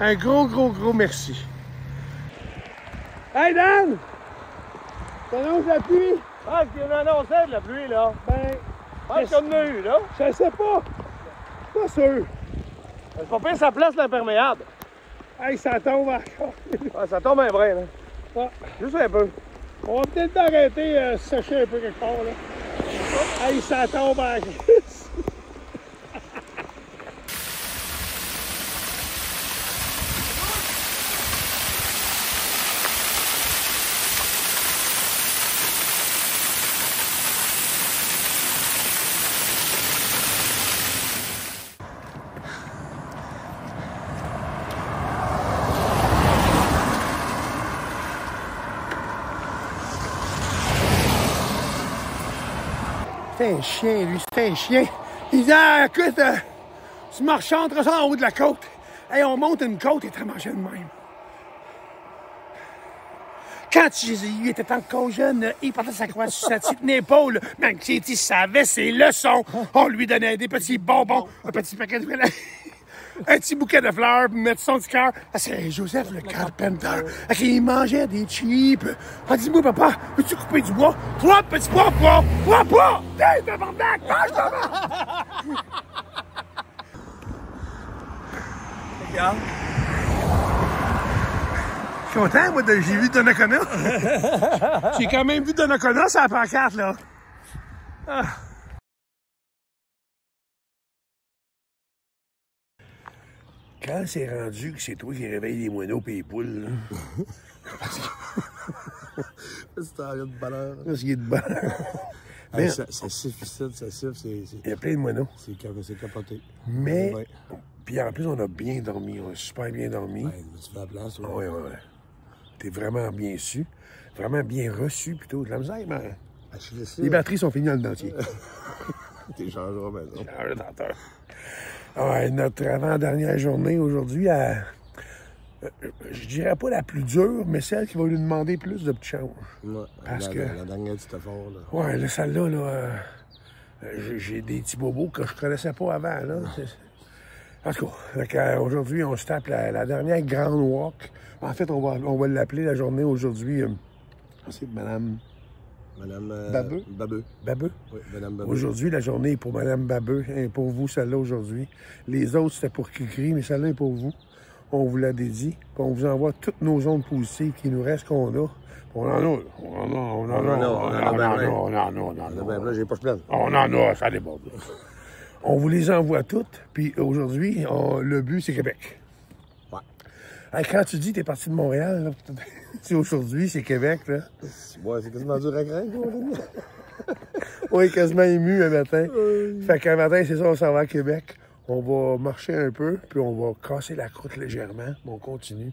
[SPEAKER 3] Un gros merci. Hey, Dan! T'annonces la pluie?
[SPEAKER 8] Ah, tu viens d'annoncer de la pluie, là.
[SPEAKER 3] Ben,
[SPEAKER 8] Qu'est-ce qu'on a eu, là?
[SPEAKER 3] je sais pas. Pas sûr.
[SPEAKER 8] C'est pas pire, ça place l'imperméable.
[SPEAKER 3] Hey, ça tombe encore.
[SPEAKER 8] Ah, ça tombe un brin, là.
[SPEAKER 3] Ah.
[SPEAKER 8] Juste un peu.
[SPEAKER 3] On va peut-être arrêter sécher un peu quelque part, là. Hey, ça tombe en C'est un chien, lui, c'est un chien. Il dit, ah, écoute, tu marches entre ça en haut de la côte. Hey, on monte une côte et tu mangeais de même. Quand il était encore jeune, il portait sa croix sur sa petite épaule. Mais il savait ses leçons. On lui donnait des petits bonbons, un petit paquet de un petit bouquet de fleurs pour mettre son petit cœur. Ah, c'est Joseph le carpenter. Il mangeait des chips. Ah, dis-moi, papa, veux-tu couper du bois? 3 petits pois, 3 pois! Hey, tabarnak, mange-toi! Regarde. Je suis content, moi, j'ai vu Donnacona. J'ai quand même vu Donnacona sur la pancarte, là. Ah. Quand c'est rendu que c'est toi qui réveilles les moineaux et les poules, là.
[SPEAKER 2] C'est un gars de bonheur.
[SPEAKER 3] Parce qu'il est de bonheur.
[SPEAKER 2] Hey, ça siffle ici, ça siffle,
[SPEAKER 3] il y a plein de moineaux.
[SPEAKER 2] C'est capoté.
[SPEAKER 3] Mais,
[SPEAKER 2] ouais.
[SPEAKER 3] Puis en plus, on a bien dormi, on a super bien dormi.
[SPEAKER 2] Ouais, tu fais la place.
[SPEAKER 3] Oui. T'es vraiment bien su, vraiment bien reçu plutôt. De la misère, mais... Les batteries sont finies dans le dentier.
[SPEAKER 2] T'es changeras maintenant.
[SPEAKER 3] Change de denteur. Ouais, notre avant-dernière journée aujourd'hui, je dirais pas la plus dure, mais celle qui va lui demander plus de petits changes.
[SPEAKER 2] Ouais,
[SPEAKER 3] parce que
[SPEAKER 2] la dernière petit effort, là.
[SPEAKER 3] Ouais, là, celle-là, là, j'ai des petits bobos que je connaissais pas avant, là. En tout cas, aujourd'hui, on se tape la dernière grande walk. En fait, on va l'appeler la journée aujourd'hui. C'est Madame
[SPEAKER 2] Babeux.
[SPEAKER 3] Babeux?
[SPEAKER 2] Oui, Madame Babeux.
[SPEAKER 3] Aujourd'hui, la journée est pour Madame Babeux et pour vous, celle-là, aujourd'hui. Les autres, c'était pour Cricri, mais celle-là est pour vous. On vous l'a dédié. Puis on vous envoie toutes nos ondes positives qui nous restent qu'on a. On en a.
[SPEAKER 2] J'ai pas plein.
[SPEAKER 3] On en a, ça déborde. On vous les envoie toutes. Puis aujourd'hui, le but, c'est Québec.
[SPEAKER 2] Ouais.
[SPEAKER 3] Hey, quand tu dis que t'es parti de Montréal, c'est aujourd'hui, c'est Québec, là.
[SPEAKER 2] Ouais, c'est quasiment dur à craindre,
[SPEAKER 3] Oui, quasiment ému un matin. Fait qu'un matin, c'est ça, on s'en va à Québec. On va marcher un peu, puis on va casser la croûte légèrement. On continue.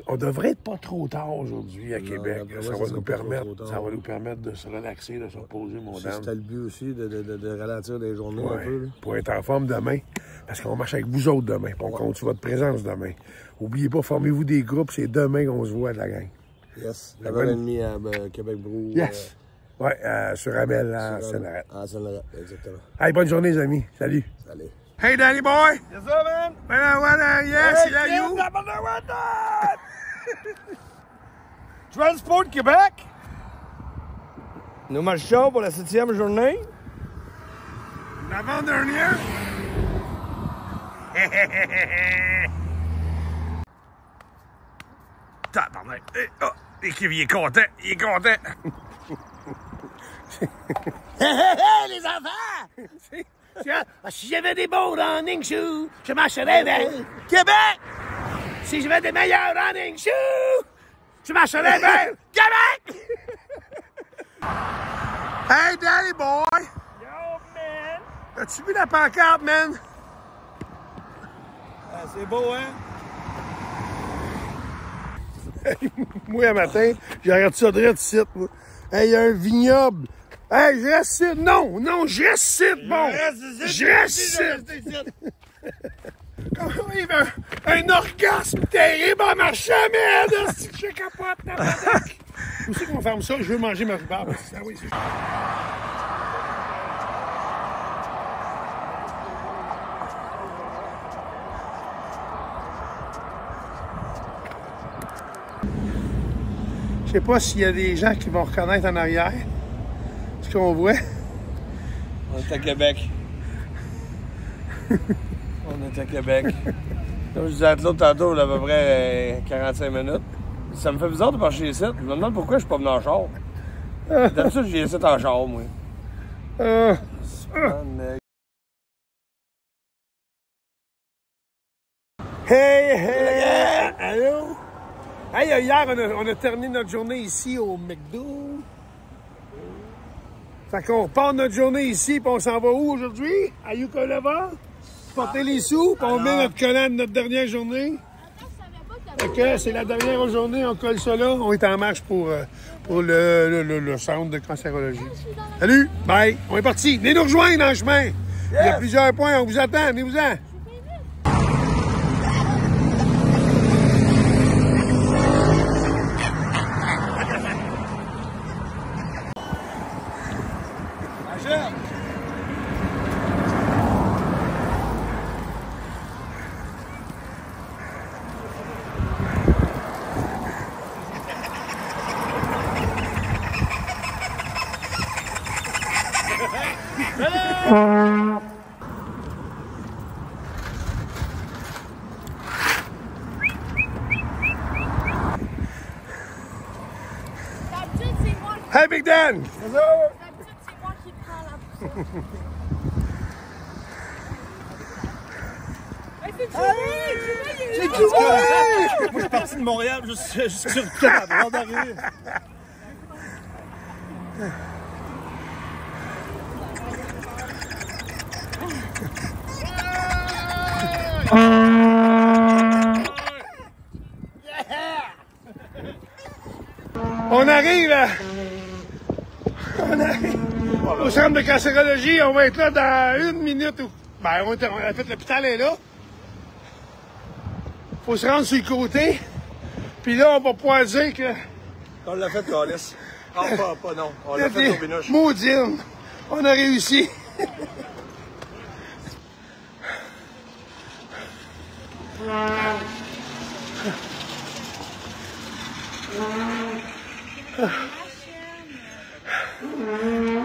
[SPEAKER 3] On devrait être pas trop tard aujourd'hui à Québec. Ça va nous permettre de se relaxer, de se reposer, mon dame.
[SPEAKER 2] C'était le but aussi, de ralentir les journées un peu. Là.
[SPEAKER 3] Pour être en forme demain. Parce qu'on marche avec vous autres demain. Puis on compte sur votre présence demain. Oubliez pas, formez-vous des groupes. C'est demain qu'on se voit de la gang.
[SPEAKER 2] Yes. La 9h30 à Québec-Brou.
[SPEAKER 3] Yes. Ouais, sur Amel, à Saint-Laurent.
[SPEAKER 2] À Saint-Laurent, exactement.
[SPEAKER 3] Hey, bonne journée, les amis. Salut.
[SPEAKER 2] Salut.
[SPEAKER 3] Hey, Danny boy!
[SPEAKER 7] Yes, sir, man!
[SPEAKER 3] Yes, c'est you!
[SPEAKER 7] Transport Québec! Nous marchons pour la 7e journée.
[SPEAKER 3] L'avant-dernière? Tabarnak! Il est content! Il est content!
[SPEAKER 1] Hey, les enfants! Si j'avais des beaux running shoes, je marcherais vers Québec! Si j'avais des meilleurs running shoes, je marcherais vers Québec!
[SPEAKER 3] Hey, Daddy boy!
[SPEAKER 7] Yo, man!
[SPEAKER 3] As-tu vu la pancarte, man?
[SPEAKER 7] Ah, c'est beau, hein?
[SPEAKER 3] Moi, un matin, j'arrête ça de rire ici, moi. Hey, il y a un vignoble. Hey, je reste ici. Non, je reste ici, bon. Je reste ici. Comment il y avait un orgasme terrible en marchant, merde! Si je capote, tabarnak! Où c'est qu'on ferme ça? Je veux manger ma rhubarbe. Ah oui, c'est... Je sais pas s'il y a des gens qui vont reconnaître en arrière ce qu'on voit.
[SPEAKER 8] On est à Québec. On est à Québec. Comme je disais à l'autre tantôt, il y a à peu près 45 minutes. Ça me fait bizarre de marcher ici. Je me demande pourquoi je suis pas venu en char. D'habitude, je viens ici en char, moi.
[SPEAKER 3] Hey! Allô? Hey, hier, on a terminé notre journée ici au McDo. Fait qu'on repart notre journée ici, puis on s'en va où aujourd'hui? À Yucca-Lava? Porter les sous, puis on met notre collant de notre dernière journée. Fait que c'est la dernière journée, on colle ça là. On est en marche pour le centre de cancérologie. Salut! Bye! On est parti! Venez nous rejoindre dans le chemin! Il y a plusieurs points, on vous attend, venez-vous-en! Hey Big Dan!
[SPEAKER 5] D'habitude, c'est moi qui prends la poussière.
[SPEAKER 3] C'est tout!
[SPEAKER 7] Moi, je suis parti de Montréal juste sur le temps, avant d'arriver.
[SPEAKER 3] On arrive au centre de cancérologie. On va être là dans 1 minute. Ben, on a fait l'hôpital est là. Faut se rendre sur le côté. Puis là, on va pouvoir dire que...
[SPEAKER 7] On l'a fait, Calis. Ah, pas non. On l'a fait au Binoche.
[SPEAKER 3] Maudine. On a réussi.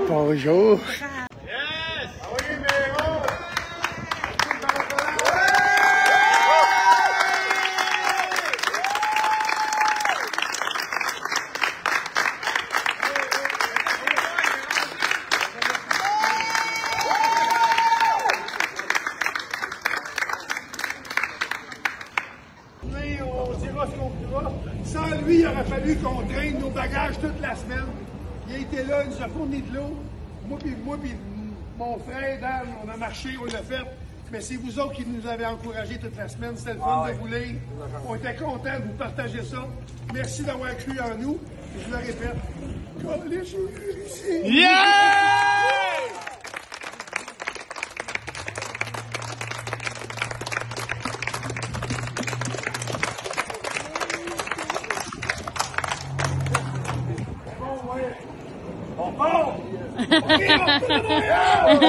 [SPEAKER 3] Bonjour. On dira ce qu'on dira. Sans lui, il aurait fallu qu'on traîne nos bagages toute la semaine. Il a été là, il nous a fourni de l'eau. Moi puis mon frère, Dan, on a marché, on l'a fait. Mais c'est vous autres qui nous avez encouragés toute la semaine. C'était le fun de vous lire. On était contents de vous partager ça. Merci d'avoir cru en nous. Et je le répète. Collez, j'ai réussi.
[SPEAKER 7] Yeah!
[SPEAKER 3] On part! OK, on retourne à Montréal!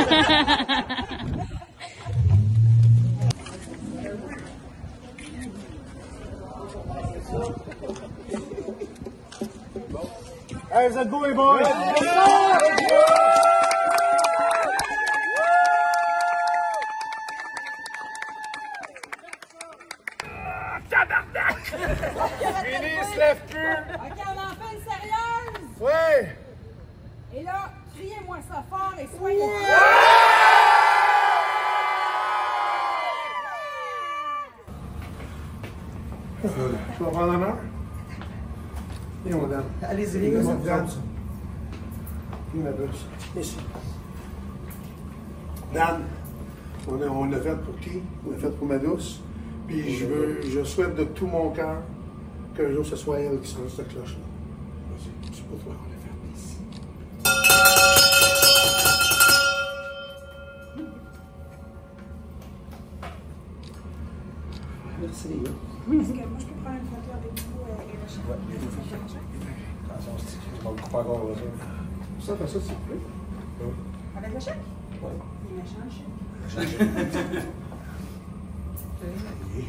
[SPEAKER 3] Hey, vous êtes beaux les boys! Tabarnak! Fini, se lève plus!
[SPEAKER 10] OK, on en fait une sérieuse!
[SPEAKER 3] Ouais!
[SPEAKER 10] Et là, criez-moi ça fort et soyez...
[SPEAKER 3] Tu vas prendre la main? Et on donne.
[SPEAKER 2] Allez-y, les gars,
[SPEAKER 3] On
[SPEAKER 2] ça
[SPEAKER 3] donne. Et ma douce. Ici. Dan, on l'a fait pour qui? On l'a fait pour ma douce. Puis je souhaite de tout mon cœur qu'un jour ce soit elle qui sonne cette cloche-là. Vas-y, c'est pour toi qu'on l'a fait ici.
[SPEAKER 2] Merci, les gars.
[SPEAKER 10] Est-ce que moi, je peux prendre une photo avec vous et Rachel?
[SPEAKER 2] Ouais, il faut faire ça. Attention, je vais me couper encore au retour.
[SPEAKER 3] Ça, t'as ça, s'il vous plaît?
[SPEAKER 10] Avec le chèque?
[SPEAKER 2] Ouais.
[SPEAKER 10] Il est méchant, le chèque.
[SPEAKER 3] Oui.